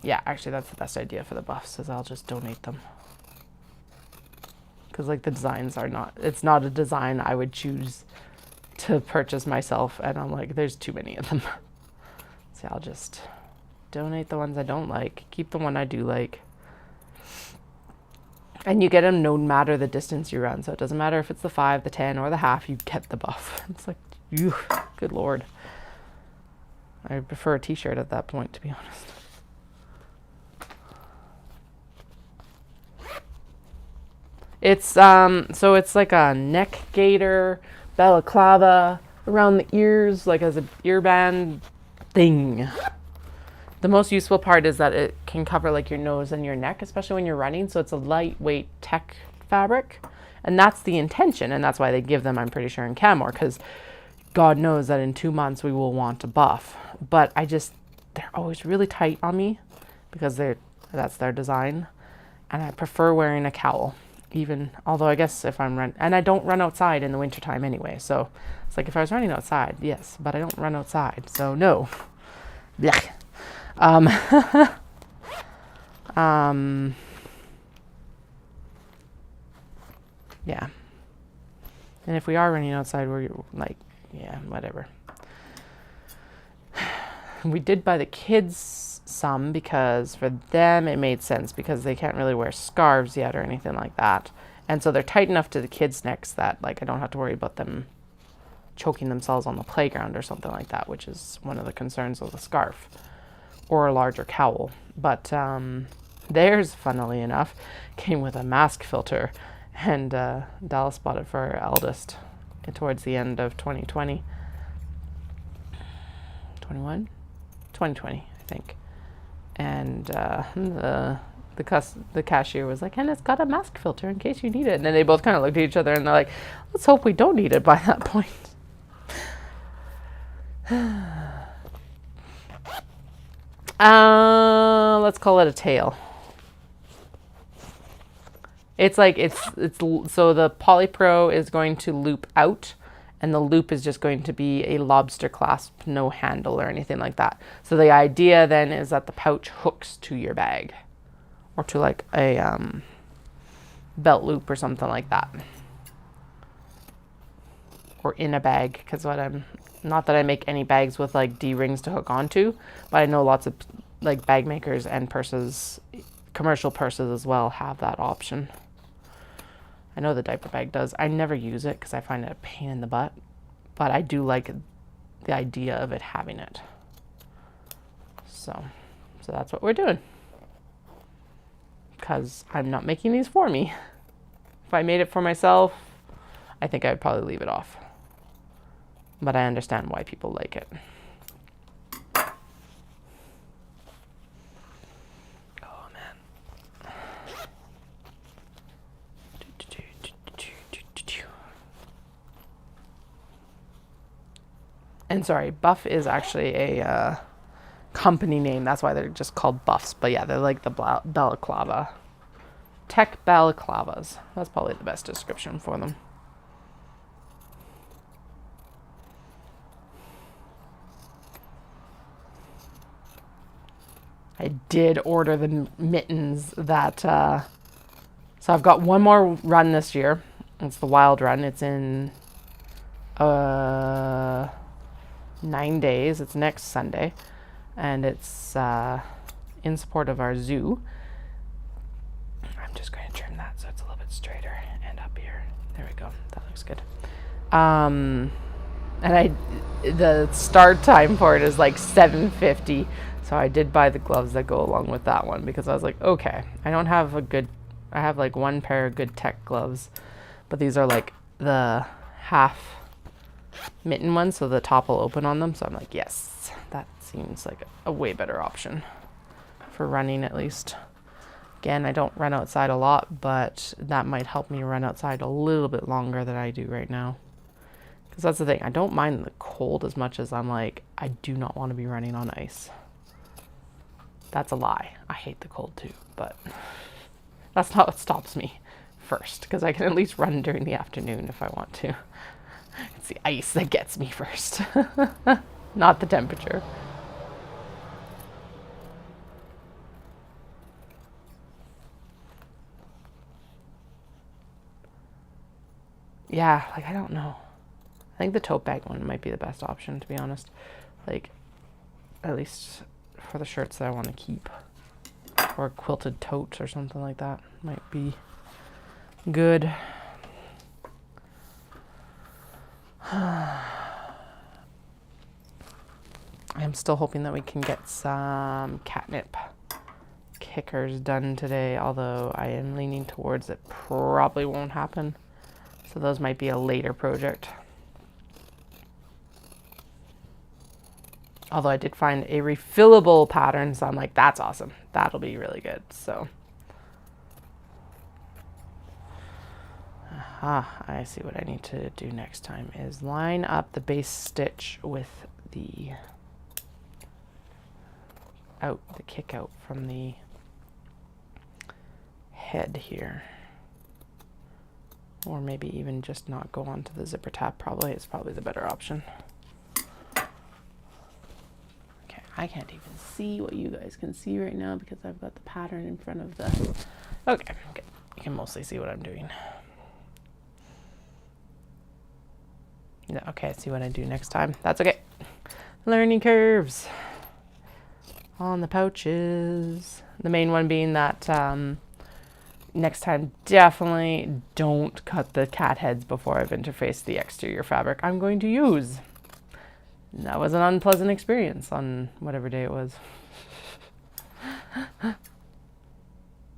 Yeah, actually, that's the best idea for the buffs, is I'll just donate them. Because like the designs are not, it's not a design I would choose to purchase myself. And I'm like, there's too many of them. So I'll just donate the ones I don't like, keep the one I do like. And you get them no matter the distance you run. So it doesn't matter if it's the 5, the 10, or the half, you get the buff. It's like, ew, good Lord. I prefer a t-shirt at that point, to be honest. It's, so it's like a neck gaiter, balaclava, around the ears, like as an ear band thing. The most useful part is that it can cover like your nose and your neck, especially when you're running. So it's a lightweight tech fabric. And that's the intention. And that's why they give them, I'm pretty sure, in Canmore. Because God knows that in 2 months we will want a buff. But they're always really tight on me. Because that's their design. And I prefer wearing a cowl. Even, although I guess if I'm and I don't run outside in the wintertime anyway. So it's like if I was running outside, yes. But I don't run outside. So no. Blech. Yeah. And if we are running outside, we're like, yeah, whatever. We did buy the kids some because for them it made sense because they can't really wear scarves yet or anything like that. And so they're tight enough to the kids' necks that like I don't have to worry about them choking themselves on the playground or something like that, which is one of the concerns of the scarf. Or a larger cowl. But theirs, funnily enough, came with a mask filter. And Dallas bought it for our eldest towards the end of 2020. 2020, I think. And the cashier was like, and it's got a mask filter in case you need it. And then they both kind of looked at each other and they're like, let's hope we don't need it by that point. Let's call it a tail. It's like, so the Polypro is going to loop out and the loop is just going to be a lobster clasp, no handle or anything like that. So the idea then is that the pouch hooks to your bag or to like a belt loop or something like that. Or in a bag, because not that I make any bags with like D-rings to hook onto, but I know lots of like bag makers and purses, commercial purses as well, have that option. I know the diaper bag does. I never use it because I find it a pain in the butt, but I do like the idea of it having it. So that's what we're doing. Because I'm not making these for me. If I made it for myself, I think I'd probably leave it off. But I understand why people like it. Oh, man. And sorry, Buff is actually a company name. That's why they're just called Buffs. But yeah, they're like the balaclava. Tech balaclavas. That's probably the best description for them. I did order the mittens that... so I've got one more run this year. It's the wild run. It's in 9 days. It's next Sunday. And it's in support of our zoo. I'm just going to trim that so it's a little bit straighter and up here. There we go. That looks good. And the start time for it is like 7:50. So I did buy the gloves that go along with that one because I was like, okay, I have like one pair of good tech gloves, but these are like the half mitten ones, so the top will open on them. So I'm like, yes, that seems like a way better option for running at least. Again, I don't run outside a lot, but that might help me run outside a little bit longer than I do right now. Because that's the thing, I don't mind the cold as much as I'm like, I do not want to be running on ice. That's a lie. I hate the cold too, but that's not what stops me first, because I can at least run during the afternoon if I want to. It's the ice that gets me first, not the temperature. Yeah, like, I don't know. I think the tote bag one might be the best option, to be honest. Like, at least for the shirts that I want to keep. Or quilted totes or something like that might be good. I'm still hoping that we can get some catnip kickers done today, although I am leaning towards it probably won't happen. So those might be a later project. Although I did find a refillable pattern, so I'm like, that's awesome. That'll be really good. So, I see what I need to do next time is line up the base stitch with the kick out from the head here. Or maybe even just not go onto the zipper tab. It's probably the better option. Okay, I can't even see what you guys can see right now because I've got the pattern in front of the... Okay, good. You can mostly see what I'm doing. Yeah, okay, I see what I do next time. That's okay. Learning curves on the pouches. The main one being that next time, definitely don't cut the cat heads before I've interfaced the exterior fabric I'm going to use. That was an unpleasant experience on whatever day it was.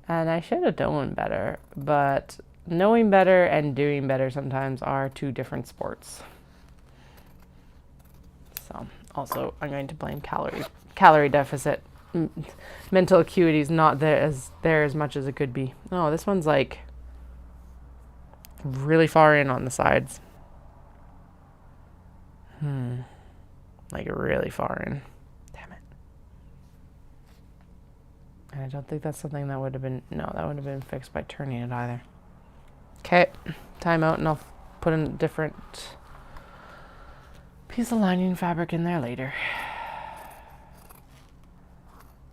And I should have known better, but knowing better and doing better sometimes are two different sports. So, also, I'm going to blame calorie deficit. Mental acuity is not there as much as it could be. Oh, this one's like really far in on the sides. Like really far in. Damn it. And I don't think that's something that would have been, no, that would have been fixed by turning it either. Okay, time out, and I'll put in a different piece of lining fabric in there later.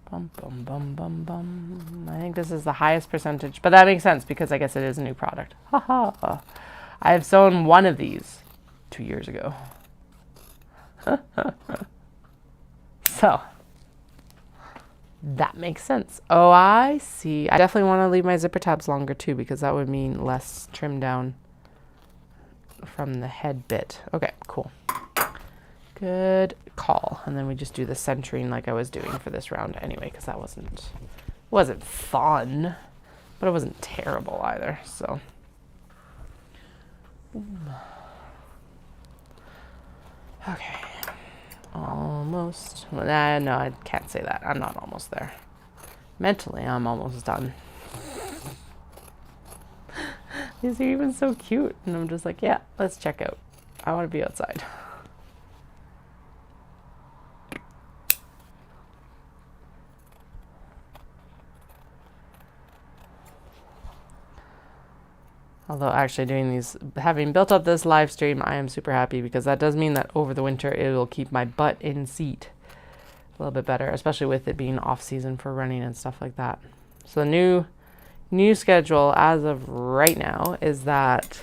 Bum, bum, bum, bum, bum. I think this is the highest percentage, but that makes sense because I guess it is a new product. Haha. I have sewn one of these 2 years ago. So, that makes sense. Oh, I see. I definitely want to leave my zipper tabs longer too because that would mean less trim down from the head bit. Okay, cool. Good call. And then we just do the centering like I was doing for this round anyway, because that wasn't fun, but it wasn't terrible either. So, okay, almost. Well, no, I can't say that. I'm not almost there. Mentally, I'm almost done. These are even so cute, and I'm just like, yeah, let's check out. I want to be outside. Although actually doing these, having built up this live stream, I am super happy because that does mean that over the winter it will keep my butt in seat a little bit better, especially with it being off season for running and stuff like that. So the new schedule as of right now is that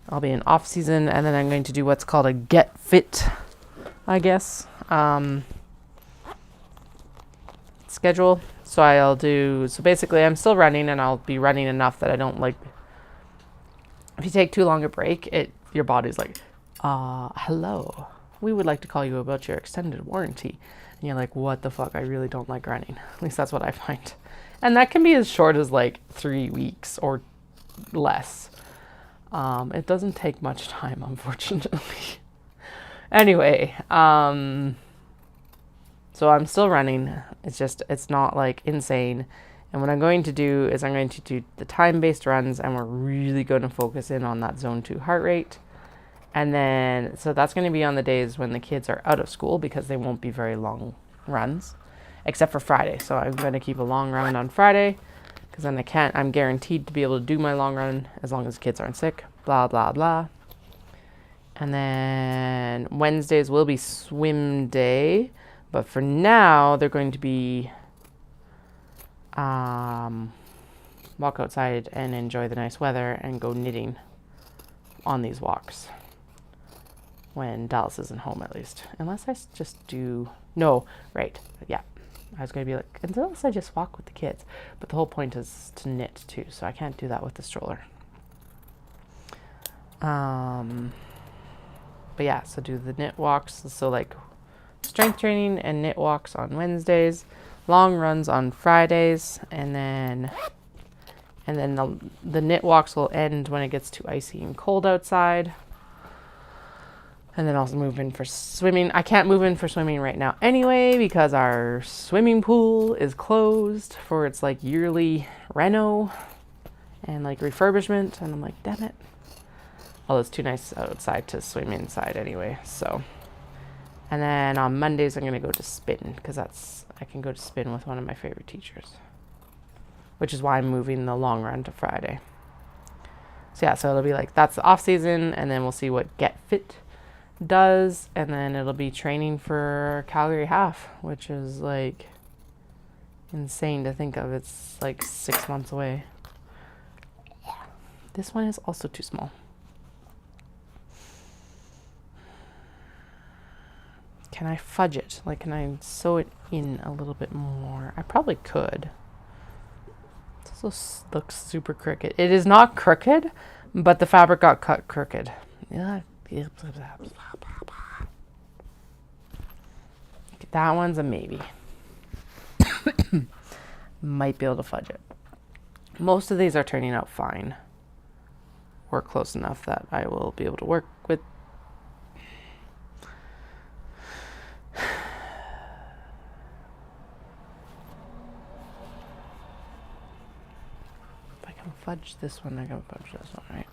I'll be in off season, and then I'm going to do what's called a get fit, I guess, schedule. So so basically I'm still running, and I'll be running enough that I don't like, if you take too long a break, your body's like, hello, we would like to call you about your extended warranty. And you're like, what the fuck? I really don't like running. At least that's what I find. And that can be as short as like 3 weeks or less. It doesn't take much time, unfortunately. Anyway, so I'm still running. It's not like insane. And what I'm going to do is I'm going to do the time-based runs, and we're really going to focus in on that zone 2 heart rate. And then, so that's going to be on the days when the kids are out of school, because they won't be very long runs, except for Friday. So I'm going to keep a long run on Friday, because then I'm guaranteed to be able to do my long run as long as the kids aren't sick, blah, blah, blah. And then Wednesdays will be swim day, but for now they're going to be walk outside and enjoy the nice weather and go knitting on these walks. When Dallas isn't home, at least. Unless I just do... No, right. Yeah. I was going to be like, unless I just walk with the kids. But the whole point is to knit, too. So I can't do that with the stroller. But yeah, so do the knit walks. So like strength training and knit walks on Wednesdays. Long runs on Fridays. And then the knit walks will end when it gets too icy and cold outside. And then I'll move in for swimming. I can't move in for swimming right now anyway, because our swimming pool is closed for its like yearly reno and like refurbishment. And I'm like, damn it. Although it's too nice outside to swim inside anyway. So, and then on Mondays I'm going to go to spin, because I can go to spin with one of my favorite teachers, which is why I'm moving the long run to Friday. So yeah, so it'll be like, that's the off season, and then we'll see what Get Fit does, and then it'll be training for Calgary Half, which is like insane to think of. It's like 6 months away. This one is also too small. Can I fudge it? Like, can I sew it in a little bit more? I probably could. This also looks super crooked. It is not crooked, but the fabric got cut crooked. Yeah. That one's a maybe. Might be able to fudge it. Most of these are turning out fine. Or close enough that I will be able to work with. If I can fudge this one, I can fudge this one, right?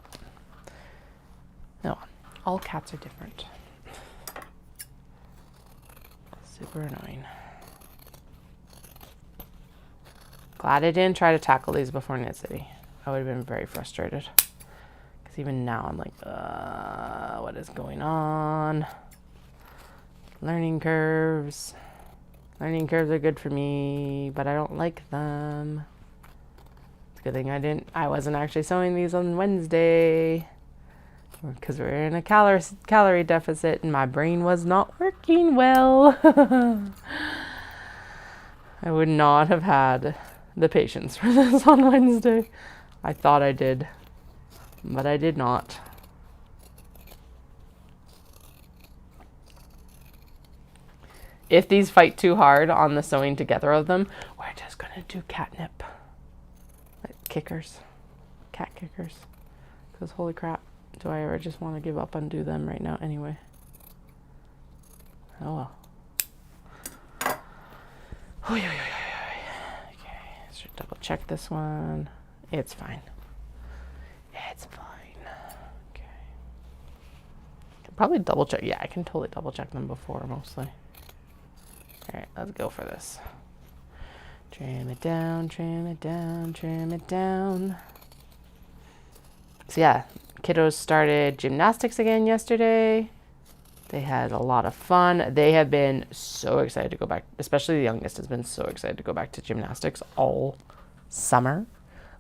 No, all cats are different. Super annoying. Glad I didn't try to tackle these before Knit City. I would have been very frustrated. Because even now I'm like, what is going on? Learning curves. Learning curves are good for me, but I don't like them. It's a good thing I wasn't actually sewing these on Wednesday, because we're in a calorie deficit and my brain was not working well. I would not have had the patience for this on Wednesday. I thought I did, but I did not. If these fight too hard on the sewing together of them, we're just gonna do catnip. Like kickers. Cat kickers. Because holy crap. Do I ever just want to give up and do them right now anyway? Oh well. Okay, should double check this one. It's fine. It's fine. Okay. Can probably double check. Yeah, I can totally double check them before mostly. Alright, let's go for this. Trim it down, trim it down, trim it down. So yeah, kiddos started gymnastics again yesterday. They had a lot of fun. They have been so excited to go back, especially the youngest has been so excited to go back to gymnastics all summer.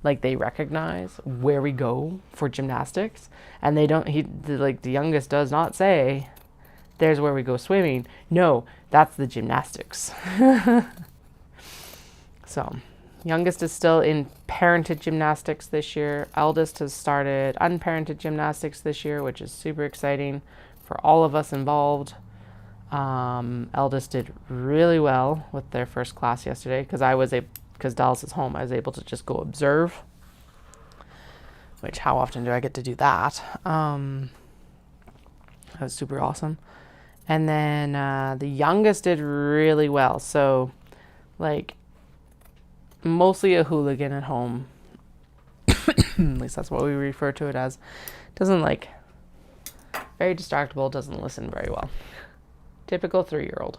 Like, they recognize where we go for gymnastics, and they don't, the youngest does not say, there's where we go swimming. No, that's the gymnastics. So, youngest is still in parented gymnastics this year. Eldest has started unparented gymnastics this year, which is super exciting for all of us involved. Eldest did really well with their first class yesterday because Dallas is home. I was able to just go observe, which how often do I get to do that? That was super awesome. And then the youngest did really well. So, like, mostly a hooligan at home. At least that's what we refer to it as. Doesn't very distractible, doesn't listen very well. Typical 3-year-old.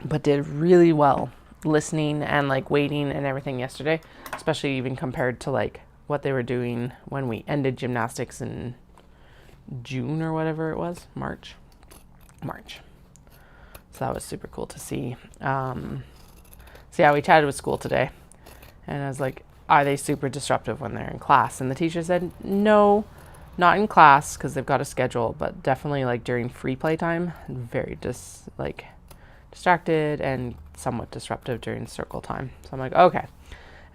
But did really well listening and waiting and everything yesterday, especially even compared to what they were doing when we ended gymnastics in June or whatever it was, March. So that was super cool to see. So yeah, we chatted with school today, and I was like, are they super disruptive when they're in class? And the teacher said, no, not in class because they've got a schedule, but definitely during free play time, very distracted and somewhat disruptive during circle time. So I'm like, okay.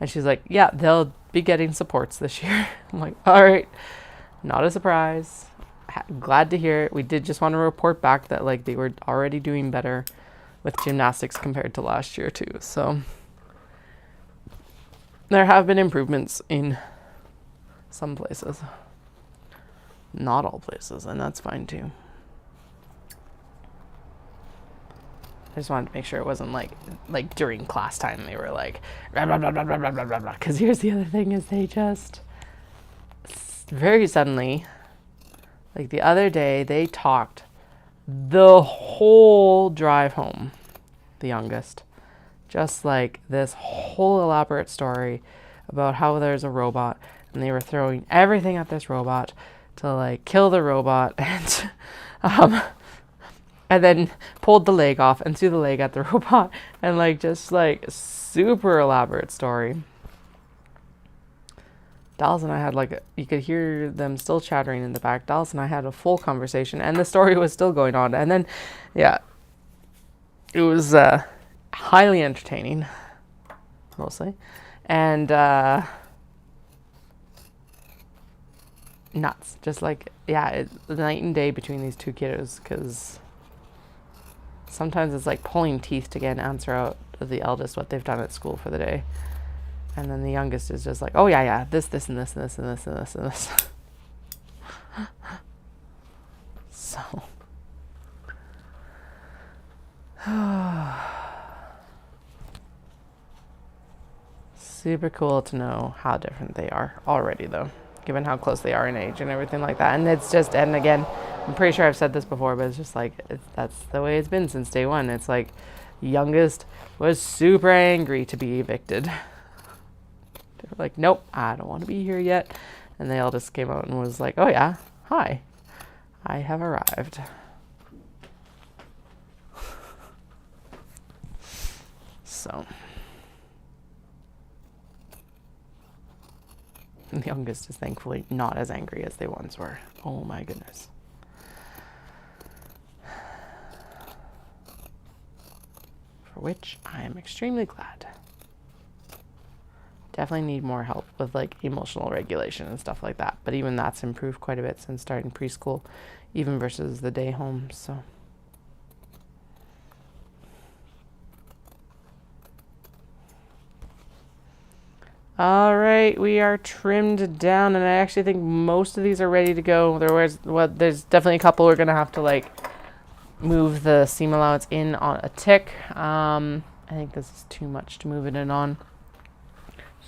And she's like, yeah, they'll be getting supports this year. I'm like, all right, not a surprise. Glad to hear it. We did just want to report back that they were already doing better with gymnastics compared to last year too. So there have been improvements in some places, not all places, and that's fine too. I just wanted to make sure it wasn't like during class time they were blah, blah, blah, blah, blah, blah, blah, blah. Because here's the other thing is they just very suddenly, the other day, they talked the whole drive home, the youngest. Just this whole elaborate story about how there's a robot and they were throwing everything at this robot to kill the robot and then pulled the leg off and threw the leg at the robot and just super elaborate story. Dallas and I had you could hear them still chattering in the back. Dallas and I had a full conversation and the story was still going on. And then, yeah, it was highly entertaining, mostly. And nuts. Just it's night and day between these two kiddos because sometimes it's pulling teeth to get an answer out of the eldest what they've done at school for the day. And then the youngest is just oh yeah, this, and this, and this, and this, and this, and this. So. Super cool to know how different they are already, though, given how close they are in age and everything like that. And it's just, and again, I'm pretty sure I've said this before, but it's just that's the way it's been since day one. It's youngest was super angry to be evicted. They're nope, I don't want to be here yet. And the eldest came out and was oh yeah, hi, I have arrived. So the youngest is thankfully not as angry as they once were. Oh my goodness. For which I am extremely glad. Definitely need more help with emotional regulation and stuff like that. But even that's improved quite a bit since starting preschool, even versus the day home. So. All right, we are trimmed down, and I actually think most of these are ready to go. There's definitely a couple we're gonna have to move the seam allowance in on a tick. I think this is too much to move it in on.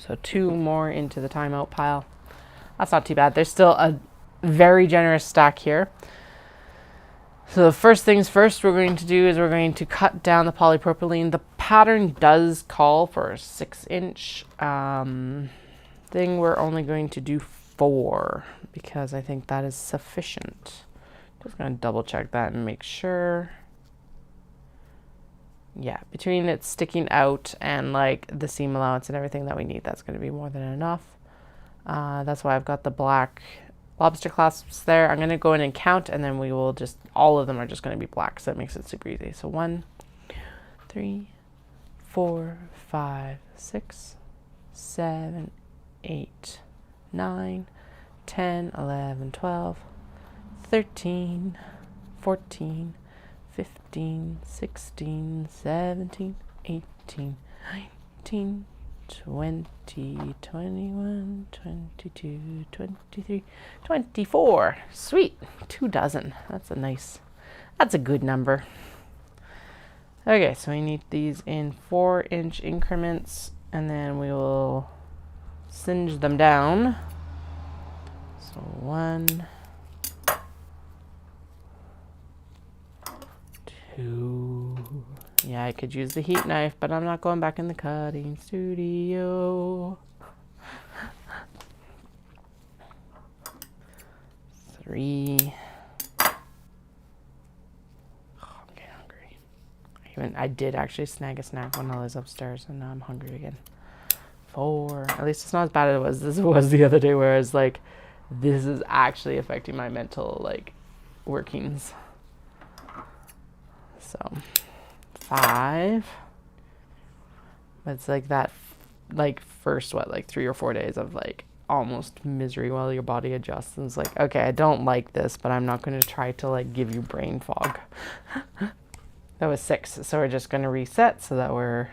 So 2 more into the timeout pile. That's not too bad. There's still a very generous stack here. So the first things first we're going to do is we're going to cut down the polypropylene. The pattern does call for a 6-inch thing, we're only going to do 4 because I think that is sufficient. Just going to double check that and make sure. Yeah, between it sticking out and like the seam allowance and everything that we need, that's going to be more than enough. That's why I've got the black lobster clasps there. I'm going to go in and count, and then we will just, all of them are just going to be black, so that makes it super easy. So 1, 3, 4, 5, 6, 7, 8, 9, 10, 11, 12, 13, 14, 15, 16, 17, 18, 19, 20, 21, 22, 23, 24. Sweet. 2 dozen. That's a good number. Okay, so we need these in 4-inch increments, and then we will singe them down. So 1, 2. Yeah, I could use the heat knife, but I'm not going back in the cutting studio. 3. Oh, I'm getting hungry. I did actually snag a snack when I was upstairs, and now I'm hungry again. 4. At least it's not as bad as it was the other day, where I was like, this is actually affecting my mental like workings. So 5. But it's like that, like first like 3 or 4 days of like almost misery while your body adjusts, and it's like, okay, I don't like this, but I'm not going to try to like give you brain fog. That was 6, so we're just going to reset so that we're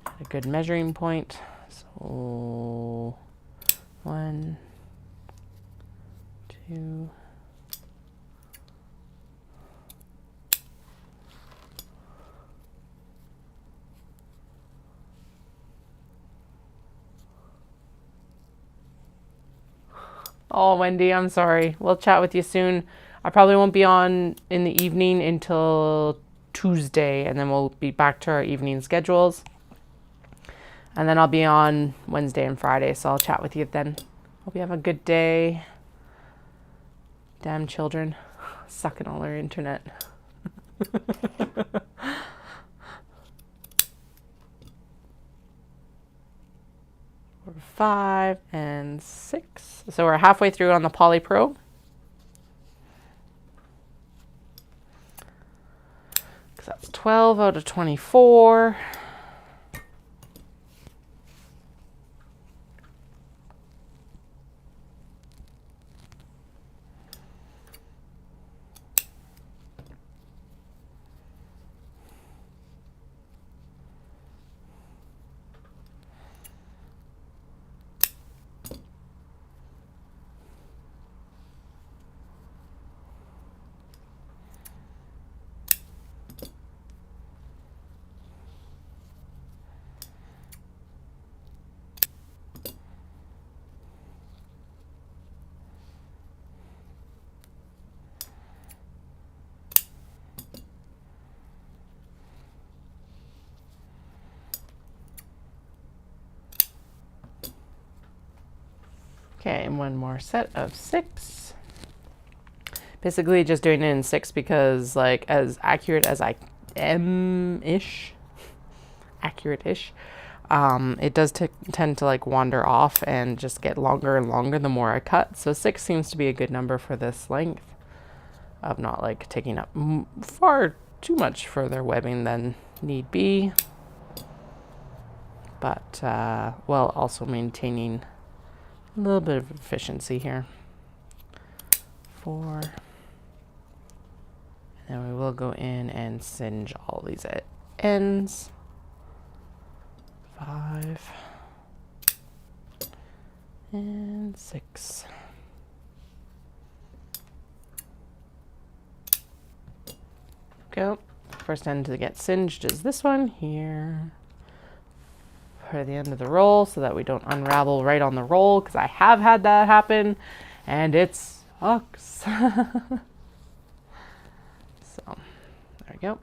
at a good measuring point. So 1, 2, 'Oh, Wendy, I'm sorry. We'll chat with you soon. I probably won't be on in the evening until Tuesday, and then we'll be back to our evening schedules. And then I'll be on Wednesday and Friday, so I'll chat with you then. Hope you have a good day. Damn children. Sucking all our internet. 5 and 6. So we're halfway through on the Poly Pro. Because that's 12 out of 24. Okay, and one more set of 6. Basically just doing it in 6 because like as accurate as I am-ish, accurate-ish, it does tend to like wander off and just get longer and longer the more I cut. So 6 seems to be a good number for this length of not like taking up far too much further webbing than need be, but while also maintaining a little bit of efficiency here. 4. And then we will go in and singe all these ends. 5 and 6. Go. First end to get singed is this one here. For the end of the roll so that we don't unravel right on the roll, because I have had that happen and it sucks. So there we go.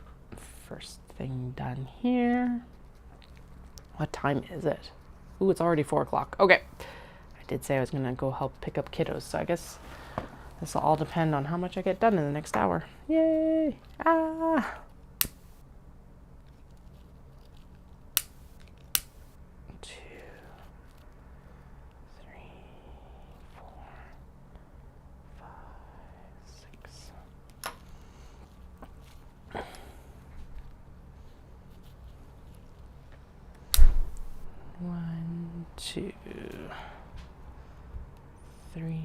First thing done here. What time is it? Ooh, it's already 4 o'clock. Okay. I did say I was going to go help pick up kiddos, so I guess this will all depend on how much I get done in the next hour. Yay! Ah! 2, 3, 4, 5, 6. 1, 2, 3,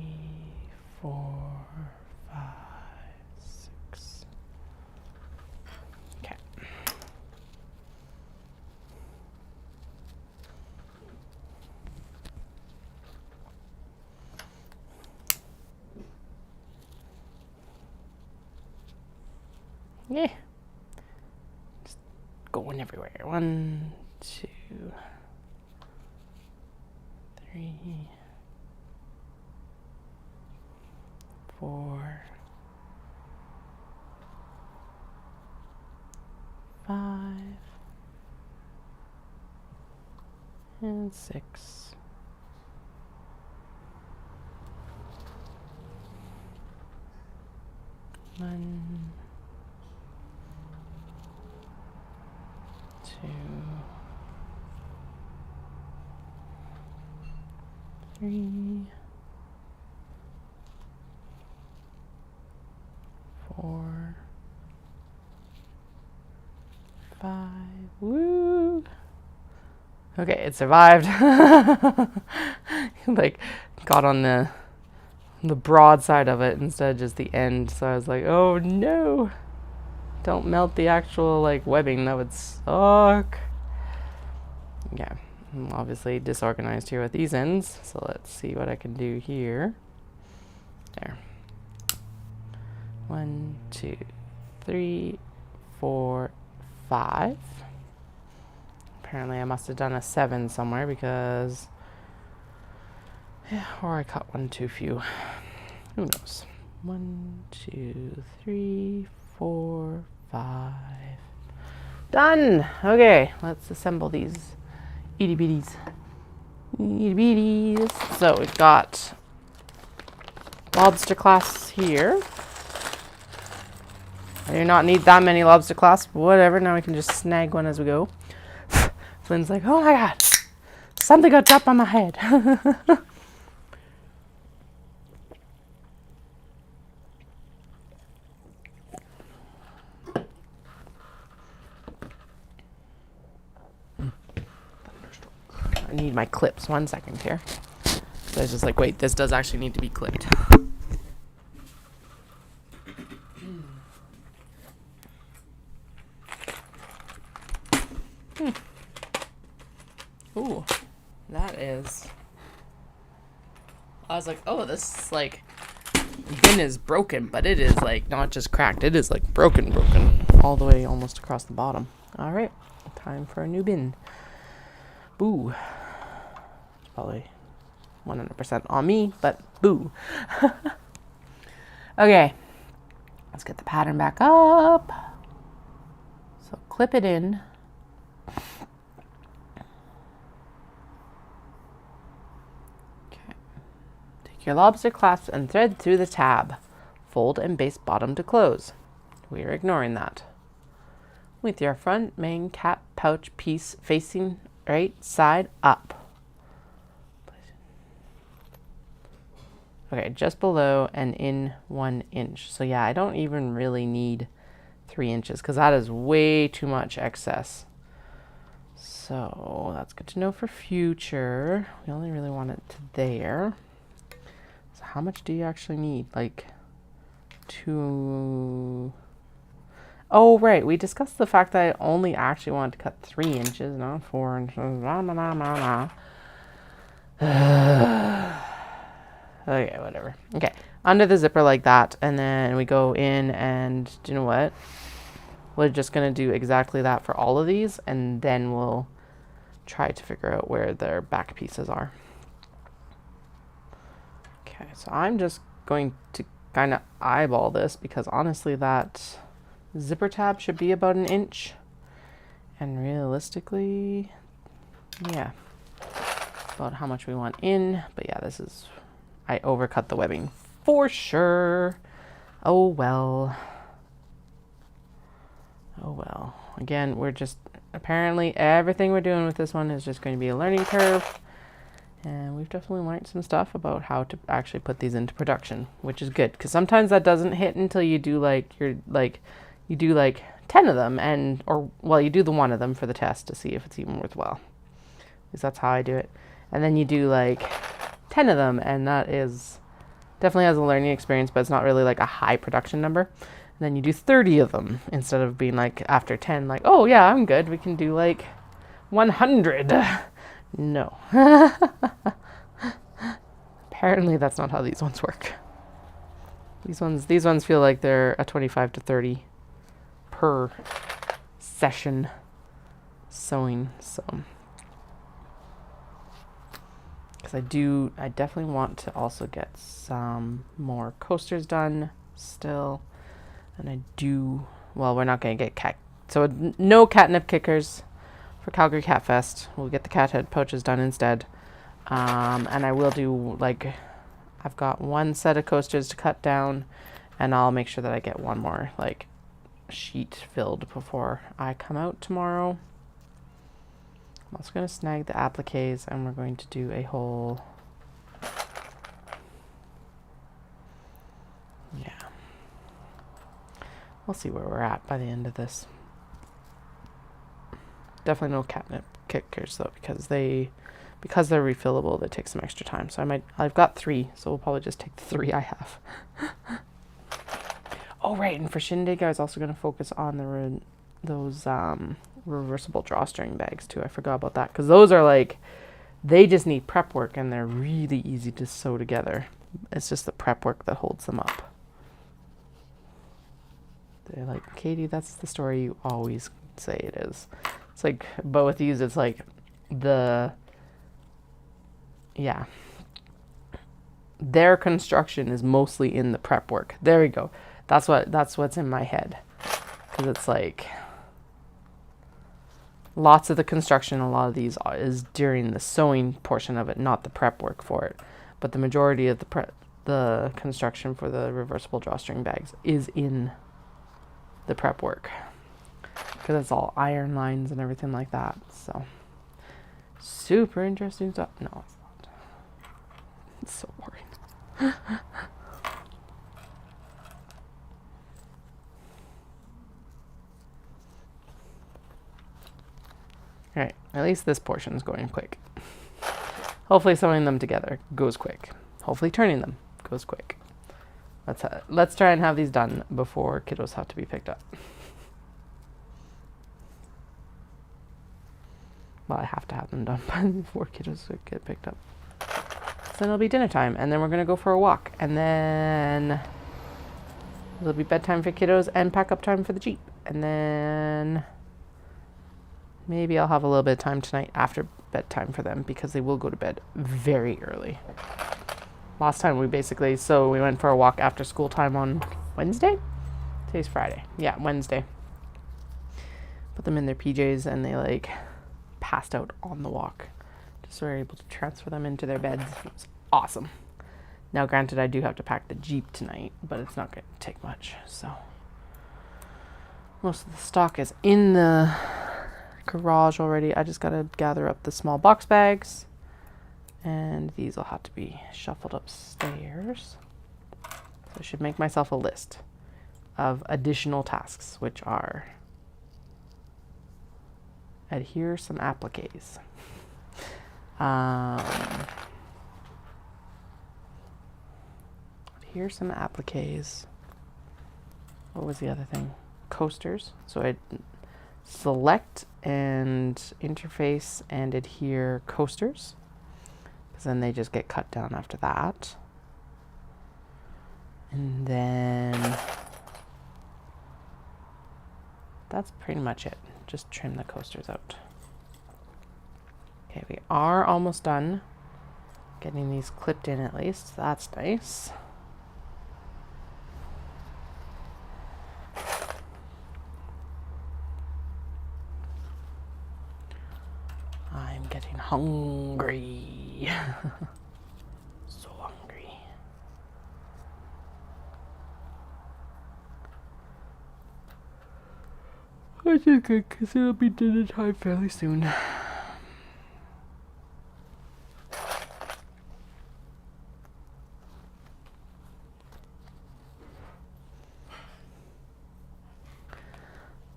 4, 5, 6. Okay. Yeah. Just going everywhere. 1, 2, 3, 4, 5, and 6. 1, 2, 3, 4, 5. Woo! Okay, it survived. Like, got on the broad side of it instead of just the end. So I was like, oh no! Don't melt the actual like webbing. That would suck. Yeah, I'm obviously disorganized here with these ends. So let's see what I can do here. There. 1, 2, 3, 4, 5. Apparently I must have done a 7 somewhere because, yeah, or I cut one too few. Who knows? 1, 2, 3, 4, 5. Done! Okay, let's assemble these itty bitties. Itty bitties. So we've got lobster clasps here. I do not need that many lobster clasps. Whatever, now we can just snag one as we go. Flynn's like, oh my god, something got dropped on my head. I need my clips. 1 second here. So I was just like, wait, this does actually need to be clipped. Ooh, that is. I was like, oh, this like bin is broken, but it is like not just cracked. It is like broken all the way almost across the bottom. All right, time for a new bin. Boo. It's probably 100% on me, but boo. Okay, let's get the pattern back up. So clip it in. Okay. Take your lobster clasp and thread through the tab. Fold and baste bottom to close. We are ignoring that. With your front main cap pouch piece facing right side up. Okay, just below and in 1 inch. So yeah, I don't even really need 3 inches because that is way too much excess. So that's good to know for future. We only really want it to there. So how much do you actually need? Like 2... Oh, right. We discussed the fact that I only actually wanted to cut 3 inches, not 4 inches. Okay, whatever. Okay, under the zipper like that, and then we go in and, do you know what? We're just going to do exactly that for all of these, and then we'll try to figure out where their back pieces are. Okay, so I'm just going to kind of eyeball this, because honestly that zipper tab should be about 1 inch. And realistically, yeah, about how much we want in. But yeah, this is, I overcut the webbing for sure. Oh well. Oh well. Again, we're just, apparently everything we're doing with this one is just going to be a learning curve. And we've definitely learned some stuff about how to actually put these into production, which is good. Because sometimes that doesn't hit until you do like, you do like 10 of them and, or, well, you do the one of them for the test to see if it's even worthwhile. Because that's how I do it. And then you do like 10 of them, and that is, definitely has a learning experience, but it's not really like a high production number. And then you do 30 of them instead of being like after 10, like, oh yeah, I'm good. We can do like 100. No. Apparently that's not how these ones work. These ones feel like they're a 25 to 30 per session sewing. So, because I definitely want to also get some more coasters done still. And I do, well, we're not going to get so no catnip kickers for Calgary Cat Fest. We'll get the cat head pouches done instead. And I will do, like, I've got one set of coasters to cut down, and I'll make sure that I get one more, like, sheet filled before I come out tomorrow. I'm also going to snag the appliques, and we're going to do a whole, yeah. We'll see where we're at by the end of this. Definitely no catnip kickers though, because they're refillable, they take some extra time. So I've got 3, so we'll probably just take the 3 I have. Oh right, and for Shindig, I was also going to focus on those reversible drawstring bags too. I forgot about that, because those are like, they just need prep work, and they're really easy to sew together. It's just the prep work that holds them up. They're like, Katie, that's the story you always say it is. It's like, but with these, it's like yeah. Their construction is mostly in the prep work. There we go. That's what's in my head. Because it's like, lots of the construction, a lot of these is during the sewing portion of it, not the prep work for it. But the majority of the construction for the reversible drawstring bags is in the prep work, because it's all iron lines and everything like that. So super interesting stuff. No, it's not. It's so boring. All right, at least this portion is going quick. Hopefully sewing them together goes quick. Hopefully turning them goes quick. Let's try and have these done before kiddos have to be picked up. Well, I have to have them done before kiddos get picked up. So then it'll be dinner time, and then we're going to go for a walk, and then it'll be bedtime for kiddos and pack up time for the Jeep. And then maybe I'll have a little bit of time tonight after bedtime for them, because they will go to bed very early. Last time we went for a walk after school time on Wednesday? Today's Friday. Yeah, Wednesday. Put them in their PJs, and they like passed out on the walk. Just so we were able to transfer them into their beds. It was awesome. Now granted, I do have to pack the Jeep tonight, but it's not going to take much. So most of the stock is in the garage already. I just got to gather up the small box bags. And these will have to be shuffled upstairs. So I should make myself a list of additional tasks, which are adhere some appliques. Adhere some appliques. What was the other thing? Coasters. So I select and interface and adhere coasters, because then they just get cut down after that. And then that's pretty much it. Just trim the coasters out. Okay, we are almost done getting these clipped in at least. That's nice. hungry. So hungry. Which is good because it'll be dinner time fairly soon.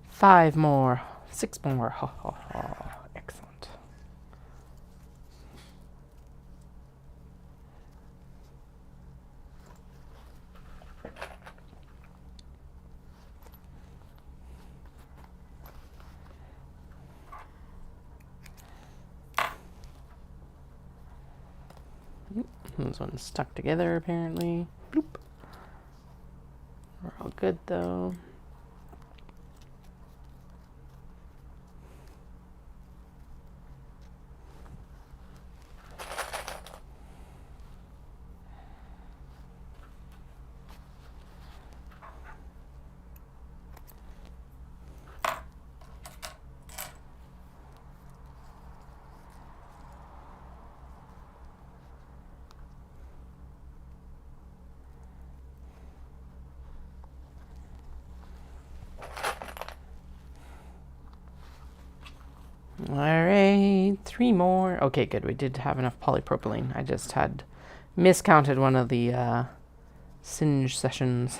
Five more. 6 more. Ha ha ha. Excellent. This one's stuck together apparently. Bloop. We're all good though. Alright, 3 more. Okay, good. We did have enough polypropylene. I just had miscounted one of the singe sessions.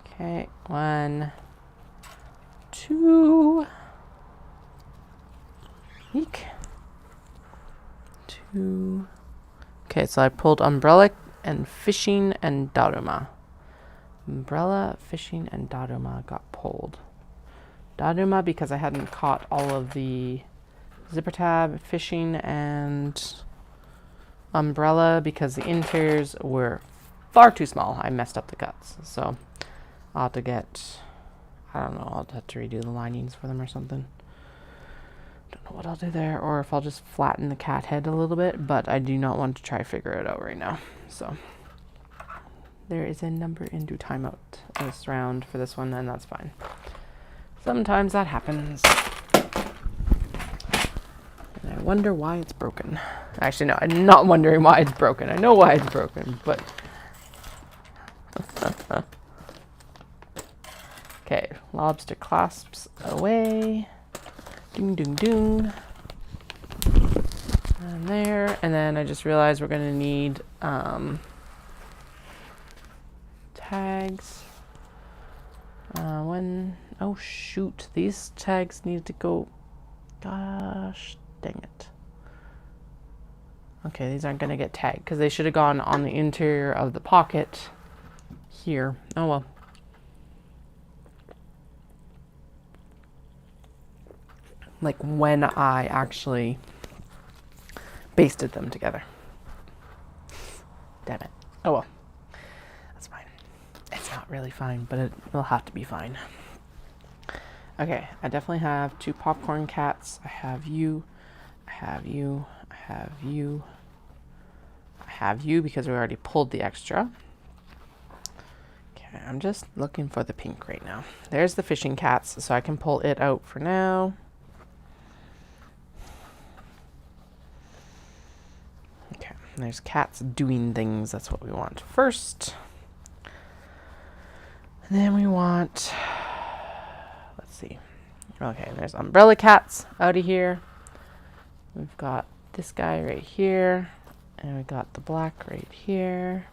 Okay, 1, 2. Eek. 2. Okay, so I pulled umbrella and fishing and Daruma. Umbrella, fishing, and Daruma got pulled. Daruma because I hadn't caught all of the zipper tab, fishing, and umbrella because the interiors were far too small. I messed up the guts. So I'll have to get, I don't know, I'll have to redo the linings for them or something. Don't know what I'll do there, or if I'll just flatten the cat head a little bit, but I do not want to try figure it out right now. So there is a number in due timeout this round for this one, and that's fine. Sometimes that happens. And I wonder why it's broken. Actually, no, I'm not wondering why it's broken. I know why it's broken, but... Okay, lobster clasps away. Ding, ding, ding. And there. And then I just realized we're going to need... tags. Oh shoot, these tags need to go. Gosh dang it. Okay, these aren't gonna get tagged because they should have gone on the interior of the pocket here. Oh well. Like when I actually basted them together. Damn it. Oh well. It's not really fine, but it will have to be fine. Okay, I definitely have 2 popcorn cats. I have you. I have you. I have you. I have you because we already pulled the extra. Okay, I'm just looking for the pink right now. There's the fishing cats, so I can pull it out for now. Okay, there's cats doing things. That's what we want first. And then we want, let's see. Okay, there's umbrella cats out of here. We've got this guy right here. And we got the black right here.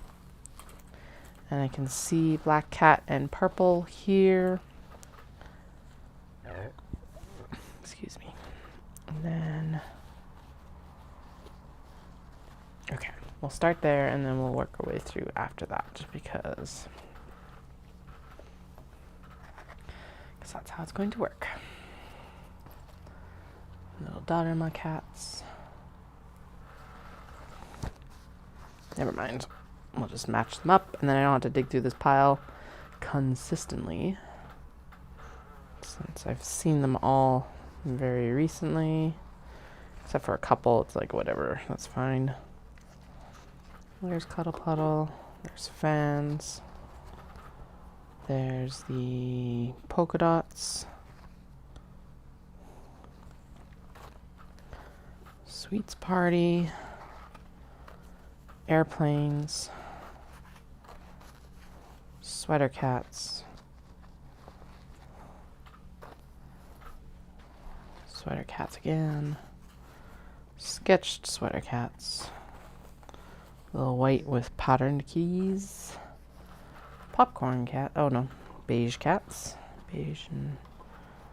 And I can see black cat and purple here. Excuse me. And then, okay, we'll start there and then we'll work our way through after that because that's how it's going to work. Little Daruma cats. Never mind. We'll just match them up, and then I don't have to dig through this pile consistently, since I've seen them all very recently. Except for a couple, it's like whatever, that's fine. There's Cuddle Puddle. There's Fans. There's the polka dots. Sweets party. Airplanes. Sweater cats. Sweater cats again. Sketched sweater cats. Little white with patterned keys. Popcorn cat. Oh no. Beige cats. Beige and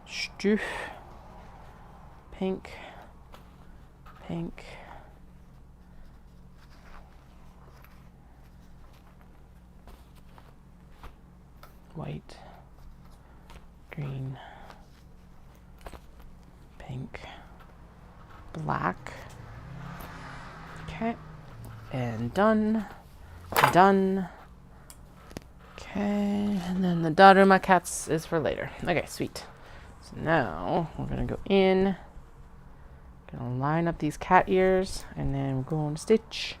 stoof. Pink. Pink. White. Green. Pink. Black. Okay. And done. Done. Okay. And then the Daruma cats is for later. Okay, sweet. So now we're going to go in. Going to line up these cat ears. And then we're going to stitch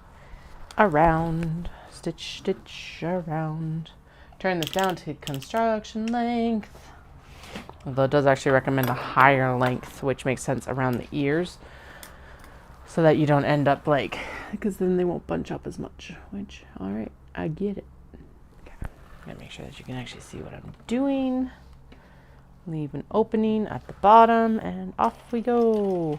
around. Stitch, stitch around. Turn this down to construction length. Although it does actually recommend a higher length, which makes sense around the ears. So that you don't end up like, because then they won't bunch up as much. Which, alright, I get it. Okay. I'm going to make sure that you can actually see what I'm doing. Leave an opening at the bottom and off we go.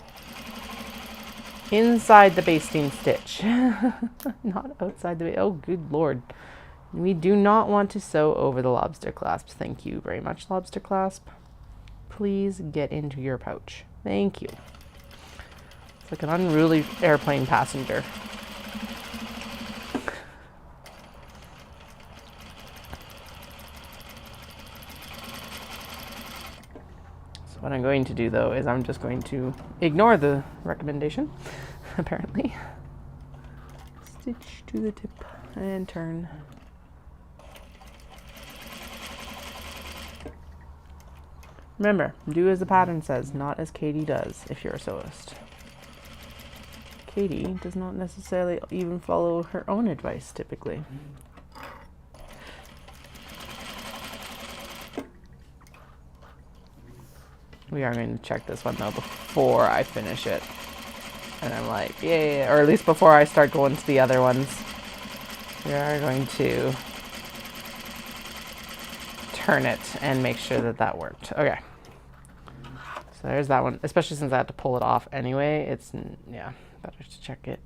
Inside the basting stitch. Not outside the oh good lord. We do not want to sew over the lobster clasps. Thank you very much, lobster clasp. Please get into your pouch. Thank you. It's like an unruly airplane passenger. So what I'm going to do though is I'm just going to ignore the recommendation, apparently. Stitch to the tip and turn. Remember, do as the pattern says, not as Katie does if you're a sewist. Katie does not necessarily even follow her own advice, typically. We are going to check this one, though, before I finish it. And I'm like, yay, or at least before I start going to the other ones. We are going to turn it and make sure that that worked. Okay. So there's that one, especially since I had to pull it off anyway. It's, yeah, better to check it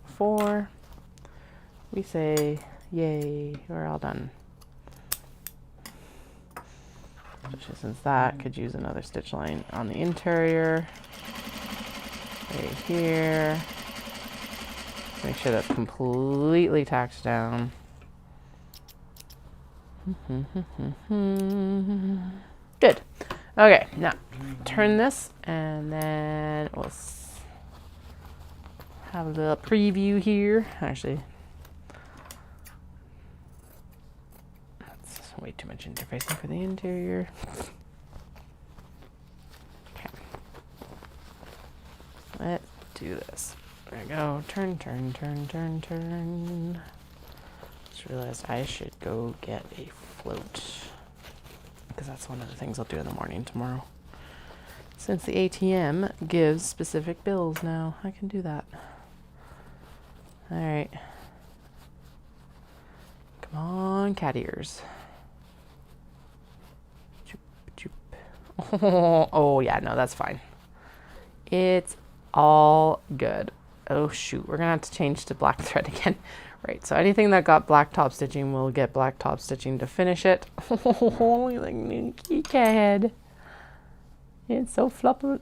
before we say, yay, we're all done. Especially since that could use another stitch line on the interior. Right here. Make sure that's completely tacked down. Good. Okay, now turn this and then we'll have a little preview here. Actually, that's way too much interfacing for the interior. Okay. Let's do this. There we go. Turn, turn, turn, turn, turn. Just realized I should go get a float, because that's one of the things I'll do in the morning tomorrow. Since the ATM gives specific bills now, I can do that. All right. Come on, cat ears. Choop, choop. Oh, yeah, no, that's fine. It's all good. Oh, shoot. We're going to have to change to black thread again. Right, so anything that got black top stitching will get black top stitching to finish it. Oh, you like Ninky Cat. It's so fucking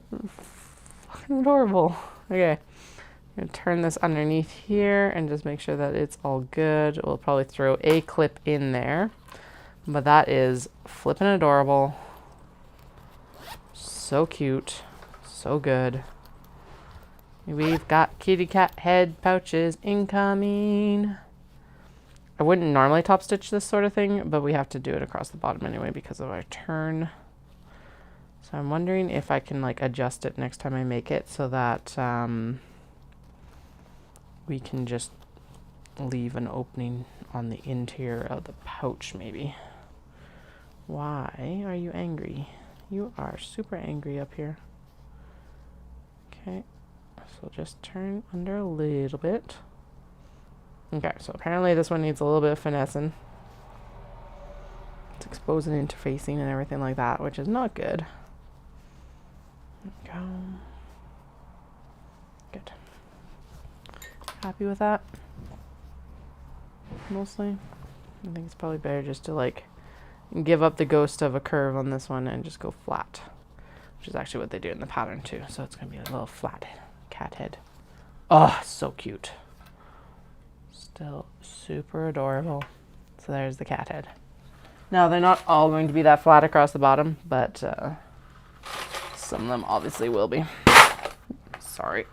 adorable. Okay, I'm gonna turn this underneath here and just make sure that it's all good. We'll probably throw a clip in there, but that is flippin' adorable. So cute, so good. We've got kitty cat head pouches incoming. I wouldn't normally top stitch this sort of thing, but we have to do it across the bottom anyway because of our turn. So I'm wondering if I can like adjust it next time I make it so that we can just leave an opening on the interior of the pouch maybe. Why are you angry? You are super angry up here. Okay, so just turn under a little bit. Okay, so apparently this one needs a little bit of finessing. It's exposing interfacing and everything like that, which is not good. There we go. Good. Happy with that? Mostly. I think it's probably better just to like give up the ghost of a curve on this one and just go flat, which is actually what they do in the pattern too. So it's gonna be a little flat cat head. Oh, so cute. Still super adorable. So there's the cat head. Now they're not all going to be that flat across the bottom, but some of them obviously will be. Sorry.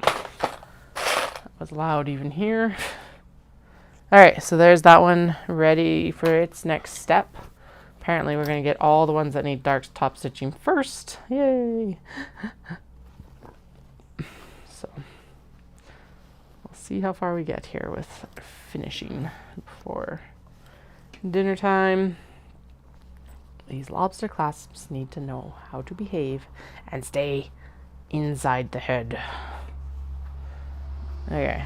That was loud even here. Alright, so there's that one ready for its next step. Apparently we're going to get all the ones that need dark top stitching first. Yay! So, we'll see how far we get here with finishing before dinner time. These lobster clasps need to know how to behave and stay inside the head. Okay.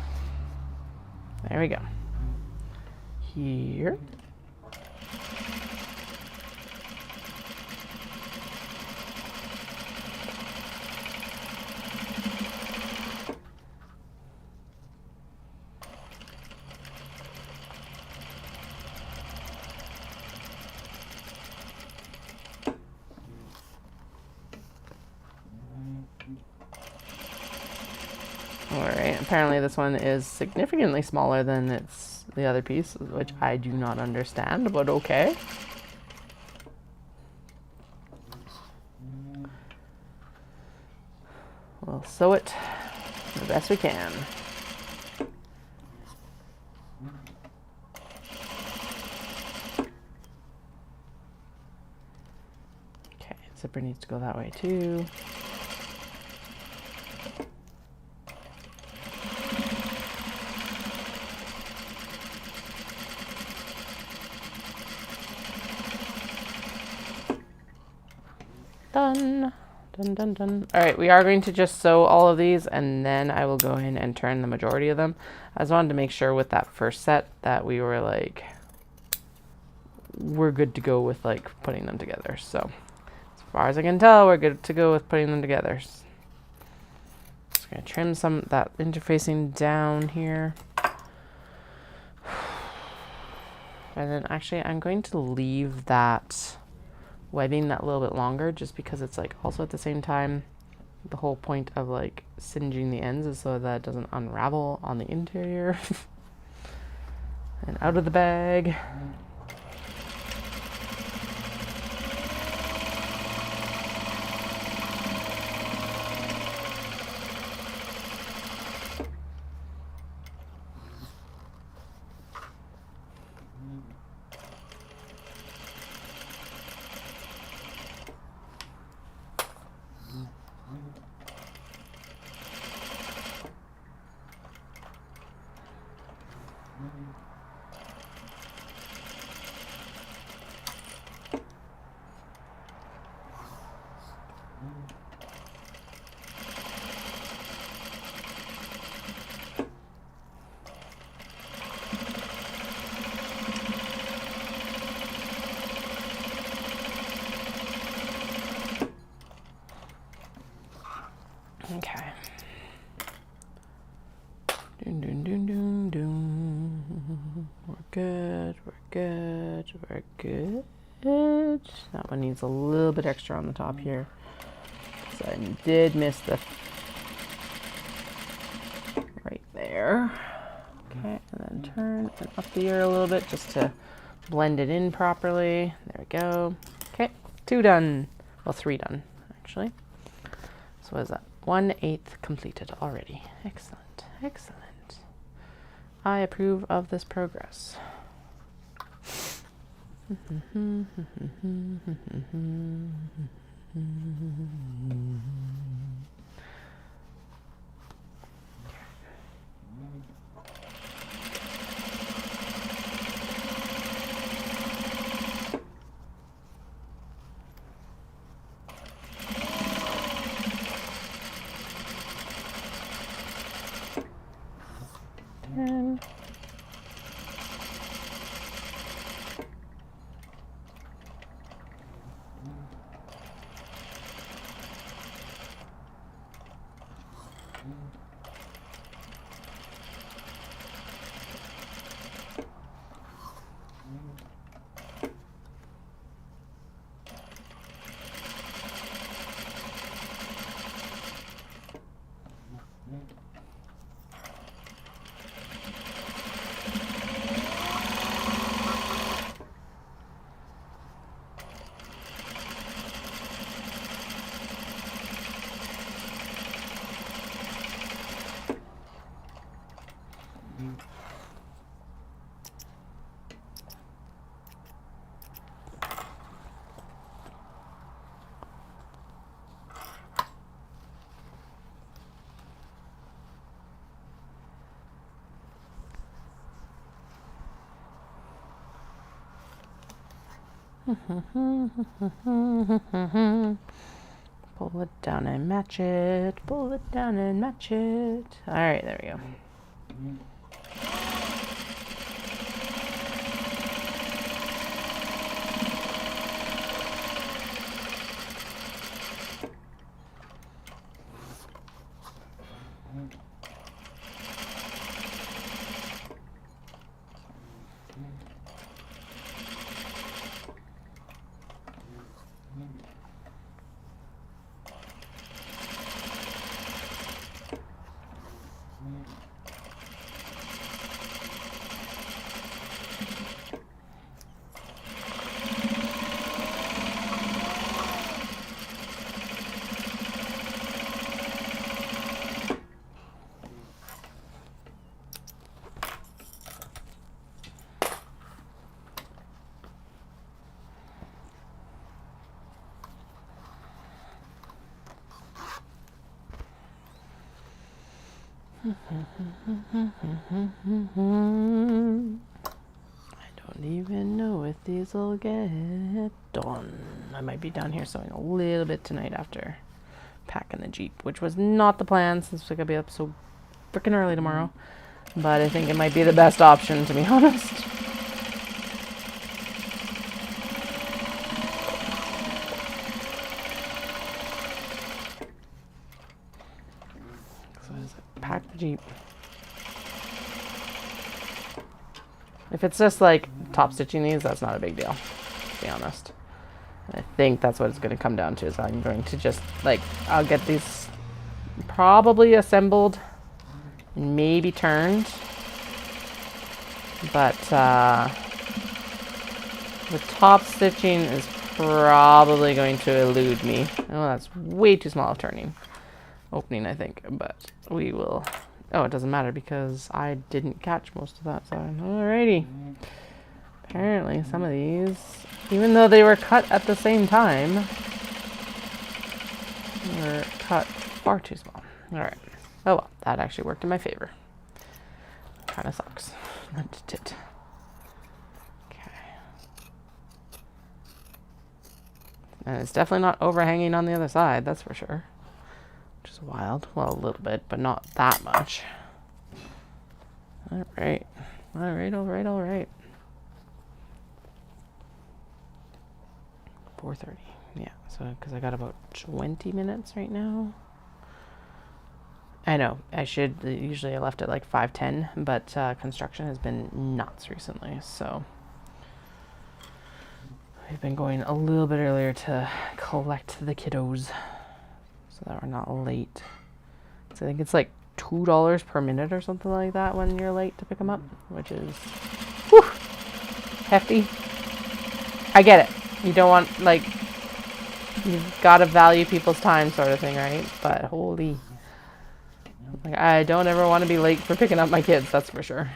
There we go. Here. Alright, apparently this one is significantly smaller than the other piece, which I do not understand, but okay. We'll sew it the best we can. Okay, zipper needs to go that way too. Done. Done, done, done. Alright, we are going to just sew all of these and then I will go in and turn the majority of them. I just wanted to make sure with that first set that we were like, we're good to go with like putting them together. So, as far as I can tell, we're good to go with putting them together. Just gonna trim some of that interfacing down here. And then actually I'm going to leave that webbing that little bit longer just because it's like also at the same time the whole point of like singeing the ends is so that it doesn't unravel on the interior. And out of the bag. Okay. Doom, doom, doom, doom, doom. We're good, we're good, we're good. That one needs a little bit extra on the top here. So I did miss the right there. Okay, and then turn and up the ear a little bit just to blend it in properly. There we go. Okay, 2 done. Well, 3 done, actually. So what is that? 1/8 completed already. Excellent, excellent. I approve of this progress. Pull it down and match it. Pull it down and match it. All right, there we go. I don't even know if these will get done. I might be down here sewing a little bit tonight after packing the Jeep, which was not the plan since we're gonna be up so freaking early tomorrow. But I think it might be the best option, to be honest. Pack the Jeep. If it's just like top stitching these, that's not a big deal, to be honest. I think that's what it's going to come down to, is I'm going to just like, I'll get these probably assembled and maybe turned, but the top stitching is probably going to elude me. Oh, that's way too small of turning. Opening, I think, but we will. Oh, it doesn't matter because I didn't catch most of that side. Alrighty. Apparently, some of these, even though they were cut at the same time, were cut far too small. Alright. Oh well, that actually worked in my favor. Kind of sucks. Okay. And it's definitely not overhanging on the other side, that's for sure. Which is wild. Well, a little bit, but not that much. Alright. Alright. 4:30. Yeah, so because I got about 20 minutes right now. I know, usually I left at like 5:10, but construction has been nuts recently, so we've been going a little bit earlier to collect the kiddos, so that we're not late. So I think it's like $2 per minute or something like that when you're late to pick them up, which is whew, hefty. I get it. You don't want, like, you've got to value people's time sort of thing, right? But holy, like, I don't ever want to be late for picking up my kids, that's for sure.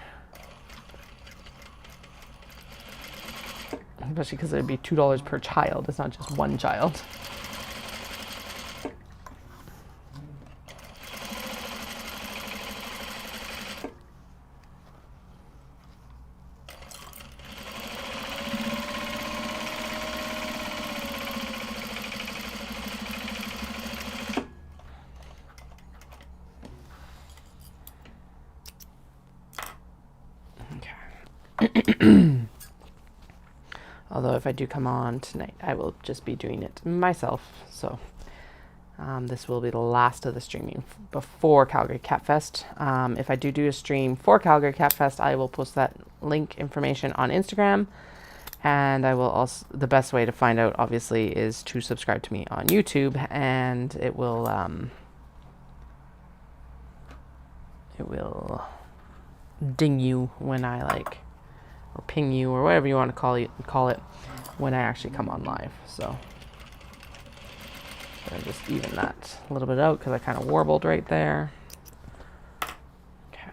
Especially because it'd be $2 per child. It's not just one child. Although if I do come on tonight, I will just be doing it myself. So this will be the last of the streaming before Calgary Cat Fest. If I do a stream for Calgary Cat Fest, I will post that link information on Instagram. And I will also, the best way to find out obviously is to subscribe to me on YouTube, and it will ding you when I or ping you, or whatever you want to call it when I actually come on live. So I just even that a little bit out because I kind of warbled right there. Okay.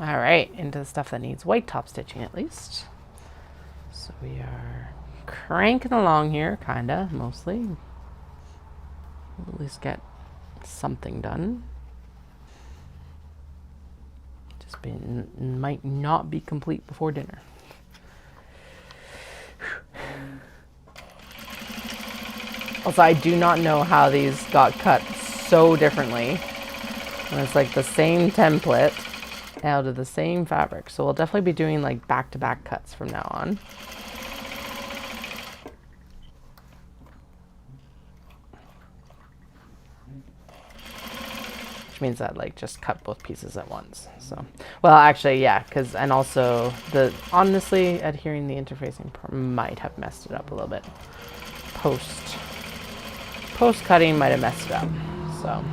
All right, into the stuff that needs white top stitching at least. So we are cranking along here, kinda, mostly. We'll at least get something done. Just might not be complete before dinner. Also, I do not know how these got cut so differently. And it's like the same template out of the same fabric. So we'll definitely be doing like back-to-back cuts from now on. Which means that like just cut both pieces at once. So, well, actually, yeah, because, and also honestly, adhering the interfacing might have messed it up a little bit. Post cutting might have messed it up. So.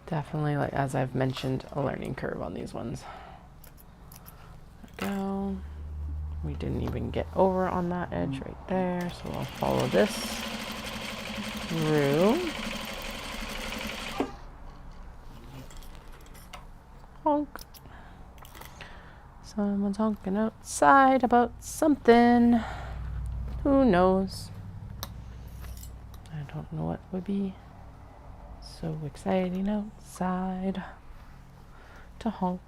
Definitely, like as I've mentioned, a learning curve on these ones. There we go. We didn't even get over on that edge right there, so we'll follow this through. Honk. Someone's honking outside about something. Who knows? I don't know what would be so exciting outside to honk.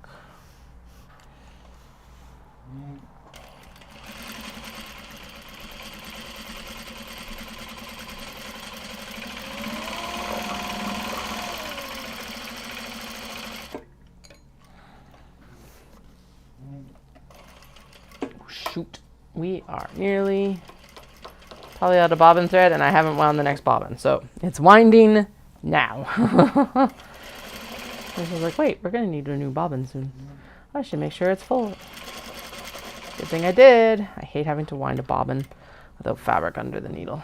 Shoot, we are nearly probably out of bobbin thread, and I haven't wound the next bobbin, so it's winding now. I was like, wait, we're gonna need a new bobbin soon. I should make sure it's full. Good thing I did. I hate having to wind a bobbin without fabric under the needle.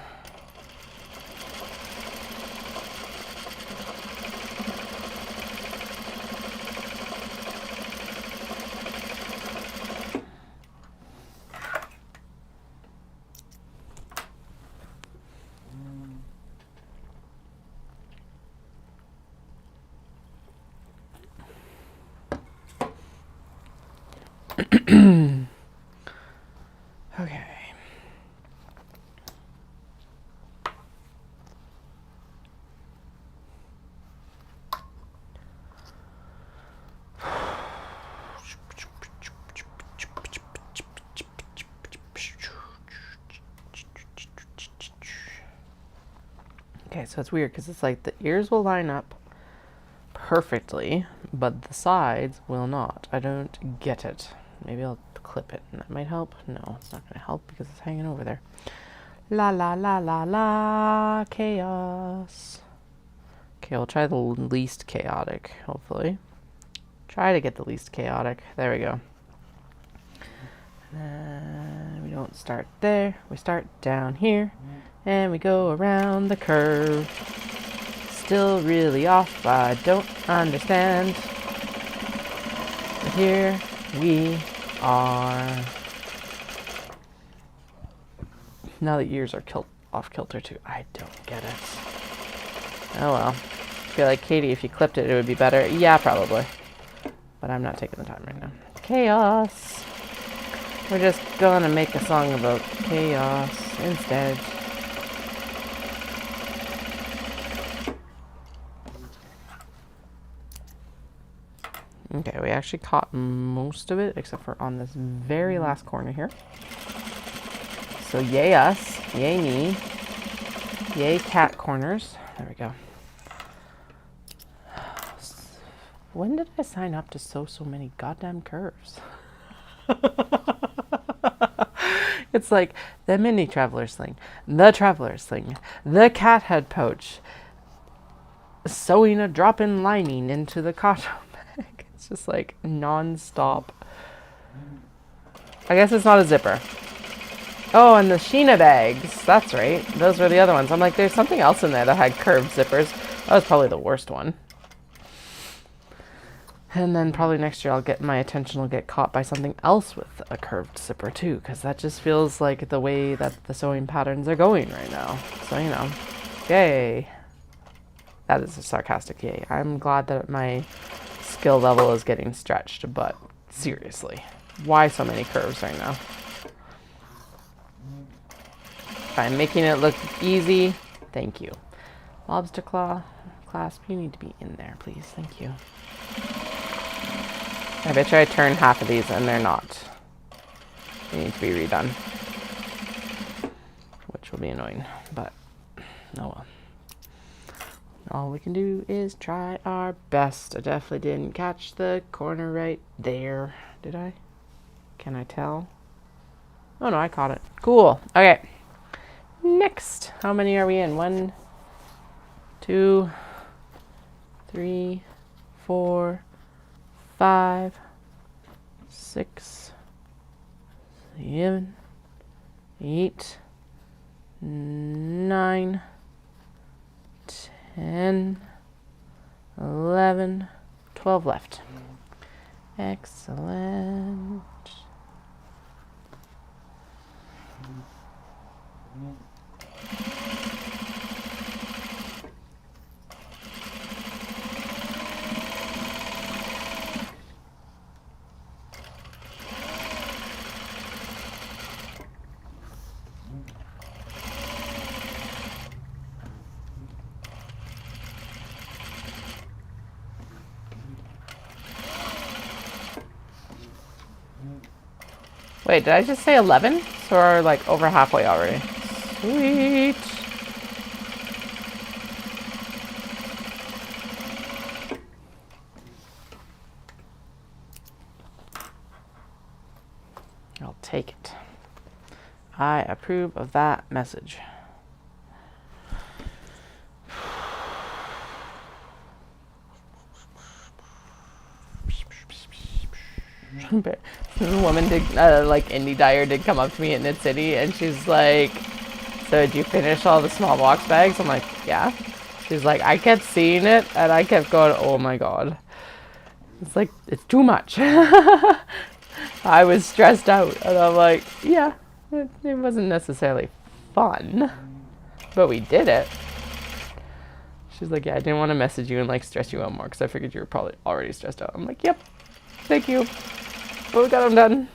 Okay. Okay, so it's weird because it's like the ears will line up perfectly, but the sides will not. I don't get it. Maybe I'll clip it and that might help. No, it's not going to help because it's hanging over there. La la la la la, chaos. Okay, we'll try the least chaotic, hopefully. Try to get the least chaotic. There we go. We don't start there. We start down here. And we go around the curve. Still really off. I don't understand. But here we are. Now the ears are off kilter too. I don't get it. Oh well. I feel like Katie, if you clipped it, it would be better. Yeah, probably. But I'm not taking the time right now. Chaos. We're just gonna make a song about chaos instead. Okay, we actually caught most of it, except for on this very last corner here. So yay us, yay me, yay cat corners. There we go. When did I sign up to sew so many goddamn curves? It's like the mini traveler sling, the traveler sling, the cat head pouch, sewing a drop-in lining into the cotton bag. It's just like non-stop. I guess it's not a zipper. Oh, and the Sheena bags. That's right. Those were the other ones. I'm like, there's something else in there that had curved zippers. That was probably the worst one. And then probably next year my attention will get caught by something else with a curved zipper too, because that just feels like the way that the sewing patterns are going right now. So, you know, yay. That is a sarcastic yay. I'm glad that my skill level is getting stretched, but seriously, why so many curves right now? I'm making it look easy. Thank you. Lobster claw clasp, you need to be in there, please. Thank you. I bet you I turn half of these and they're not. They need to be redone. Which will be annoying, but oh well. All we can do is try our best. I definitely didn't catch the corner right there. Did I? Can I tell? Oh no, I caught it. Cool. Okay. Next. How many are we in? 1, 2, 3, 4, 5, 6, 7, 8, 9, 10, 11, 12 left. Excellent. Wait, did I just say 11? So we're like over halfway already. Sweet. I'll take it. I approve of that message. The woman did, like Indie Dyer did come up to me at Knit City and she's like, so did you finish all the small box bags? I'm like, yeah. She's like, I kept seeing it and I kept going, oh my God. It's like, it's too much. I was stressed out and I'm like, yeah, it wasn't necessarily fun, but we did it. She's like, yeah, I didn't want to message you and like stress you out more because I figured you were probably already stressed out. I'm like, yep, thank you. But we got them done.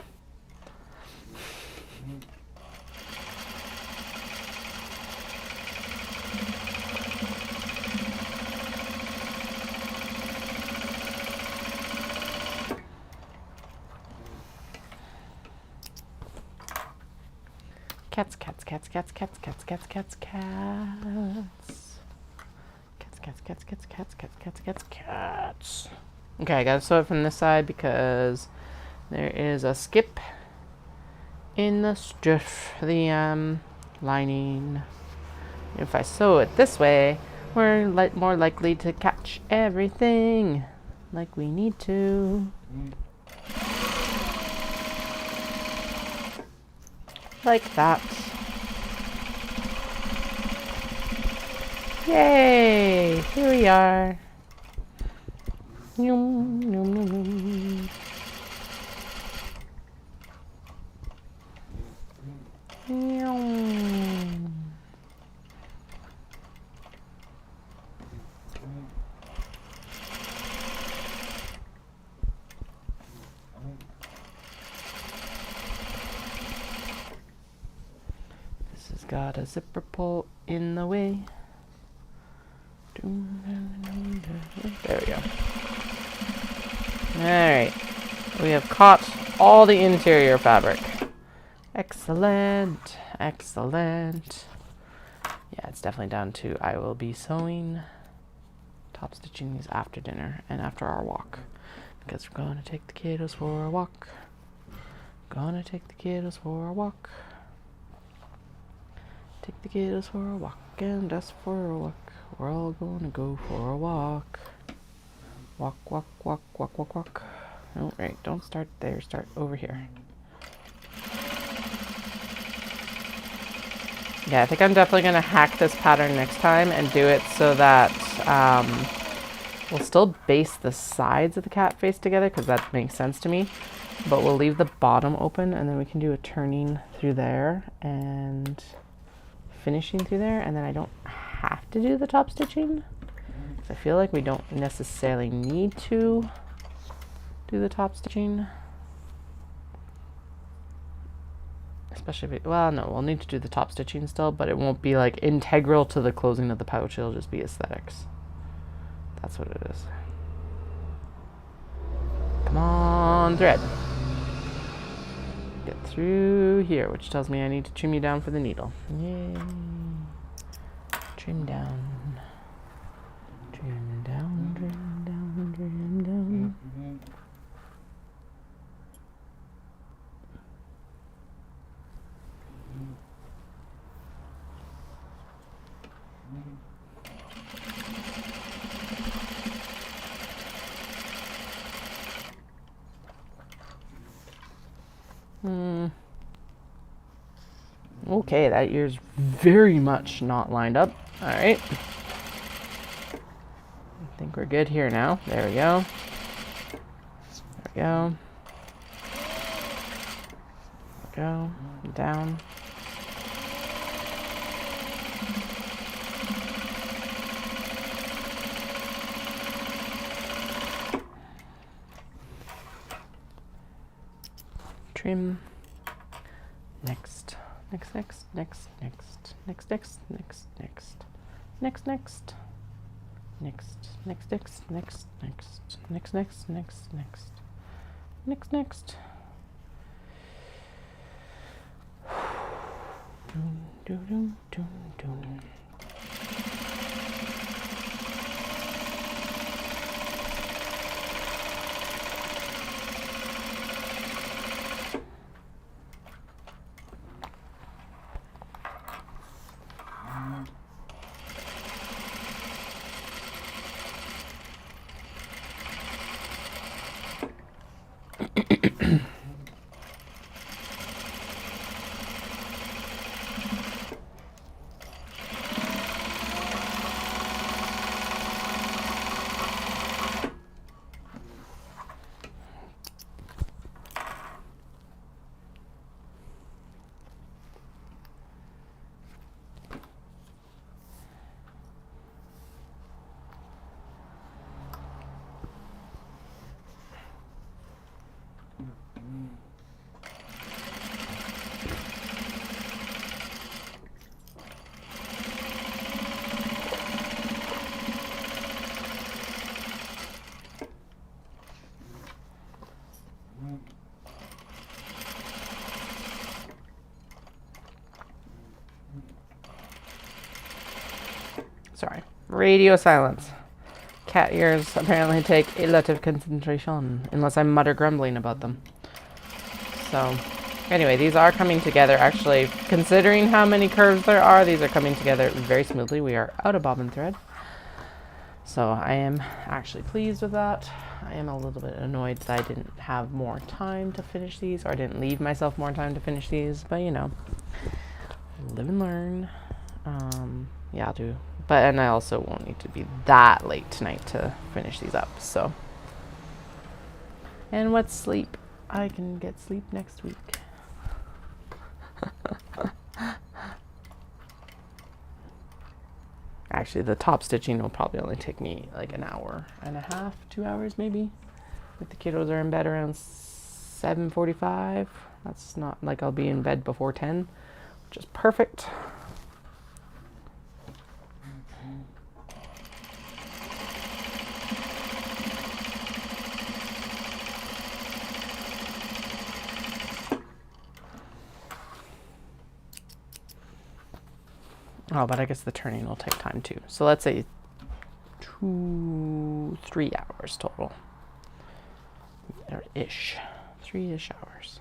Cats, cats, cats, cats, cats, cats, cats, cats, cats. Cats, cats, cats, cats, cats, cats, cats, cats, cats. Okay, I gotta sew it from this side because there is a skip in the stuff, the lining. If I sew it this way, we're more likely to catch everything like we need to. Like that. Yay! Here we are. Yum, yum, yum, yum. Yum. This has got a zipper pull in the way. There we go. Alright. We have caught all the interior fabric. Excellent. Excellent. Yeah, it's definitely down to I will be sewing, top stitching these after dinner and after our walk. Because we're going to take the kiddos for a walk. Gonna take the kiddos for a walk. Take the kiddos for a walk and us for a walk. We're all gonna go for a walk. Walk, walk, walk, walk, walk, walk. Oh, right, don't start there, start over here. Yeah, I think I'm definitely gonna hack this pattern next time and do it so that We'll still base the sides of the cat face together because that makes sense to me. But we'll leave the bottom open, and then we can do a turning through there and finishing through there, and then I don't have to do the top stitching. I feel like we don't necessarily need to do the top stitching. Especially if well, no, we'll need to do the top stitching still, but it won't be like integral to the closing of the pouch. It'll just be aesthetics. That's what it is. Come on, thread. Get through here, which tells me I need to trim you down for the needle. Yay. Trim down. Trim down, trim down, trim down. Okay, that ear's very much not lined up. All right. I think we're good here now. There we go. There we go. There we go. Down. Trim. Next. Next, next, next, next, next, next, next, next, next, next, next, next, next, next, next, next, next, next, next, next. Doom, doom, doom, doom. Sorry. Radio silence. Cat ears apparently take a lot of concentration, unless I mutter grumbling about them. So, anyway, these are coming together. Actually, considering how many curves there are, these are coming together very smoothly. We are out of bobbin thread. So I am actually pleased with that. I am a little bit annoyed that I didn't have more time to finish these, or I didn't leave myself more time to finish these, but you know, live and learn. Yeah, I'll do. But, and I also won't need to be that late tonight to finish these up, so. And what's sleep? I can get sleep next week. Actually, the top stitching will probably only take me like an hour and a half, 2 hours maybe. If the kiddos are in bed around 7:45. That's not like I'll be in bed before 10, which is perfect. Oh, but I guess the turning will take time too. So let's say 3 hours total. Or ish. 3-ish hours.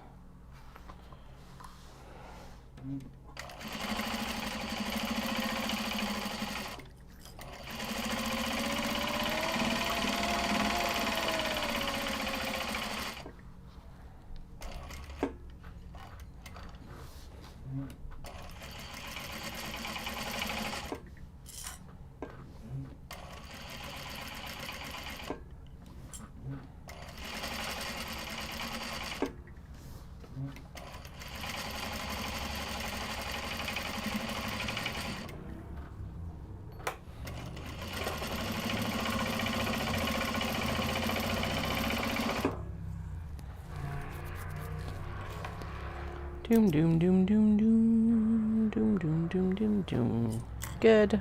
Doom, doom, doom, doom, doom. Doom, doom, doom, doom, doom. Good.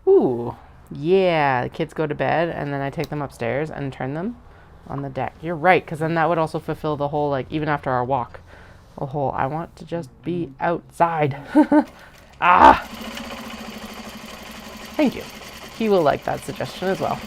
Ooh. Yeah, the kids go to bed, and then I take them upstairs and turn them on the deck. You're right, because then that would also fulfill the whole, like, even after our walk, the whole, I want to just be outside. Ah! Thank you. He will like that suggestion as well.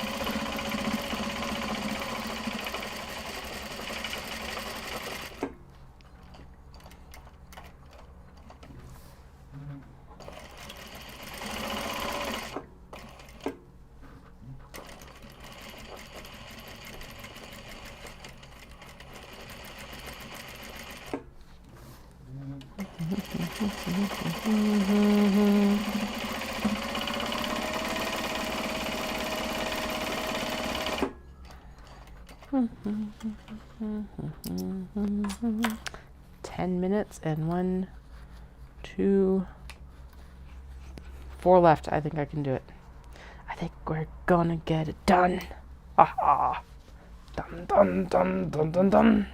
Minutes and 1, 2, 4 left. I think I can do it. I think we're gonna get it done. Ha ha. Dun dun dun dun dun dun.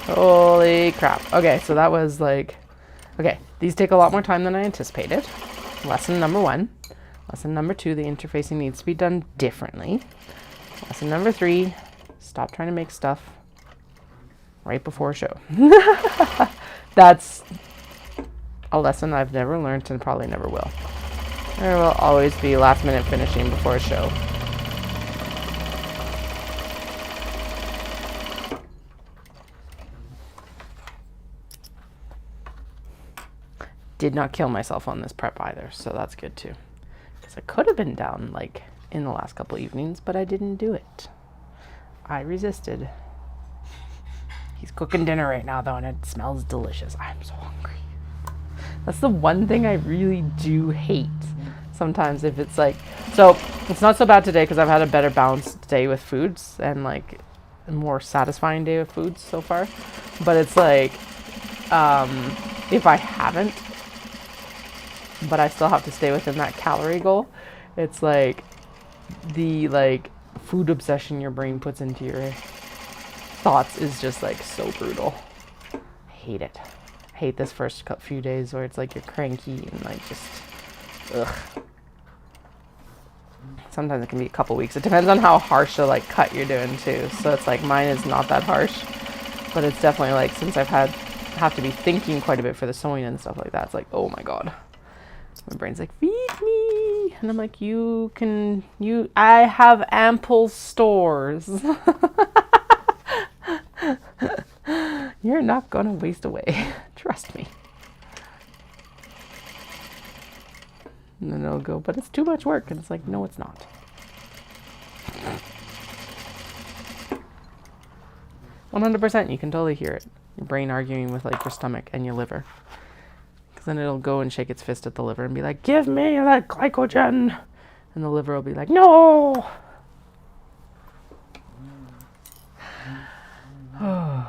Holy crap. Okay, so that was like, okay, these take a lot more time than I anticipated. Lesson number 1. Lesson number 2, the interfacing needs to be done differently. Lesson number 3, stop trying to make stuff right before a show. That's a lesson I've never learned and probably never will. There will always be last minute finishing before a show. Did not kill myself on this prep either, so that's good too. Because I could have been down like in the last couple evenings, but I didn't do it. I resisted. He's cooking dinner right now though, and it smells delicious. I'm so hungry. That's the one thing I really do hate. Sometimes if it's like, so it's not so bad today because I've had a better balanced day with foods and like a more satisfying day with foods so far. But it's like, if I haven't, but I still have to stay within that calorie goal, it's like the like food obsession your brain puts into your thoughts is just like so brutal. I hate it. I hate this first few days where it's like you're cranky and like just ugh. Sometimes it can be a couple weeks. It depends on how harsh the like cut you're doing too. So it's like mine is not that harsh, but it's definitely like since I've have to be thinking quite a bit for the sewing and stuff like that. It's like, oh my god. My brain's like, feed me. And I'm like, I have ample stores. You're not going to waste away. Trust me. And then it'll go, but it's too much work. And it's like, no, it's not. 100%. You can totally hear it. Your brain arguing with like your stomach and your liver. Then it'll go and shake its fist at the liver and be like, give me that glycogen. And the liver will be like, no. I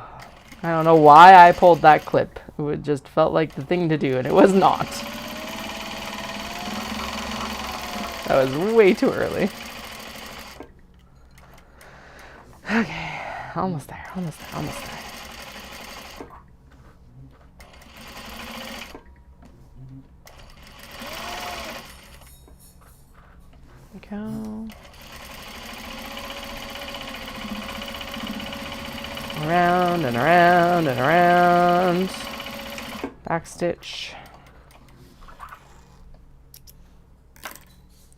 don't know why I pulled that clip. It just felt like the thing to do, and it was not. That was way too early. Okay, almost there. Go around and around and around. Back stitch.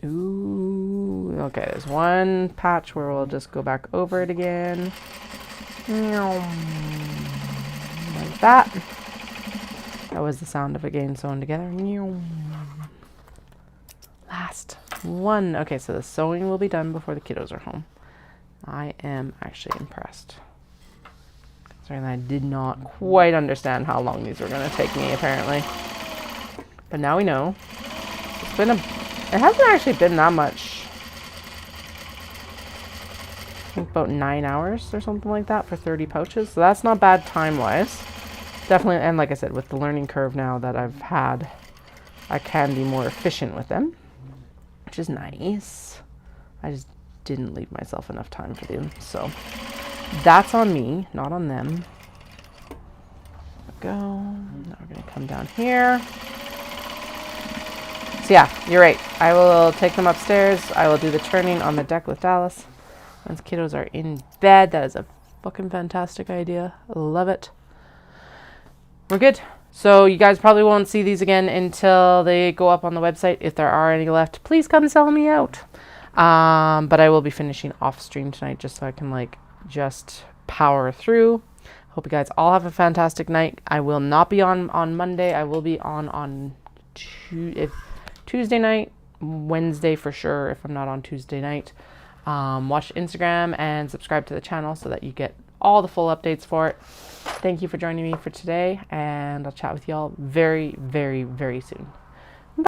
Ooh, okay, there's one patch where we'll just go back over it again. Like that. That was the sound of it getting sewn together. Last one. Okay, so the sewing will be done before the kiddos are home. I am actually impressed. Considering I did not quite understand how long these were going to take me, apparently. But now we know. It hasn't actually been that much. I think about 9 hours or something like that for 30 pouches. So that's not bad time-wise. definitely, and like I said, with the learning curve now that I've had, I can be more efficient with them, which is nice. I just didn't leave myself enough time for them. So that's on me, not on them. Go. Now we're going to come down here. So yeah, you're right. I will take them upstairs. I will do the turning on the deck with Dallas. Once kiddos are in bed, that is a fucking fantastic idea. I love it. We're good. So you guys probably won't see these again until they go up on the website. If there are any left, please come sell me out. But I will be finishing off stream tonight just so I can like just power through. Hope you guys all have a fantastic night. I will not be on Monday. I will be on Tuesday night, Wednesday for sure if I'm not on Tuesday night. Watch Instagram and subscribe to the channel so that you get all the full updates for it. Thank you for joining me for today, and I'll chat with y'all very, very, very soon.